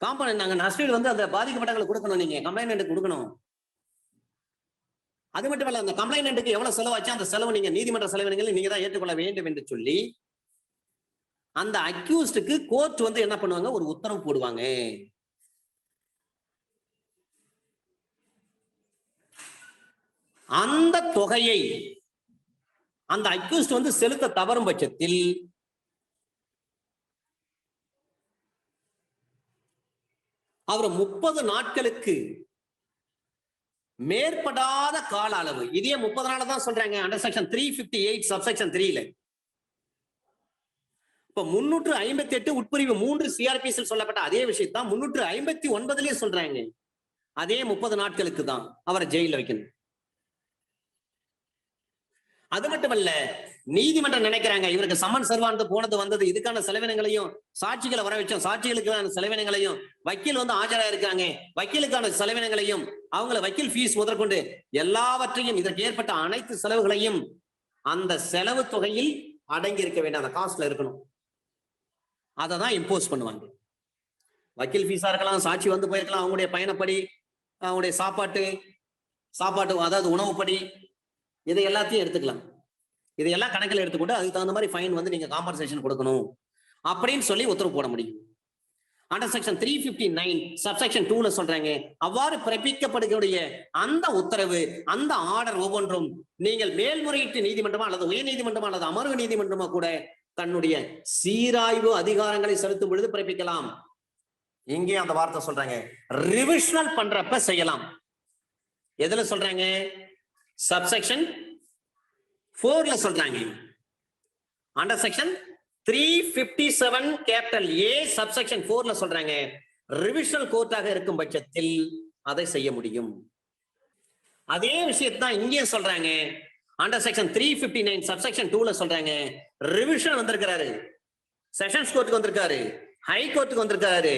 காம்பவுண்ட் நாங்க நஷ்டஈடு வந்து அந்த பாதிக்கப்பட்டவங்களுக்கு கொடுக்கணும், நீங்க கம்ப்ளைனன்ட் கொடுக்கணும். அது மட்டும் இல்ல, அந்த கம்ப்ளைனன்ட்டுக்கு எவ்வளவு செலவாச்சு அந்த செலவு நீங்க நீதிமன்ற செலவினங்களை நீங்க தான் ஏற்றுக்கொள்ள வேண்டும் என்று சொல்லி அந்த அக்யூஸ்டுக்கு கோர்ட் வந்து என்ன பண்ணுவாங்க? ஒரு உத்தரவு போடுவாங்க. அந்த தொகையை அந்த அக்யூஸ்ட் வந்து செலுத்த தவறும் பட்சத்தில் அவர் 30 நாட்களுக்கு மேற்படாத கால அளவு, இதே 30 நாள் தான் சொல்றாங்க அண்டர் செக்ஷன் 358 சப்செக்ஷன் 3ல. இப்ப 358 உட்பிரிவு 3 சிஆர்பிஎஸ் சொல்லப்பட்ட அதே விஷயத்தான் 359 சொல்றாங்க. அதே 30 நாட்களுக்கு தான் அவரை ஜெயில வைக்கணும். அது மட்டுமல்ல, நீதிமன்றம் நினைக்கிறாங்க இவருக்கு சம்மன் சர்வானது போனது வந்தது, இதுக்கான செலவினங்களையும் சாட்சிகளை வர வச்சோம், சாட்சிகளுக்கான செலவினங்களையும், வக்கீல் வந்து ஆஜரா இருக்காங்க, வக்கீலுக்கான செலவினங்களையும், அவங்களை வக்கீல் ஃபீஸ் முதற்கொண்டு எல்லாவற்றையும் இதற்கு ஏற்பட்ட அனைத்து செலவுகளையும் அந்த செலவு தொகையில் அடங்கி இருக்க வேண்டிய அந்த காஸ்ட்ல இருக்கணும். அதை தான் இம்போஸ் பண்ணுவாங்க. வக்கீல் ஃபீஸா இருக்கலாம், சாட்சி வந்து போயிருக்கலாம், அவங்களுடைய பயணப்படி, அவங்களுடைய சாப்பாட்டு அதாவது உணவுப்படி, இதை எல்லாத்தையும் எடுத்துக்கலாம். இதையெல்லாம் கணக்கில் எடுத்துக்கொண்டு அதுக்கு தகுந்த மாதிரி ஃபைன் வந்து நீங்க காம்பன்சேஷன் கொடுக்கணும் அப்படின்னு சொல்லி உத்தரவு போட முடியும். அண்டர் செக்ஷன் 359 சப்செக்ஷன் 2ல சொல்றாங்க, அவ்வாறு பிறப்பிக்கப்படுகிற அந்த உத்தரவு, அந்த ஆர்டர் ஒவ்வொன்றும் நீங்கள் மேல்முறையீட்டு நீதிமன்றமா அல்லது உயர் நீதிமன்றமா அல்லது அமர்வு நீதிமன்றமா கூட தன்னுடைய சீராய்வு அதிகாரங்களை செலுத்தும் பொழுது பிறப்பிக்கலாம். இங்கே அந்த வார்த்தை சொல்றாங்க, ரிவிஷனல் பண்றப்ப செய்யலாம். எதுல சொல்றாங்க? சப்செக்ஷன் 4ல சொல்றாங்க. Under section 357 capital A subsection 4ல சொல்றாங்க, ரிவிஷனல் கோர்ட்டாக இருக்கும் பட்சத்தில் அதை செய்ய முடியும். அதே விஷயத்தான் இங்கே சொல்றாங்க. அண்டர் செக்ஷன் 359 சப்செக்ஷன் 2ல சொல்றாங்க, ரிவிஷன் வந்திருக்கிறாரு, செஷன்ஸ் கோர்ட்டுக்கு வந்திருக்காரு, ஹை கோர்ட்டுக்கு வந்திருக்காரு,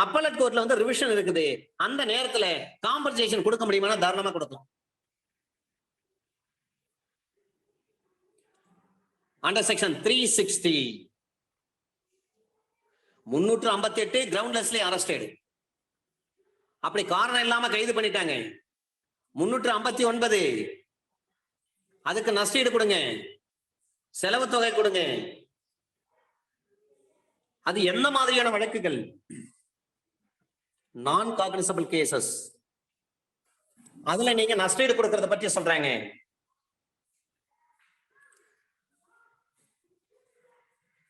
அப்பலட் கோர்ட்ல வந்து ரிவிஷன் இருக்குது, அந்த நேரத்துல காம்பன்சேஷன் கொடுக்க முடியுமா? தாராளமா கொடுக்கலாம். அண்டர் செக்ஷன் 360 358 கிரவுண்ட்லெஸ்லி அரஸ்டட், அப்படி காரணம் இல்லாம கைது பண்ணிட்டாங்க. 359 அதுக்கு நஷ்டஈடு கொடுங்க, செலவு தொகை கொடுங்க. அது என்ன மாதிரியான வழக்குகள்? நான் காக்னிசபிள் கேசஸ். அதுல நீங்க நஷ்டஈடு கொடுக்கறத பற்றி சொல்றாங்க.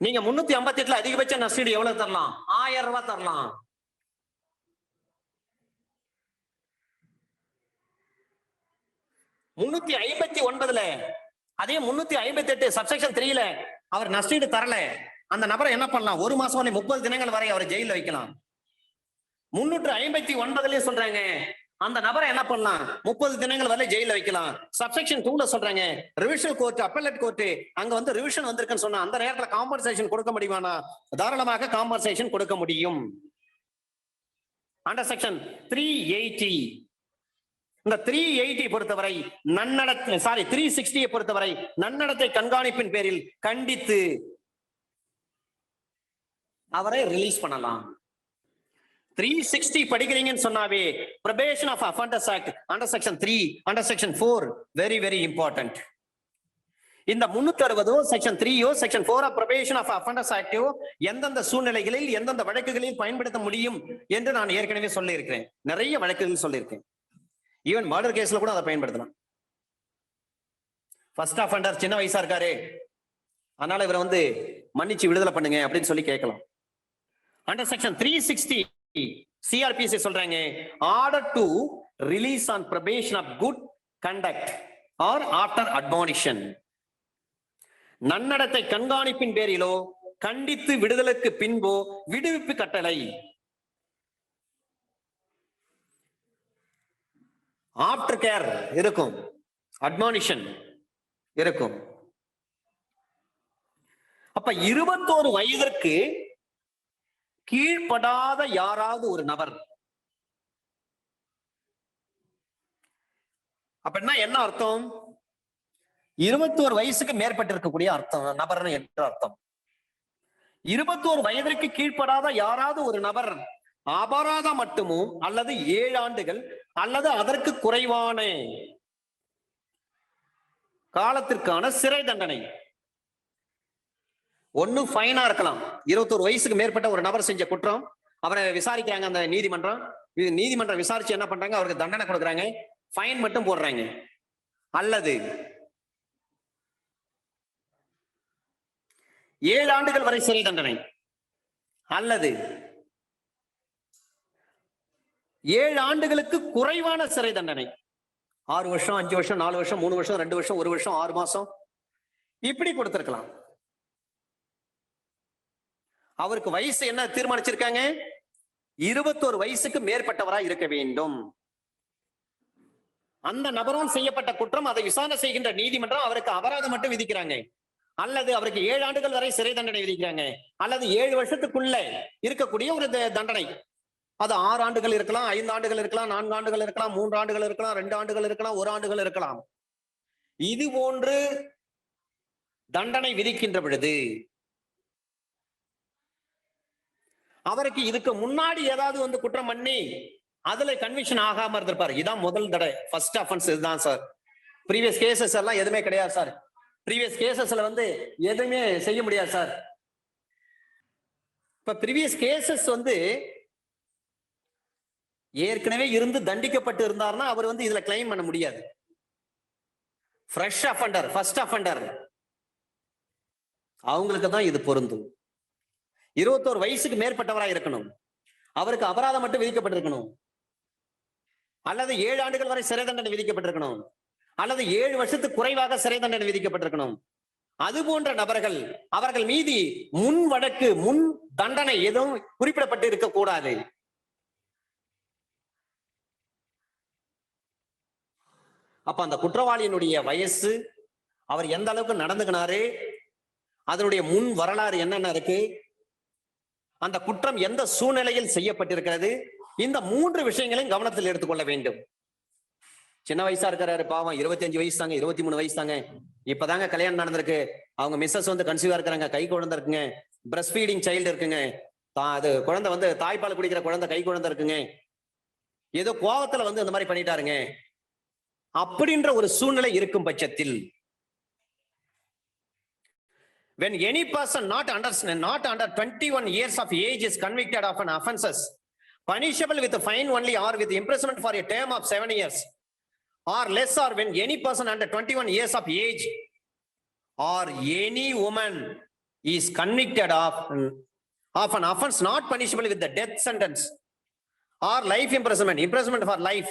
நீங்க 358ல அதிகபட்ச நஷ்டஈடு எவ்வளவு தரலாம்? 1000 ரூபாய் தரலாம். முன்னூத்தி 359ல அதே 358 சப்செக்ஷன் 3ல அவர் நஷ்டஈடு தரல, அந்த நபரை என்ன பண்ணலாம்? 1 மாசம் வரை 30 தினங்கள் வரை அவர் ஜெயில வைக்கலாம். 359லயே சொல்றாங்க, அந்த நபரை என்ன பண்ணலாம்? 30 தினங்கள் வரை ஜெயில வைக்கலாம். சப்செக்ஷன் 2ல சொல்றாங்க, ரிவிஷனல் கோர்ட், அப்பலட் கோர்ட் அங்க வந்து ரிவிஷன் வந்திருக்குன்னு சொன்னா அந்த நேரத்துல காம்பன்சேஷன் கொடுக்க முடியுமானா? தாராளமாக காம்பன்சேஷன் கொடுக்க முடியும். அண்டர் செக்ஷன் 380 இந்த 380 பொறுத்தவரை நன்னடத்தை 360 பொறுத்தவரை நன்னடத்தை கண்காணிப்பின் பேரில் கண்டித்து அவரை ரிலீஸ் பண்ணலாம். 360 படிக்கிறீங்கன்னு சொன்னாவே probation of offenders act under section 3 under section 4 very very important. இந்த 360 section 3 section 4 of probation of offenders act எந்தெந்த சூழ்நிலைகளில் எந்தெந்த வழக்குகளில் பயன்படுத்த முடியும் என்று நான் ஏற்கனவே சொல்லி இருக்கிறேன். நிறைய வழக்குகள் சொல்லியிருக்கேன். ஈவன் மர்டர் கேஸ்ல கூட அதை பயன்படுத்தலாம். ஃபர்ஸ்ட் அஃபெண்டர் சின்ன வயசா இருக்காரு, அதனால இவரை வந்து மன்னிச்சு விடுதலை பண்ணுங்க அப்படின்னு சொல்லி கேட்கலாம். அண்டர் செக்ஷன் 360 சிஆர்பிசி சொல்றாங்க, order to release on probation of good conduct or after admonition. நன்னடத்தை கண்காணிப்பின் பேரிலோ கண்டித்து விடுதலுக்கு பின்போ விடுவிப்பு கட்டளை. ஆஃப்டர் கேர் இருக்கும், அட்மானிஷன் இருக்கும். அப்ப 21 வயதிற்கு கீழ்ப்படாத யாராவது ஒரு நபர், அப்படின்னா என்ன அர்த்தம்? 21 வயசுக்கு மேற்பட்டு இருக்கக்கூடிய அர்த்தம் நபர்னு என்ற அர்த்தம். 21 வயதிற்கு கீழ்ப்படாத யாராவது ஒரு நபர் அபராதம் மட்டுமோ அல்லது 7 ஆண்டுகள் அல்லது அதற்கு குறைவான காலத்திற்கான சிறை தண்டனை. ஒண்ணு ஃபைனா இருக்கலாம். 21 வயசுக்கு மேற்பட்ட ஒரு நபர் செஞ்ச குற்றம், அவரை விசாரிக்கிறாங்க அந்த நீதிமன்றம் விசாரிச்சு என்ன பண்றாங்க, அவருக்கு தண்டனை கொடுக்குறாங்க, ஃபைன் மட்டும் போடுறாங்க. அல்லது 7 ஆண்டுகள் வரை சிறை தண்டனை, அல்லது 7 ஆண்டுகளுக்கு குறைவான சிறை தண்டனை, 6 வருஷம் 5 வருஷம் 4 வருஷம் 3 வருஷம் 2 வருஷம் 1 வருஷம் 6 மாசம் இப்படி கொடுத்திருக்கலாம். அவருக்கு வயசு என்ன தீர்மானிச்சிருக்காங்க? 21 வயசுக்கு மேற்பட்டவராய் இருக்க வேண்டும். அந்த நபரால் செய்யப்பட்ட குற்றம், அதை விசாரணை செய்கின்ற நீதிமன்றம் அவருக்கு அபராதம் மட்டும் விதிக்கிறாங்க, அல்லது அவருக்கு 7 ஆண்டுகள் வரை சிறை தண்டனை விதிக்கிறாங்க, அல்லது 7 வருஷத்துக்குள்ள இருக்கக்கூடிய ஒரு தண்டனை. அது 6 ஆண்டுகள் இருக்கலாம், 5 ஆண்டுகள் இருக்கலாம், 4 ஆண்டுகள் இருக்கலாம், 3 ஆண்டுகள் இருக்கலாம், 2 ஆண்டுகள் இருக்கலாம், 1 ஆண்டுகள் இருக்கலாம். இது போன்று தண்டனை விதிக்கின்ற பொழுது அவருக்கு இதுக்கு முன்னாடி ஏதாவது வந்து குற்றம் பண்ணி அதுல கன்விக்ஷன் ஆகாம இருந்திருப்பாரு. இதான் முதல் தடவை, ஃபர்ஸ்ட் அஃபென்ஸ் இதுதான் சார். ப்ரீவியஸ் கேசஸ் எல்லாம் எதுவுமே கிடையாது சார். ப்ரீவியஸ் கேசஸ்ல வந்து எதுவுமே செய்ய முடியாது சார். இப்ப ப்ரீவியஸ் கேசஸ் வந்து ஏற்கனவே இருந்து தண்டிக்கப்பட்டு இருந்தார்னா அவர் வந்து இதுல கிளைம் பண்ண முடியாது. ஃப்ரெஷ் அஃபெண்டர், ஃபர்ஸ்ட் அஃபெண்டர், அவங்களுக்கு தான் இது பொருந்தும். 21 வயசுக்கு மேற்பட்டவராக இருக்கணும், அவருக்கு அபராதம் மட்டும் விதிக்கப்பட்டிருக்கணும், அல்லது 7 ஆண்டுகள் வரை சிறை தண்டனை விதிக்கப்பட்டிருக்கணும், அல்லது 7 வருஷத்துக்கு குறைவாக சிறை தண்டனை விதிக்கப்பட்டிருக்கணும். அது போன்ற நபர்கள், அவர்கள் மீது முன் வழக்கு முன் தண்டனை எதுவும் குறிப்பிடப்பட்டு இருக்கக்கூடாது. அப்ப அந்த குற்றவாளியினுடைய வயசு, அவர் எந்த அளவுக்கு நடந்துக்கினாரு, அதனுடைய முன் வரலாறு என்னென்ன இருக்கு, அந்த குற்றம் எந்த சூழ்நிலையில் செய்யப்பட்டிருக்கிறது, இந்த 3 விஷயங்களையும் கவனத்தில் எடுத்துக்கொள்ள வேண்டும். சின்ன வயசா இருக்கிறாரு பாவம், 25 வயசு தாங்க, 23 வயசு தாங்க, இப்பதாங்க கல்யாணம் நடந்திருக்கு, அவங்க மிஸ்ஸஸ் வந்து கன்சீவா இருக்கிறாங்க, கை குழந்தை இருக்குங்க, பிரஸ்ட் ஃபீடிங் சைல்டு இருக்குங்க, அது குழந்தை வந்து தாய்ப்பால் குடிக்கிற குழந்தை, கை குழந்தை இருக்குங்க, ஏதோ கோபத்துல வந்து இந்த மாதிரி பண்ணிட்டாருங்க அப்படின்ற ஒரு சூழ்நிலை இருக்கும் பட்சத்தில், when any person not under 21 years of age is convicted of an offenses punishable with a fine only or with imprisonment for a term of 7 years or less, or when any person under 21 years of age or any woman is convicted of an offense not punishable with the death sentence or life imprisonment for life,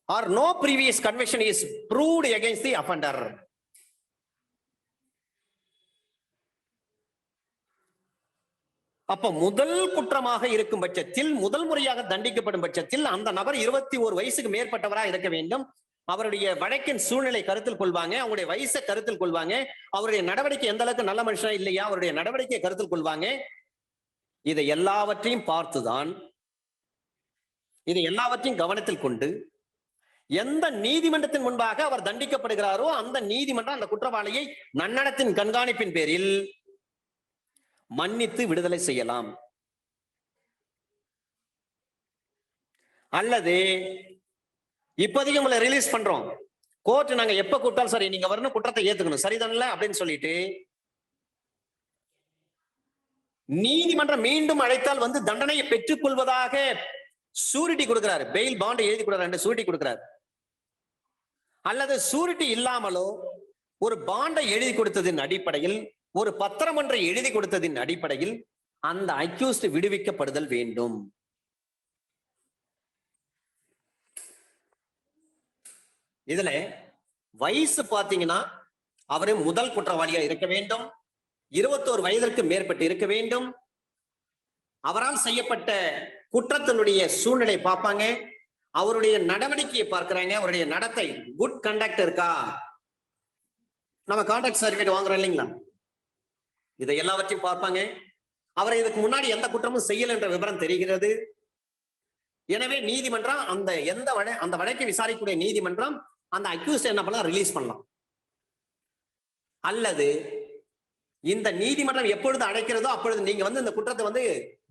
or no previous conviction is proved against the offender. அப்ப முதல் குற்றமாக இருக்கும் பட்சத்தில், முதல் முறையாக தண்டிக்கப்படும் பட்சத்தில் அந்த நபர் 21 வயசுக்கு மேற்பட்டவராக இருக்க வேண்டும். அவருடைய வழக்கின் சூழ்நிலை கருத்தில் கொள்வாங்க, அவருடைய வயசை கருத்தில் கொள்வாங்க, அவருடைய நடவடிக்கை எந்த அளவுக்கு நல்ல மனுஷனா இல்லையா அவருடைய நடவடிக்கையை கருத்தில் கொள்வாங்க. இதை எல்லாவற்றையும் பார்த்துதான், இதை எல்லாவற்றையும் கவனத்தில் கொண்டு எந்த நீதிமன்றத்தின் முன்பாக அவர் தண்டிக்கப்படுகிறாரோ அந்த நீதிமன்றம் அந்த குற்றவாளியை நன்னடத்தின் கண்காணிப்பின் பேரில் மன்னித்து விடுதலை செய்யலாம். அல்லது இப்போதைக்கு உங்களை ரிலீஸ் பண்றோம், கோர்ட் நாங்க எப்ப கூப்பிட்டாலும் சரி நீங்க வரணும், குற்றத்தை ஏத்துக்கணும், சரிதானல அப்படின்னு சொல்லிட்டு நீதிமன்றம் மீண்டும் அழைத்தால் வந்து தண்டனையை பெற்றுக் கொள்வதாக சூரிட்டி கொடுக்கிறார், பெயில் பாண்ட் எழுதி கொடுக்கிறார், சூரிட்டி கொடுக்கிறார். அல்லது சூரிட்டி இல்லாமலோ ஒரு பாண்டை எழுதி கொடுத்ததின் அடிப்படையில், ஒரு பத்திரம் ஒன்றை எழுதி கொடுத்ததின் அடிப்படையில் அந்த அக்யூஸ்ட் விடுவிக்கப்படுதல் வேண்டும். இதுல வயசு பாத்தீங்கன்னா அவரு முதல் குற்றவாளியா இருக்க வேண்டும், 21 வயதிற்கு மேற்பட்டு இருக்க வேண்டும், அவரால் செய்யப்பட்ட குற்றத்தினுடைய சூழ்நிலை பார்ப்பாங்க, அவருடைய நடவடிக்கையை பார்க்கிறாங்க, அவருடைய நடத்தை குட் கண்டக்ட் இருக்கா. நம்ம கான்ட்ராக்ட் சர்டிபிகேட் வாங்குறோம் இல்லைங்களா, இதை எல்லாவற்றையும் பார்ப்பாங்க. அவரை இதுக்கு முன்னாடி எந்த குற்றமும் செய்யல என்ற விவரம் தெரிகிறது. எனவே நீதிமன்றம் அந்த வழக்கை விசாரிக்கக்கூடிய நீதிமன்றம் அந்த அக்யூஸ்ட் என்ன பண்ணலாம், ரிலீஸ் பண்ணலாம். அல்லது இந்த நீதிமன்றம் எப்பொழுது அழைக்கிறதோ அப்பொழுது நீங்க இந்த குற்றத்தை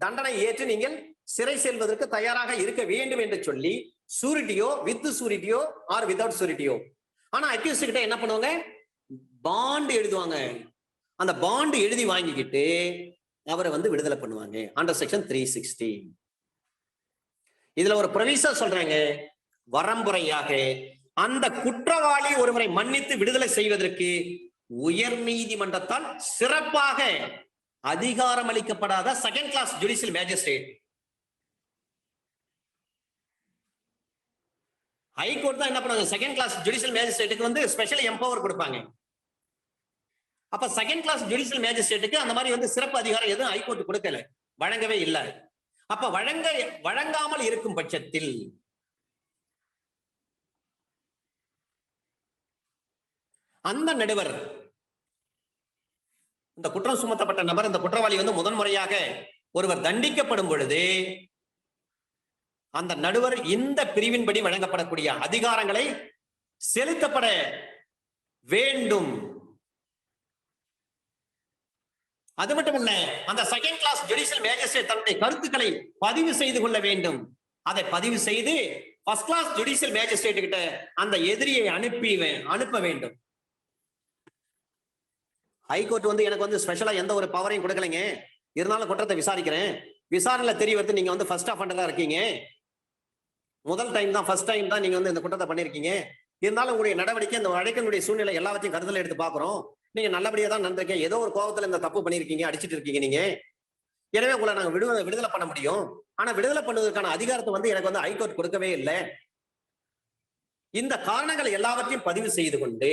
தண்டனை ஏற்று நீங்கள் சிறை செல்வதற்கு தயாராக இருக்க வேண்டும் என்று சொல்லி சூரிட்டியோ வித் சூரிட்டியோ ஆர் வித்வுட் சூரிட்டியோ. ஆனா அக்யூஸ்ட் கிட்ட என்ன பண்ணுவாங்க, பாண்ட் எழுதுவாங்க. அந்த பாண்ட் எழுதி வாங்கிக்கிட்டு அவரை விடுதலை பண்ணுவாங்க அண்டர் செக்ஷன் 360. இதுல ஒரு ப்ரொவிசர் சொல்றாங்க, வரம்புறையாக அந்த குற்றவாளி ஒருவரை மன்னித்து விடுதலை செய்வதற்கு உயர் நீதிமன்றத்தால் சிறப்பாக அதிகாரம் அளிக்கப்படாத second class judicial magistrate, high court தான் என்ன பண்ணுவாங்க, செகண்ட் கிளாஸ் ஜுடிஷியல் மேஜிஸ்ட்ரேட்டுக்கு ஸ்பெஷல் எம்பவர் கொடுப்பாங்க. அப்ப செகண்ட் கிளாஸ் ஜுடிஷியல் மேஜிஸ்ட்ரேட்டுக்கு அந்த மாதிரி சிறப்பு அதிகாரம் எதுவும் ஹைகோர்ட் கொடுக்கல, வழங்கவே இல்லை. அப்ப வழங்காமல் இருக்கும் பட்சத்தில் அந்த நடுவர், இந்த குற்றம் சுமத்தப்பட்ட நபர், இந்த குற்றவாளி முதன்முறையாக ஒருவர் தண்டிக்கப்படும் பொழுது அந்த நடுவர் இந்த பிரிவின்படி வழங்கப்படக்கூடிய அதிகாரங்களை செலுத்தப்பட வேண்டும். அது மட்டுமல்ல, அந்த செகண்ட் கிளாஸ் ஜுடிஷியல் மேஜிஸ்ட்ரேட் தன்னுடைய கருத்துக்களை பதிவு செய்து கொள்ள வேண்டும். அதை பதிவு செய்து ஃபர்ஸ்ட் கிளாஸ் ஜுடிஷியல் மேஜிஸ்ட்ரேட் கிட்ட அந்த எதிரியை அனுப்ப வேண்டும். ஹைகோர்ட் எனக்கு ஸ்பெஷலா எந்த ஒரு பவரையும் கொடுக்கலைங்க, இருந்தாலும் குற்றத்தை விசாரிக்கிறேன், விசாரணையில தெரிய வருது நீங்க ஃபர்ஸ்ட் அஃபெண்டரா இருக்கீங்க, முதல் டைம் தான், ஃபர்ஸ்ட் டைம் தான் நீங்க இந்த குற்றத்தை பண்ணிருக்கீங்க, இருந்தாலும் உங்களுடைய நடவடிக்கை, இந்த வழக்கினுடைய சூழ்நிலை எல்லாத்தையும் கருத்துல எடுத்து பாக்குறோம், நீங்க நல்லபடியா தான் நடந்திருக்கீங்க, ஏதோ ஒரு கோபத்துல இந்த தப்பு பண்ணிருக்கீங்க, அடிச்சிட்டு இருக்கீங்க நீங்க, எனவே உங்களை நாங்க விடுதலை பண்ண முடியும். ஆனா விடுதலை பண்ணுவதற்கான அதிகாரத்தை எனக்கு ஹைகோர்ட் கொடுக்கவே இல்லை. இந்த காரணங்களை எல்லாவற்றையும் பதிவு செய்து கொண்டு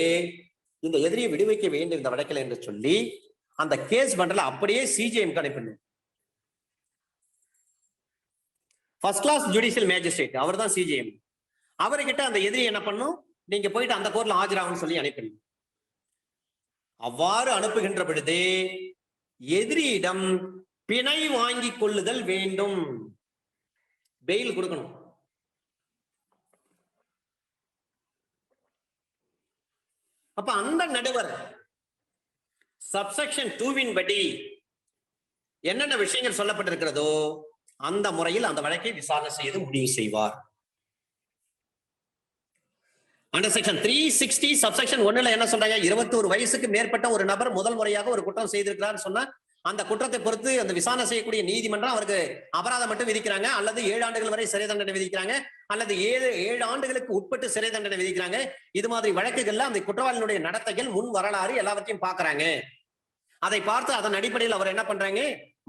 இந்த எதிரியை விடுவிக்க வேண்டும் இந்த வழக்கில் என்று சொல்லி அந்த கேஸ் பண்டல அப்படியே சிஜிஎம் அனுப்பணும். ஃபர்ஸ்ட் கிளாஸ் ஜுடிஷியல் மேஜிஸ்ட்ரேட் அவர் தான் சிஜிஎம், அவர்கிட்ட அந்த எதிரி என்ன பண்ணும், நீங்க போயிட்டு அந்த கோர்ட்ல ஆஜராகும்னு சொல்லி அனுப்பணும். அவ்வாறு அனுப்புகின்ற பொழுது எதிரியிடம் பிணை வாங்கி கொள்ளுதல் வேண்டும், பெயில் கொடுக்கணும். அப்ப அந்த நடுவர் சப்செக்ஷன் 2 படி என்னென்ன விஷயங்கள் சொல்லப்பட்டிருக்கிறதோ அந்த முறையில் அந்த வழக்கை விசாரணை செய்து முடிவு செய்வார். அண்டர் செக்ஷன் 360 சப்செக்ஷன் 1ல என்ன சொல்றாங்க, 21 வயசுக்கு மேற்பட்ட ஒரு நபர் முதல் முறையாக ஒரு குற்றம் செய்திருக்கிறார் சொன்னா அந்த குற்றத்தை பொறுத்து அந்த விசாரணை செய்யக்கூடிய நீதிமன்றம் அவருக்கு அபராதம் மட்டும் விதிக்கிறாங்க, அல்லது 7 ஆண்டுகள் வரை சிறை தண்டனை விதிக்கிறாங்க, அல்லது 7 ஆண்டுகளுக்கு உட்பட்டு சிறை தண்டனை விதிக்கிறாங்க. இது மாதிரி வழக்குகள்ல அந்த குற்றவாளியினுடைய நடத்தைகள், முன் வரலாறு எல்லாவற்றையும் பாக்குறாங்க. அதை பார்த்து அதன் அடிப்படையில் அவர் என்ன பண்றாங்க,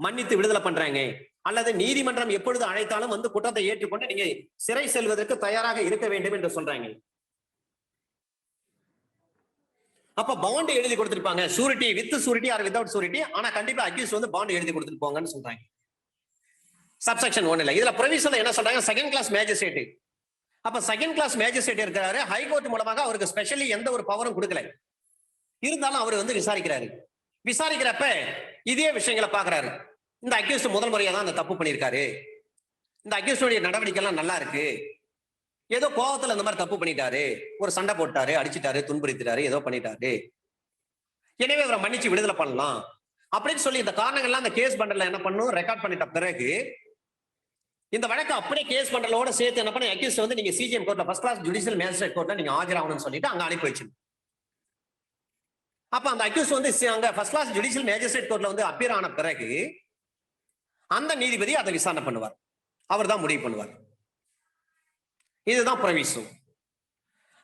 மன்னித்து விடுதலை பண்றாங்க. அல்லது நீதிமன்றம் எப்பொழுது அழைத்தாலும் குற்றத்தை ஏற்றுக்கொண்டு நீங்க சிறை செல்வதற்கு தயாராக இருக்க வேண்டும் என்று சொல்றாங்க. அப்ப பாண்ட் எழுதி கொடுத்திருப்பாங்க, surety with surety R without surety, ஆனா கண்டிப்பா அக்யூஸ் பாண்ட் எழுதி கொடுத்துட்டு போங்கன்னு சொல்றாங்க சப்செக்ஷன் 1ல. இதுல ப்ரொவிஷன்ல என்ன சொல்றாங்க, செகண்ட் கிளாஸ் மேஜிஸ்ட்ரேட். அப்ப செகண்ட் கிளாஸ் மேஜிஸ்ட்ரேட் இருக்கிறாரு, ஹைகோர்ட் மூலமாக அவருக்கு ஸ்பெஷலி எந்த ஒரு பவரும் கொடுக்கல, இருந்தாலும் அவர் விசாரிக்கிறாரு. விசாரிக்கிறப்ப இதே விஷயங்களை பாக்குறாரு, இந்த அக்யூஸ்ட் முதல் முறையா தான் அந்த தப்பு பண்ணிருக்காரு, இந்த அக்யூஸ்டுடைய நடவடிக்கை எல்லாம் நல்லா இருக்கு, ஏதோ கோபத்துல இந்த மாதிரி தப்பு பண்ணிட்டாரு, ஒரு சண்டை போட்டாரு, அடிச்சுட்டாரு, துன்புறுத்திட்டாரு, ஏதோ பண்ணிட்டாரு, எனவே அவரை மன்னிச்சு விடுதலை பண்ணலாம் அப்படின்னு சொல்லி இந்த காரணங்கள்லாம் அந்த கேஸ் பண்டல என்ன பண்ணும், ரெக்கார்ட் பண்ணிட்ட பிறகு இந்த வழக்கு அப்படியே கேஸ் பண்டலோட சேர்த்து என்ன பண்ண, அக்யூஸ்ட் நீங்க சிஜிஎம் கோர்ட்ல ஃபர்ஸ்ட் கிளாஸ் ஜுடிஷியல் மேஜிஸ்ட்ரேட் கோர்ட்ல நீங்க ஆஜராகணும்னு சொல்லிட்டு அங்க அனுப்பி வச்சு. அப்ப அந்த அக்யூஸ்ட் அங்க ஃபர்ஸ்ட் கிளாஸ் ஜுடிஷியல் மேஜிஸ்ட்ரேட் கோர்ட்ல அப்பியர் ஆன பிறகு அந்த நீதிபதி அதை விசாரணை பண்ணுவார், அவர் தான் முடிவு பண்ணுவார். இதுதான் ப்ரொவிஷன்.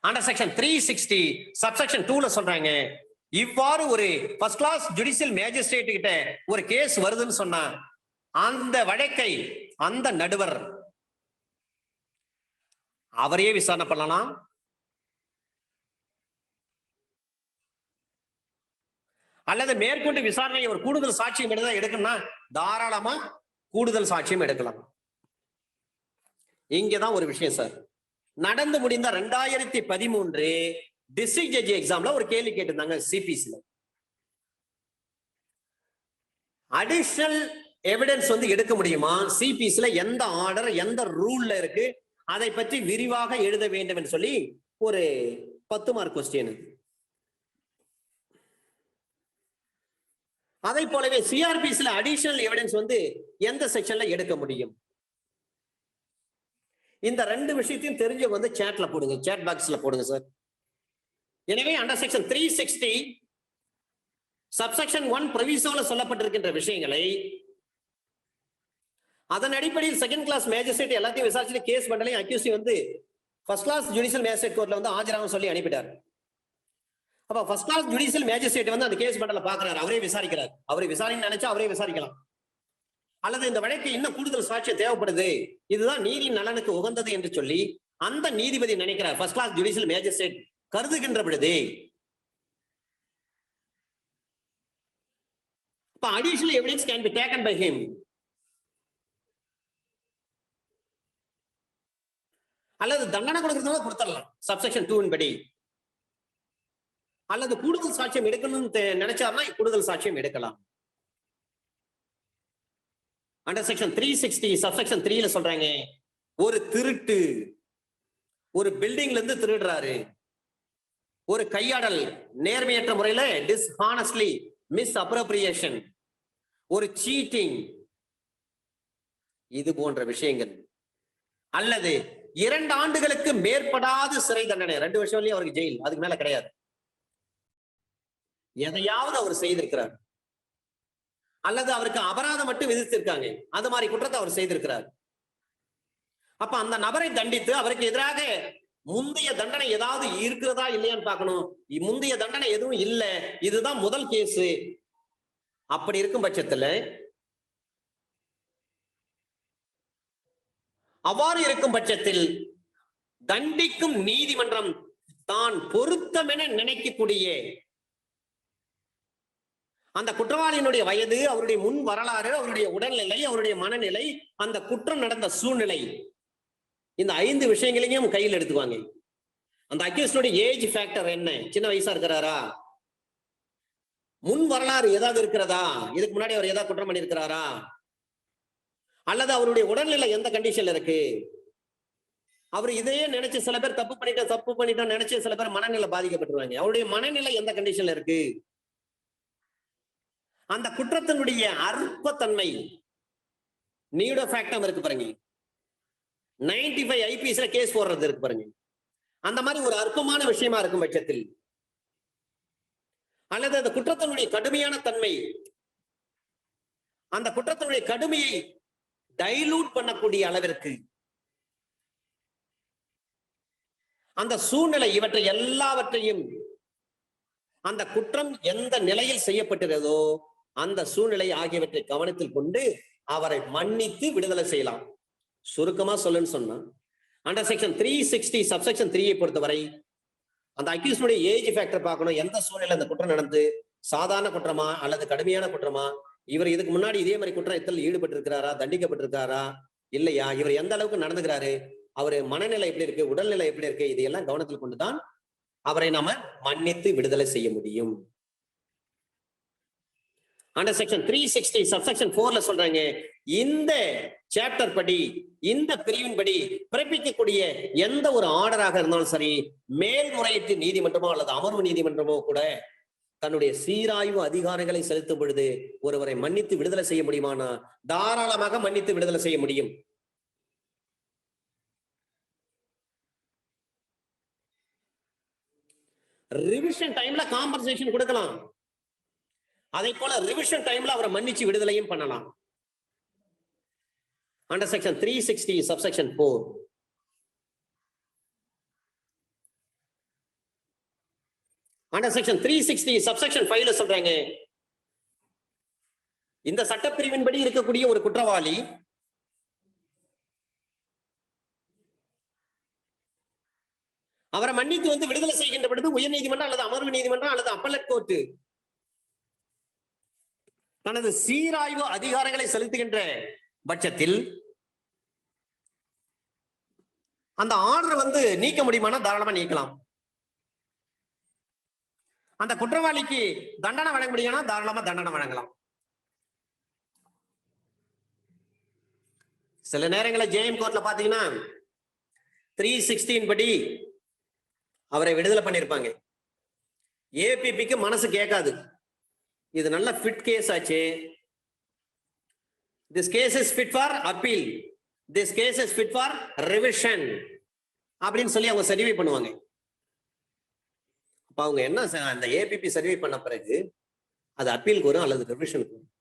அண்டர் செக்ஷன் 360 சப்செக்ஷன் 2ல சொல்றாங்க, இவ்வாறு ஒரு ஃபர்ஸ்ட் கிளாஸ் ஜுடிஷியல் மேஜிஸ்ட்ரேட் கிட்ட ஒரு கேஸ் வருதுன்னு சொன்னா அந்த வழக்கை அந்த நடுவர் அவரையே விசாரணை பண்ணலாம், அல்லது மேற்கொண்டு விசாரணை ஒரு கூடுதல் சாட்சியம் எடுக்கணும்னா தாராளமா கூடுதல் சாட்சியம் எடுக்கலாம். இங்கதான் ஒரு விஷயம் சார், நடந்து முடிந்த 2013 டிஸ்ட்ரிக்ட் ஜட்ஜி எக்ஸாம்ல ஒரு கேள்வி கேட்டிருந்தாங்க சிபிசில. அடிஷனல் எவிடன்ஸ் எடுக்க முடியுமா, சிபிசில எந்த ஆர்டர் எந்த ரூல்ல இருக்கு, அதை பற்றி விரிவாக எழுத வேண்டும் என்று சொல்லி ஒரு 10 மார்க் கொஸ்டின். அதை போலவே சிஆர்பிசில அடிஷனல் எவிடன்ஸ் எந்த செக்ஷன்ல எடுக்க முடியும், இந்த 2 விஷயத்தையும் தெரிஞ்சவங்க சேட்ல போடுங்க, சேட் பாக்ஸ்ல போடுங்க சார். எனவே அண்டர் செக்ஷன் 360 சப்செக்ஷன் 1 ப்ரொவிசோல சொல்லப்பட்டிருக்கின்ற விஷயங்களை அதன் அடிப்படையில் செகண்ட் கிளாஸ் மேஜிஸ்ட்ரேட் எல்லாத்தையும் விசாரிச்சு கேஸ் பண்ணலையும் அக்யூசி ஃபர்ஸ்ட் கிளாஸ் ஜுடிஷியல் மேஜிஸ்ட்ரேட் கோர்ட்ல ஆஜராக சொல்லி அனுப்பிட்டார். அப்ப ஃபர்ஸ்ட் கிளாஸ் ஜுடிஷியல் மேஜிஸ்ட்ரேட் அந்த கேஸ் பண்டல பாக்குறாரு, அவரே விசாரிக்கிறார். அவரை விசாரிக்க நினைச்சா அவரே விசாரிக்கலாம், அல்லது இந்த வழக்கு இன்னும் கூடுதல் சாட்சியம் தேவைப்படுது, இதுதான் நீதி நலனுக்கு உகந்தது என்று சொல்லி அந்த நீதிபதி நினைக்கிறார், ஃபர்ஸ்ட் கிளாஸ் ஜுடிஷியல் மேஜிஸ்ட்ரேட் கருதுகின்ற பொழுது additional evidence can be taken by him. அல்லது தண்டனை கொடுக்கறதுனால கொடுத்துடலாம் சப்செக்ஷன் 2 படி, அல்லது கூடுதல் சாட்சியம் எடுக்கணும்னு நினைச்சாருன்னா கூடுதல் சாட்சியம் எடுக்கலாம். அண்டர் செக்ஷன் 360 சப்செக்ஷன் 3ல சொல்றாங்க, ஒரு திருட்டு ஒரு பில்டிங்ல இருந்து திருடுறாரு, ஒரு கையாடல் நேர்மையற்ற முறையில டிஸ்ஹானஸ்ட்லி மிஸ் அப்ரோப்ரியேஷன், ஒரு சீட்டிங், இது போன்ற விஷயங்கள், அல்லது 2 ஆண்டுகளுக்கு மேற்படாத சிறை தண்டனை, 2 வருஷம் அவருக்கு ஜெயில், அதுக்கு மேல கிடையாது, எதையாவது அவர் செய்திருக்கிறார், அல்லது அவருக்கு அபராதம் மட்டும் விதித்திருக்காங்க, அது மாதிரி குற்றத்தை அவர் செய்திருக்கிறார். அப்ப அந்த நபரை தண்டித்து அவருக்கு எதிராக முந்தைய தண்டனை ஏதாவது இருக்கிறதா இல்லையான்னு பார்க்கணும். முந்தைய தண்டனை எதுவும் இல்லை, இதுதான் முதல் கேஸ். அப்படி இருக்கும் பட்சத்துல அவ்வாறு இருக்கும் பட்சத்தில் தண்டிக்கும் நீதிமன்றம் தான் பொருத்தமென நினைக்கக்கூடிய அந்த குற்றவாளியினுடைய வயது, அவருடைய முன் வரலாறு, அவருடைய உடல்நிலை, அவருடைய மனநிலை, அந்த குற்றம் நடந்த சூழ்நிலை, இந்த 5 விஷயங்களையும் கையில் எடுத்துக்குவாங்க. அந்த அக்யூஸ்டுடைய ஏஜ் ஃபேக்டர் என்ன, சின்ன வயசா இருக்கிறாரா, முன் வரலாறு ஏதாவது இருக்கிறதா, இதுக்கு முன்னாடி அவர் ஏதாவது குற்றம் பண்ணியிருக்கிறாரா, அல்லது அவருடைய உடல்நிலை எந்த கண்டிஷன்ல இருக்கு, அவர் இதையே நினைச்சு சில பேர் தப்பு பண்ணிட்டோம் நினைச்சு சில பேர் மனநிலை பாதிக்கப்பட்டுருவாங்க, அவருடைய மனநிலை எந்த கண்டிஷன்ல இருக்கு, அந்த குற்றத்தினுடைய அற்பத்தன்மை நீடோ ஃபேக்டம் இருக்கு பாருங்க, 95 ஐபிஎஸ்ல கேஸ் போடுறது இருக்கு பாருங்க, அந்த மாதிரி ஒரு அற்பமான விஷயமா இருக்கும் பட்சத்தில், அல்லது அந்த குற்றத்தினுடைய கடுமையான தன்மை, அந்த குற்றத்தினுடைய கடுமையை டைலூட் பண்ணக்கூடிய அளவிற்கு அந்த சூழ்நிலை, இவற்றை எல்லாவற்றையும் அந்த குற்றம் எந்த நிலையில் செய்யப்பட்டிருந்ததோ அந்த சூழ்நிலை ஆகியவற்றை கவனத்தில் கொண்டு அவரை மன்னித்து விடுதலை செய்யலாம். சுருக்கமா சொல்லுன்னு சொன்னா அண்டர் செக்ஷன் 360 சப்செக்ஷன் 3 பொறுத்தவரை அந்த அக்யூஸ்டுடைய ஏஜ் ஃபேக்டர் பார்க்கணும், எந்த சூழ்நிலை அந்த குற்றம் நடந்து, சாதாரண குற்றமா அல்லது கடுமையான குற்றமா, இவர் இதுக்கு முன்னாடி இதே மாதிரி குற்றத்தில் ஈடுபட்டிருக்கிறாரா, தண்டிக்கப்பட்டிருக்காரா இல்லையா, இவர் எந்த அளவுக்கு நடந்துக்கிறாரு, அவரு மனநிலை எப்படி இருக்கு, உடல்நிலை எப்படி இருக்கு, இதையெல்லாம் கவனத்தில் கொண்டுதான் அவரை நாம மன்னித்து விடுதலை செய்ய முடியும். அண்டர் செக்ஷன் 360 சப்செக்ஷன் 4ல சொல்றாங்க, இந்த சாப்டர் படி, இந்த பிரிவின் படி பிறப்பிக்கக்கூடிய எந்த ஒரு ஆர்டராக இருந்தாலும் சரி, மேல்முறையீட்டு நீதிமன்றமோ அல்லது அமர்வு நீதிமன்றமோ கூட தன்னுடைய சீராய்வு அதிகாரங்களை செலுத்தும் பொழுது ஒருவரை மன்னித்து விடுதலை செய்ய முடியுமானா தாராளமாக மன்னித்து விடுதலை செய்ய முடியும். ரிவிஷன் டைம்ல காம்பன்சேஷன் கொடுக்கலாம், அதை போல ரிவிஷன் டைம்ல அவரை மன்னிச்சு விடுதலையும் பண்ணலாம். Under section 360 subsection 4 under section 360 subsection 5ல சொல்றாங்க, இந்த சட்டப்பிரிவின்படி இருக்கக்கூடிய ஒரு குற்றவாளி அவரை மன்னித்து வந்து விடுதலை செய்கின்ற பொழுது உயர் நீதிமன்றம் அல்லது அமர்வு நீதிமன்றம் அல்லது அப்பல்லட் கோர்ட் தனது சீராய்வு அதிகாரங்களை செலுத்துகின்ற பட்சத்தில் அந்த ஆர்டர் வந்து நீக்க முடியுமானா தாராளமா நீக்கலாம். அந்த குற்றவாளிக்கு தண்டனை வழங்க முடியும்னா தாராளமா தண்டனை வழங்கலாம். சில நேரங்களில் ஜேஎம் கோர்ட்ல பாத்தீங்கன்னா 316 படி அவரை விடுதலை பண்ணிருப்பாங்க. ஏபிபிக்கு மனசு கேட்காது, இது நல்ல ஃபிட் கேஸ் ஆச்சு, this case is fit for appeal, this case is fit for revision அப்படின்னு சொல்லி அவங்க சர்டிஃபை பண்ணுவாங்க. அப்ப அவங்க என்ன அந்த ஏபிபி சர்டிஃபை பண்ண பிறகு அது அப்பீலுக்கு வரும் அல்லது ரிவிஷனுக்கு வரும்.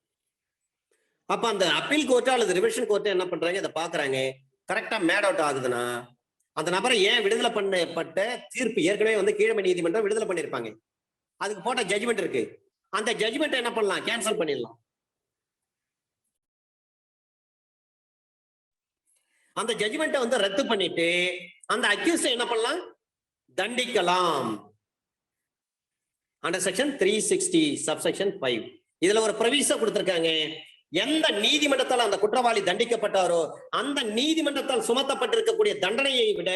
அப்ப அந்த அப்பீல் கோர்ட்டோ அல்லது ரிவிஷன் கோர்ட்டோ என்ன பண்றாங்க, இதை பாக்குறாங்க, கரெக்டா மேட் அவுட் ஆகுதுன்னா அந்த நபரை ஏன் விடுதலை பண்ணப்பட்ட தீர்ப்பு ஏற்கனவே வந்து கீழமை நீதிமன்றம் விடுதலை பண்ணிருப்பாங்க, அதுக்கு போட்ட ஜட்ஜ்மெண்ட் இருக்கு, அந்த ஜட்ஜ்மெண்ட் என்ன பண்ணலாம், கேன்சல் பண்ணிடலாம். அந்த ஜட்ஜ்மெண்ட்டை வந்து ரத்து பண்ணிட்டு அந்த அக்யூஸ்ட் என்ன பண்ணலாம், தண்டிக்கலாம். அண்டர் செக்ஷன் 360 சப்செக்ஷன் 5 இதுல ஒரு ப்ரொவிஷன் கொடுத்திருக்காங்க, எந்த நீதிமன்றத்தால் அந்த குற்றவாளி தண்டிக்கப்பட்டாரோ அந்த நீதிமன்றத்தால் சுமத்தப்பட்டிருக்கக்கூடிய தண்டனையை விட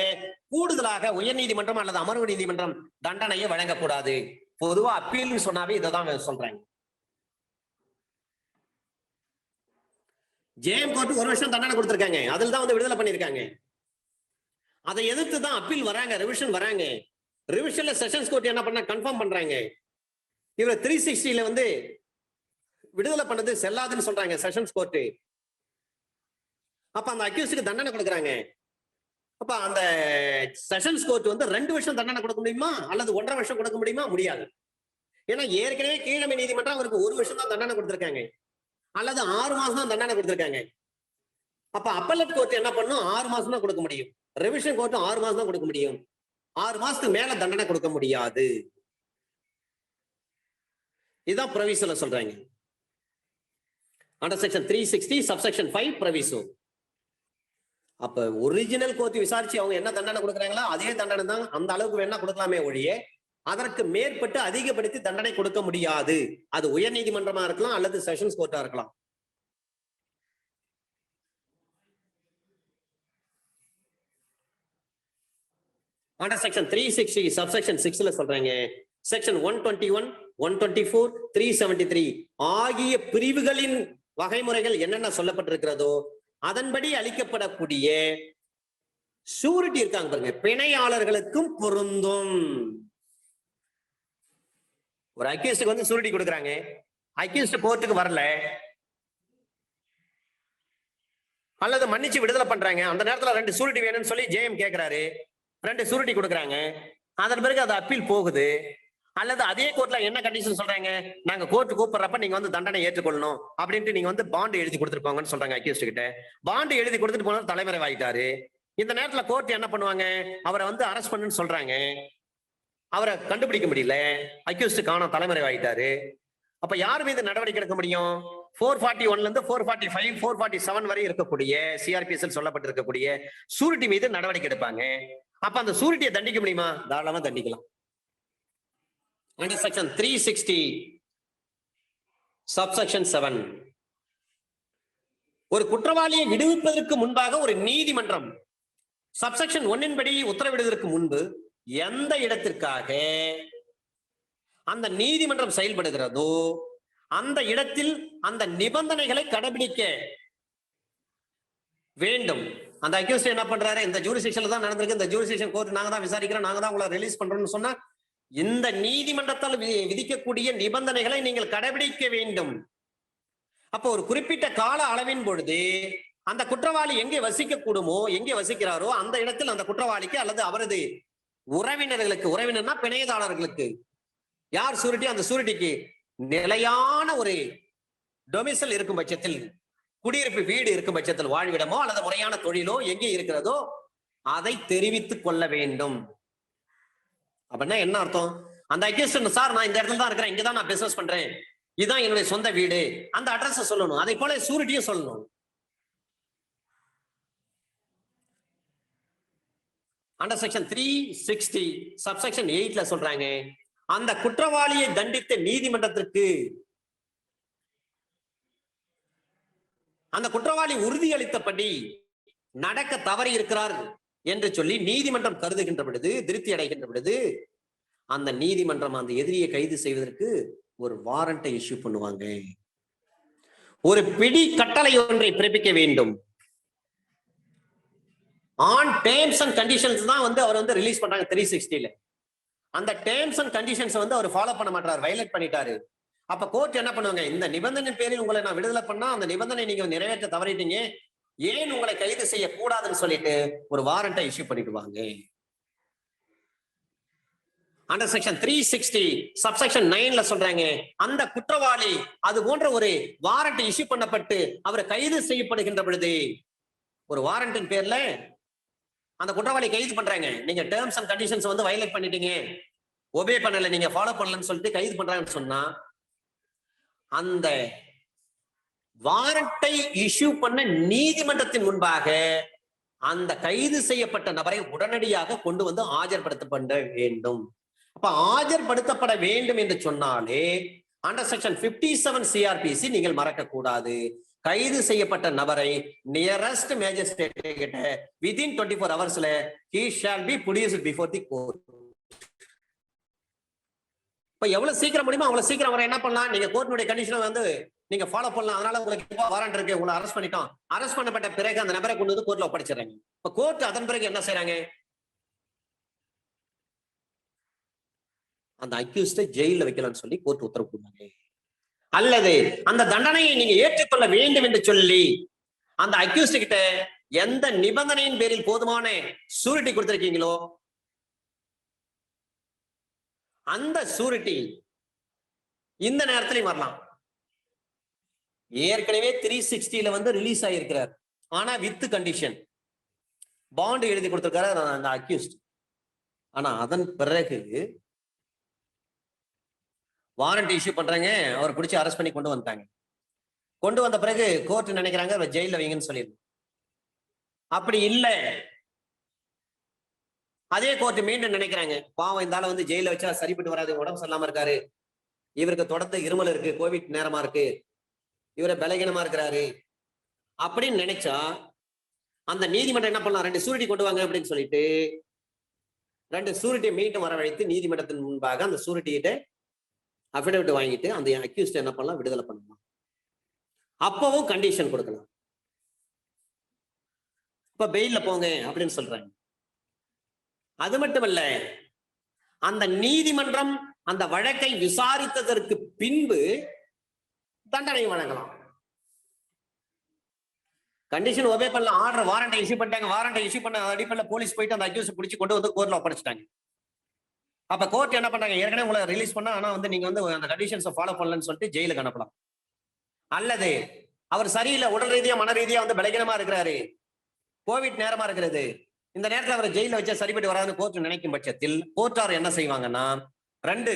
கூடுதலாக உயர் நீதிமன்றம் அல்லது அமர்வு நீதிமன்றம் தண்டனையை வழங்கக்கூடாது. பொதுவா அப்பீல் சொன்னாவே இதைதான் சொல்றாங்க. ஜேஎம் கோர்ட் 1 வருஷம் தண்டனை கொடுத்திருக்காங்க, அதுல தான் வந்து விடுதலை பண்ணிருக்காங்க. அதை எதிர்த்து தான் அப்பீல் வராங்க, ரிவிஷன் வராங்க. ரிவிஷன்ல செஷன்ஸ் கோர்ட் என்ன பண்ண கன்ஃபார்ம் பண்றாங்க, இவர் 360ல வந்து விடுதலை பண்ணது செல்லாதுன்னு சொல்றாங்க செஷன்ஸ் கோர்ட். அப்ப அந்த அக்யூஸ்டுக்கு தண்டனை கொடுக்குறாங்க. அப்ப அந்த செஷன்ஸ் கோர்ட் வந்து 2 வருஷம் தண்டனை கொடுக்க முடியுமா அல்லது 1.5 வருஷம் கொடுக்க முடியுமா, முடியாது. ஏன்னா ஏற்கனவே கீழமை நீதிமன்றம் அவருக்கு 1 வருஷம் தான் தண்டனை கொடுத்திருக்காங்க அல்லது 6 மாசம் தான் தண்டனை கொடுத்திருக்காங்க. அப்ப அப்பல்லட் கோர்ட் என்ன பண்ணும், 6 மாசம் தான் கொடுக்க முடியும். ரிவிஷன் கோர்ட் 6 மாசம் தான் கொடுக்க முடியும், 6 மாசத்துக்கு மேல தண்டனை கொடுக்க முடியாது. இதுதான் ப்ரொவிஷன்ல சொல்றாங்க. Under section 360 subsection 5 provision. அப்ப ஒரிஜினல் கோர்ட் விசாரிச்சு அவங்க என்ன தண்டனை கொடுக்குறாங்களோ அதே தண்டனை தான், அந்த அளவுக்கு வேணா கொடுக்கலாமே ஒழிய அதற்கு மேற்பட்டு அதிகப்படுத்தி தண்டனை கொடுக்க முடியாது. அது உயர் நீதிமன்றமா இருக்கலாம் அல்லது செஷன்ஸ் கோர்ட்டா இருக்கலாம். அண்டர் செக்ஷன் 360 சப்செக்ஷன் 6ல சொல்றாங்க, செக்ஷன் 121, 124, 373 ஆகிய பிரிவுகளின் வகைமுறைகள் என்னென்ன சொல்லப்பட்டிருக்கிறதோ அதன்படி அளிக்கப்படக்கூடிய ஷூரிட்டி இருக்காங்க பாருங்க, பிணையாளர்களுக்கும் பொருந்தும். ஒரு அக்யூஸ்டுக்கு வந்து ஷூரிட்டி கொடுக்குறாங்க, அக்யூஸ்ட் கோர்ட்டுக்கு வரல அல்லது மன்னிச்சு விடுதலை பண்றாங்க, அந்த நேரத்துல 2 ஷூரிட்டி வேணும்னு சொல்லி ஜேஎம் கேட்கிறாரு, 2 ஷூரிட்டி கொடுக்குறாங்க, அதன் பிறகு அது அப்பீல் போகுது. அல்லது அதே கோர்ட்ல என்ன கண்டிஷன் சொல்றாங்க, நாங்க கோர்ட் கூப்பிடுறப்ப நீங்க வந்து தண்டனை ஏற்றுக்கொள்ளணும் அப்படின்ட்டு நீங்க வந்து பாண்டு எழுதி கொடுத்துருப்பாங்கன்னு சொல்றாங்க அக்யூஸ்ட் கிட்ட. பாண்டு எழுதி கொடுத்துட்டு போன தலைமறை ஆயிட்டாரு. இந்த நேரத்துல கோர்ட் என்ன பண்ணுவாங்க, அவரை வந்து அரெஸ்ட் பண்ணுன்னு சொல்றாங்க, அவரை கண்டுபிடிக்க முடியல, அக்யூஸ்ட் காணோம், தலைமறை ஆயிட்டாரு. அப்ப யார் மீது நடவடிக்கை எடுக்க முடியும், 441ல இருந்து 445, 447 வரை இருக்கக்கூடிய சிஆர்பிஎஸ்ல சொல்லப்பட்டிருக்கக்கூடிய ஷூரிட்டி மீது நடவடிக்கை எடுப்பாங்க. அப்ப அந்த ஷூரிட்டியை தண்டிக்க முடியுமா, தாராளமா தண்டிக்கலாம். Under section 360 subsection 7 ஒரு குற்றவாளியை விடுவிப்பதற்கு முன்பாக ஒரு நீதிமன்றம் சப்செக்ஷன் 1 படி உத்தரவிடுவதற்கு முன்பு எந்த இடத்திற்காக அந்த நீதிமன்றம் செயல்படுகிறதோ அந்த இடத்தில் அந்த நிபந்தனைகளை கடைபிடிக்க வேண்டும். அந்த அக்யூஸ்ட் என்ன பண்றாரு, இந்த ஜூரிஸ்டிக்ஷன்ல தான் நடந்திருக்கு, இந்த ஜூரிஸ்டிக்ஷன் கோர்ட் நாங்க தான் விசாரிக்கிறோம், நாங்க தான் உங்களை ரிலீஸ் பண்றோம்னு சொன்னா இந்த நீதிமன்றத்தால் விதிக்கக்கூடிய நிபந்தனைகளை நீங்கள் கடைபிடிக்க வேண்டும். அப்போ ஒரு குறிப்பிட்ட கால அளவின் பொழுது அந்த குற்றவாளி எங்கே வசிக்க கூடுமோ, எங்கே வசிக்கிறாரோ அந்த இடத்தில் அந்த குற்றவாளிக்கு அல்லது அவரது உறவினர்களுக்கு, உறவினர்னா பிணையதாரர்களுக்கு யார் சூரிட்டி, அந்த சூரிட்டிக்கு நிலையான ஒரு டொமிசல் இருக்கும் பட்சத்தில், குடியிருப்பு வீடு இருக்கும் பட்சத்தில், வாழ்விடமோ அல்லது முறையான தொழிலோ எங்கே இருக்கிறதோ அதை தெரிவித்துக் கொள்ள வேண்டும். அப்படின்னா என்ன அர்த்தம், அந்த அக்யூஸ்ட், சார் நான் இந்த இடத்துல தான் இருக்கிறேன், இங்கதான் நான் பிசினஸ் பண்றேன், இதுதான் என்னுடைய சொந்த வீடு, அந்த அட்ரஸ் சொல்லணும். அதே போல சூரிட்டியும் சொல்லணும். அண்டர் செக்ஷன் 360 சப்செக்ஷன் 8ல சொல்றாங்க, அந்த குற்றவாளியை தண்டித்த நீதிமன்றத்திற்கு அந்த குற்றவாளி உறுதியளித்தபடி நடக்க தவறி இருக்கிறார் என்று சொல்லி நீதிமன்றம் கருதுகின்ற பொழுது, திருப்தி அடைகின்ற பொழுது, அந்த நீதிமன்றம் அந்த எதிரியை கைது செய்வதற்கு ஒரு வாரண்டை இஷ்யூ பண்ணுவாங்க. ஒரு பிடி கட்டளை ஒன்றை பிறப்பிக்க வேண்டும். ஆன் டேர்ம்ஸ் அண்ட் கண்டிஷன்ஸ் தான் அவர் ரிலீஸ் பண்றாங்க 360ல. அந்த டேர்ம்ஸ் அண்ட் கண்டிஷன்ஸ் அவர் ஃபாலோ பண்ண மாட்டாரு, வயலேட் பண்ணிட்டாரு. அப்ப கோர்ட் என்ன பண்ணுவாங்க, இந்த நிபந்தனை பேரில் உங்களை நான் விடுதலை பண்ணா அந்த நிபந்தனை நீங்க நிறைவேற்ற தவறிட்டீங்க, ஏன் உங்களை கைது செய்ய கூடாதுன்னு சொல்லிட்டு ஒரு வாரண்டை இஷ்யூ பண்ணிடுவாங்க. அண்டர் செக்ஷன் 360 சப்செக்ஷன் 9ல சொல்றாங்க, அந்த குற்றவாளி அது போன்ற ஒரு வாரண்ட் இஷ்யூ பண்ணப்பட்டு அவர் கைது செய்யப்படுகின்ற பொழுது, ஒரு வாரண்டின் பேர்ல அந்த குற்றவாளி கைது பண்றாங்க, நீங்க டேர்ம்ஸ் அண்ட் கண்டிஷன்ஸ் வயலேட் பண்ணிட்டீங்க, ஒபே பண்ணல, நீங்க ஃபாலோ பண்ணலன்னு சொல்லிட்டு கைது பண்றாங்கன்னு சொன்னா, அந்த வாரண்டை இஷ்யூ பண்ண நீதிமன்றத்தின் முன்பாக அந்த கைது செய்யப்பட்ட நபரை உடனடியாக கொண்டு வந்து ஆஜர்படுத்தப்பட வேண்டும். அப்ப ஆஜர்படுத்தப்பட வேண்டும் என்று சொன்னாலே அண்டர் செக்ஷன் 57 CRPC நீங்கள் மறக்க கூடாது. கைது செய்யப்பட்ட நபரை நியரஸ்ட் மேஜிஸ்ட்ரேட் கிட்ட within 24 hours he shall be produced before the court. இப்ப எவ்வளவு சீக்கிரம் முடியுமோ அவ்வளவு சீக்கிரம் அவரை என்ன பண்ணலாம், நீங்க கோர்ட்டினுடைய கண்டிஷனை நீங்க ஃபாலோ பண்ணலாம். அதனால உங்களுக்கு வாரண்ட் இருக்கு, உங்களை அரெஸ்ட் பண்ணிட்டோம். அரெஸ்ட் பண்ணப்பட்ட பிறகு அந்த நபரை கொண்டு வந்து கோர்ட்ல ஒப்படைச்சிடறாங்க. இப்ப கோர்ட் அதன் பிறகு என்ன செய்யறாங்க, அந்த அக்யூஸ்டை ஜெயில வைக்கலாம்னு சொல்லி கோர்ட் உத்தரவு கொடுத்தாங்க. அல்லது அந்த தண்டனையை நீங்க ஏற்றுக்கொள்ள வேண்டும் என்று சொல்லி அந்த அக்யூஸ்ட் கிட்ட எந்த நிபந்தனையின் பேரில் போதுமான சூரிட்டி கொடுத்திருக்கீங்களோ அந்த சூரிட்டி இந்த நேரத்திலையும் வரலாம். ஏற்கனவே 360ல ரிலீஸ் ஆகியிருக்கிறார், ஆனா வித் கண்டிஷன் பாண்ட் எழுதி கொடுத்திருக்காரு அந்த அக்யூஸ்ட். ஆனா அதன் பிறகு வாரண்ட் இஷ்யூ பண்றாங்க, அவர் பிடிச்சி அரெஸ்ட் பண்ணி கொண்டு வந்துட்டாங்க. கொண்டு வந்த பிறகு கோர்ட் நினைக்கிறாங்க ஜெயில வைங்கன்னு சொல்லிடுங்க. அப்படி இல்லை, அதே கோர்ட் மீண்டும் நினைக்கிறாங்க, பாவம் இந்த ஆளை ஜெயில வச்சா சரிப்பட்டு வராது, உடம்பு சரியில்லாம இருக்காரு, இவருக்கு தொடர்ந்து இருமல் இருக்கு, கோவிட் நேரமா இருக்கு, இவரை பலகீனமா இருக்கிறாரு அப்படின்னு நினைச்சா அந்த நீதிமன்றம் என்ன பண்ணலாம், 2 சூரிட்டி கொண்டு வாங்க அப்படின்னு சொல்லிட்டு 2 சூரிட்டியை மீண்டும் வரவழைத்து நீதிமன்றத்தின் முன்பாக அந்த சூரிட்டிகிட்ட அபிடவிட் வாங்கிட்டு அந்த அக்யூஸ்ட் என்ன பண்ணலாம், விடுதலை பண்ணலாம். அப்பவும் கண்டிஷன் கொடுக்கலாம். இப்ப பெயில்ல போங்க அப்படின்னு சொல்றாங்க. அது மட்டுமல்ல, அந்த நீதிமன்றம் அந்த வழக்கை விசாரித்ததற்கு பின்பு தண்டனை வழங்கலாம். கண்டிஷன் ஒபே பண்ணல, ஆர்டர் வாரண்டை இஷ்யூ பண்ணிட்டாங்க, வாரண்டை இஷ்யூ பண்ண அடிப்படையில் போலீஸ் போயிட்டு அந்த அக்யூஸ் பிடிச்சி கொண்டு வந்து கோர்ட்ல ஒப்படைச்சிட்டாங்க. அப்ப கோர்ட் என்ன பண்ணாங்க, ஏற்கனவே உங்களை ரிலீஸ் பண்ணா ஆனா நீங்க அந்த கண்டிஷன்ஸை ஃபாலோ பண்ணலன்னு சொல்லிட்டு ஜெயிலுக்கு அனுப்பலாம். அல்லது அவர் சரியில்லை, உடல் ரீதியா மன ரீதியா பலகீனமா இருக்கிறாரு, கோவிட் நேரமா இருக்கிறது, இந்த நேரத்தில் அவரை ஜெயில வச்சா சரிபட்டு வராதுன்னு கோர்ட் நினைக்கும் பட்சத்தில் கோர்ட்டார் என்ன செய்வாங்கன்னா 2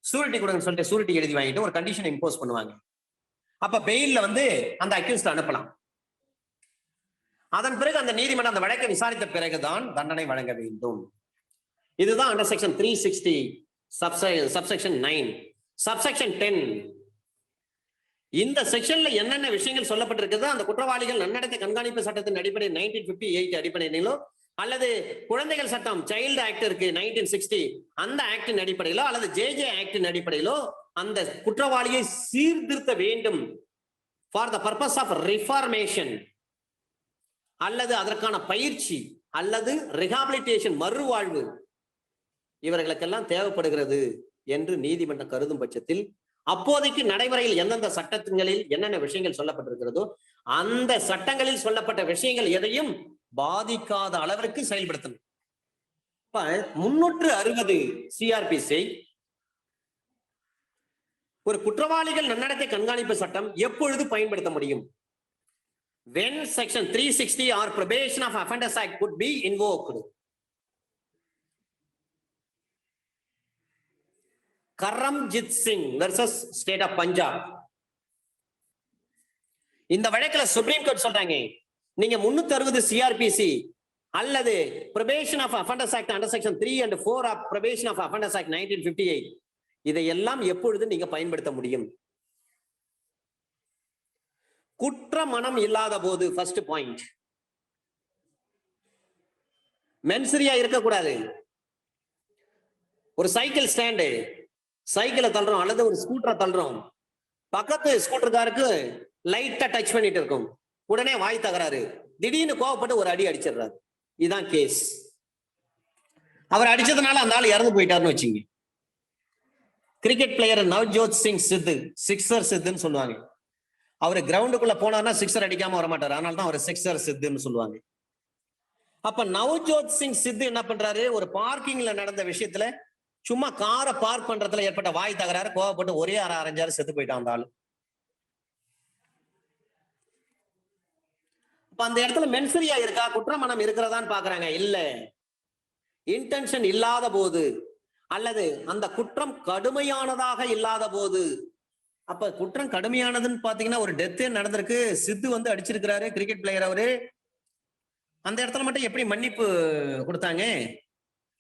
சூரிட்டி கொடுங்கன்னு சொல்லிட்டு சூரிட்டி எழுதி வாங்கிட்டு ஒரு கண்டிஷன் இம்போஸ் பண்ணுவாங்க. அப்ப பெயில்ல அந்த அக்யூஸ்ட் அனுப்பலாம். அதன் பிறகு அந்த நீதிமன்றம் அந்த வழக்கை விசாரித்த பிறகுதான் தண்டனை வழங்க வேண்டும். இதுதான் அண்டர் செக்ஷன் 360 சப்செக்ஷன் 9. சப்செக்ஷன் 10 இந்த செக்ஷன்ல என்னென்ன விஷயங்கள் சொல்லப்பட்டிருக்குது, அந்த குற்றவாளிகள் நன்னடத்தை கண்காணிப்பு சட்டத்தின் அடிப்படையில் 1958 அடிப்படையிலோ அல்லது குழந்தைகள் சட்டம் சைல்டு ஆக்ட் இருக்கு 1960 அந்த ஆக்டின் அடிப்படையிலோ அல்லது JJ ஆக்டின் அடிப்படையிலோ அந்த குற்றவாளியை சீர்திருத்த வேண்டும் for the purpose of reformation அல்லது அதற்கான பயிற்சி அல்லது ரிஹாபிலிட்டேஷன் மறுவாழ்வு இவர்களுக்கெல்லாம் தேவைப்படுகிறது என்று நீதிமன்றம் கருதும் பட்சத்தில் அப்போதைக்கு நடைமுறையில் எந்தெந்த சட்டங்களில் என்னென்ன விஷயங்கள் சொல்லப்பட்டிருக்கிறதோ அந்த சட்டங்களில் சொல்லப்பட்ட விஷயங்கள் எதையும் பாதிக்காத அளவிற்கு செயல்படுத்தணும். 360 CRPC ஒரு குற்றவாளிகள் நன்னடத்தை கண்காணிப்பு சட்டம் எப்பொழுது பயன்படுத்த முடியும்? When section 360 or probation of offenders act could be invoked. Karamjit Singh versus state of Punjab. இந்த வழக்குல சுப்ரீம் கோர்ட் சொல்றாங்க, நீங்க 360 சிஆர்பிசி அல்லது Probation of Offenders Act under section 3 and 4 of Probation of Offenders Act 1958 இதையெல்லாம் எப்பொழுது நீங்க பயன்படுத்த முடியும்? குற்ற மனம் இல்லாத போது. ஃபர்ஸ்ட் பாயிண்ட், மென்சரியா இருக்கக்கூடாது. ஒரு சைக்கிள் ஸ்டாண்டு, சைக்கிளை தள்ளுறோம் அல்லது ஒரு ஸ்கூட்டரை தள்ளுறோம், பக்கத்து ஸ்கூட்டர்காருக்கு லைட்டா டச் பண்ணிட்டு இருக்கும், உடனே வாய் தகராறு, திடீர்னு கோவப்பட்டு ஒரு அடி அடிச்சிடுறாரு. இதுதான் கேஸ். அவர் அடிச்சதுனால அந்த ஆள் இறந்து போயிட்டாருன்னு வச்சுங்க. Cricket player Navjot Singh Sidhu, sixer சித்துன்னு சொல்லுவாங்க. அவரு கிரவுண்டுக்குள்ள போனார்னா சிக்ஸர் அடிக்காம வரமாட்டாரு, அதனால தான் அவர் சிக்ஸர் சித்துன்னு சொல்லுவாங்க. அப்ப நவ்ஜோத் சிங் சித்து என்ன பண்றாரு, ஒரு பார்க்கிங்ல நடந்த விஷயத்துல சும்மா காரை பார்க் பண்றதுல ஏற்பட்ட வாய் தகராறு, கோவப்பட்டு ஒரே அரைஞ்சாரு, செத்து போயிட்டான் அந்த ஆளு. அந்த இடத்துல மென்சரியா இருக்கா, குற்றமனம் இருக்கிறதான்னு பாக்குறாங்க. இல்ல, இன்டென்ஷன் இல்லாத போது அல்லது அந்த குற்றம் கடுமையானதாக இல்லாத போது. அப்ப குற்றம் கடுமையானதுன்னு பாத்தீங்கன்னா ஒரு டெத்தே நடந்திருக்கு, சித்து வந்து அடிச்சிருக்கிறாரு கிரிக்கெட் பிளேயர். அவரு அந்த இடத்துல மட்டும் எப்படி மன்னிப்பு கொடுத்தாங்க?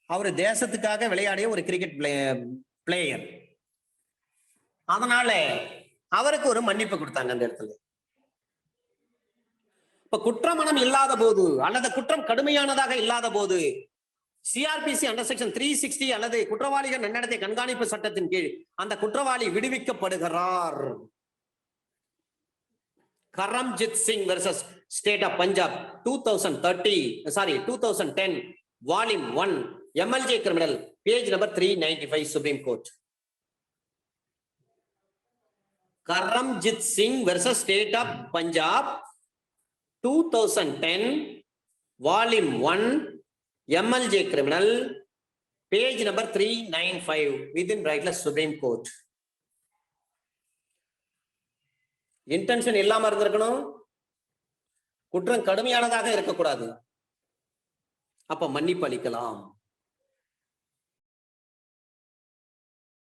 அவரு தேசத்துக்காக விளையாடிய ஒரு கிரிக்கெட் பிளேயர், அதனால அவருக்கு ஒரு மன்னிப்பு கொடுத்தாங்க அந்த இடத்துல. இப்ப குற்றமனம் இல்லாத போது அல்லது குற்றம் கடுமையானதாக இல்லாத போது சிஆர்பிசி அண்டர் செக்ஷன் 360 அல்லது குற்றவாளிகள் நன்னடத்தை கண்காணிப்பு சட்டத்தின் கீழ் அந்த குற்றவாளி விடுவிக்கப்படுகிறார். Karamjit Singh versus state of Punjab 2010 volume 1 MLJ criminal page number 395 supreme court. Karamjit Singh versus state of Punjab 2010 volume 1 MLJ criminal page number 395 within பிராக்கெட்ல சுப்ரீம் கோர்ட். இன்டென்ஷன் இல்லாம இருந்திருக்கணும், குற்றம் கடுமையானதாக இருக்கக்கூடாது, அப்ப மன்னிப்பு அளிக்கலாம்.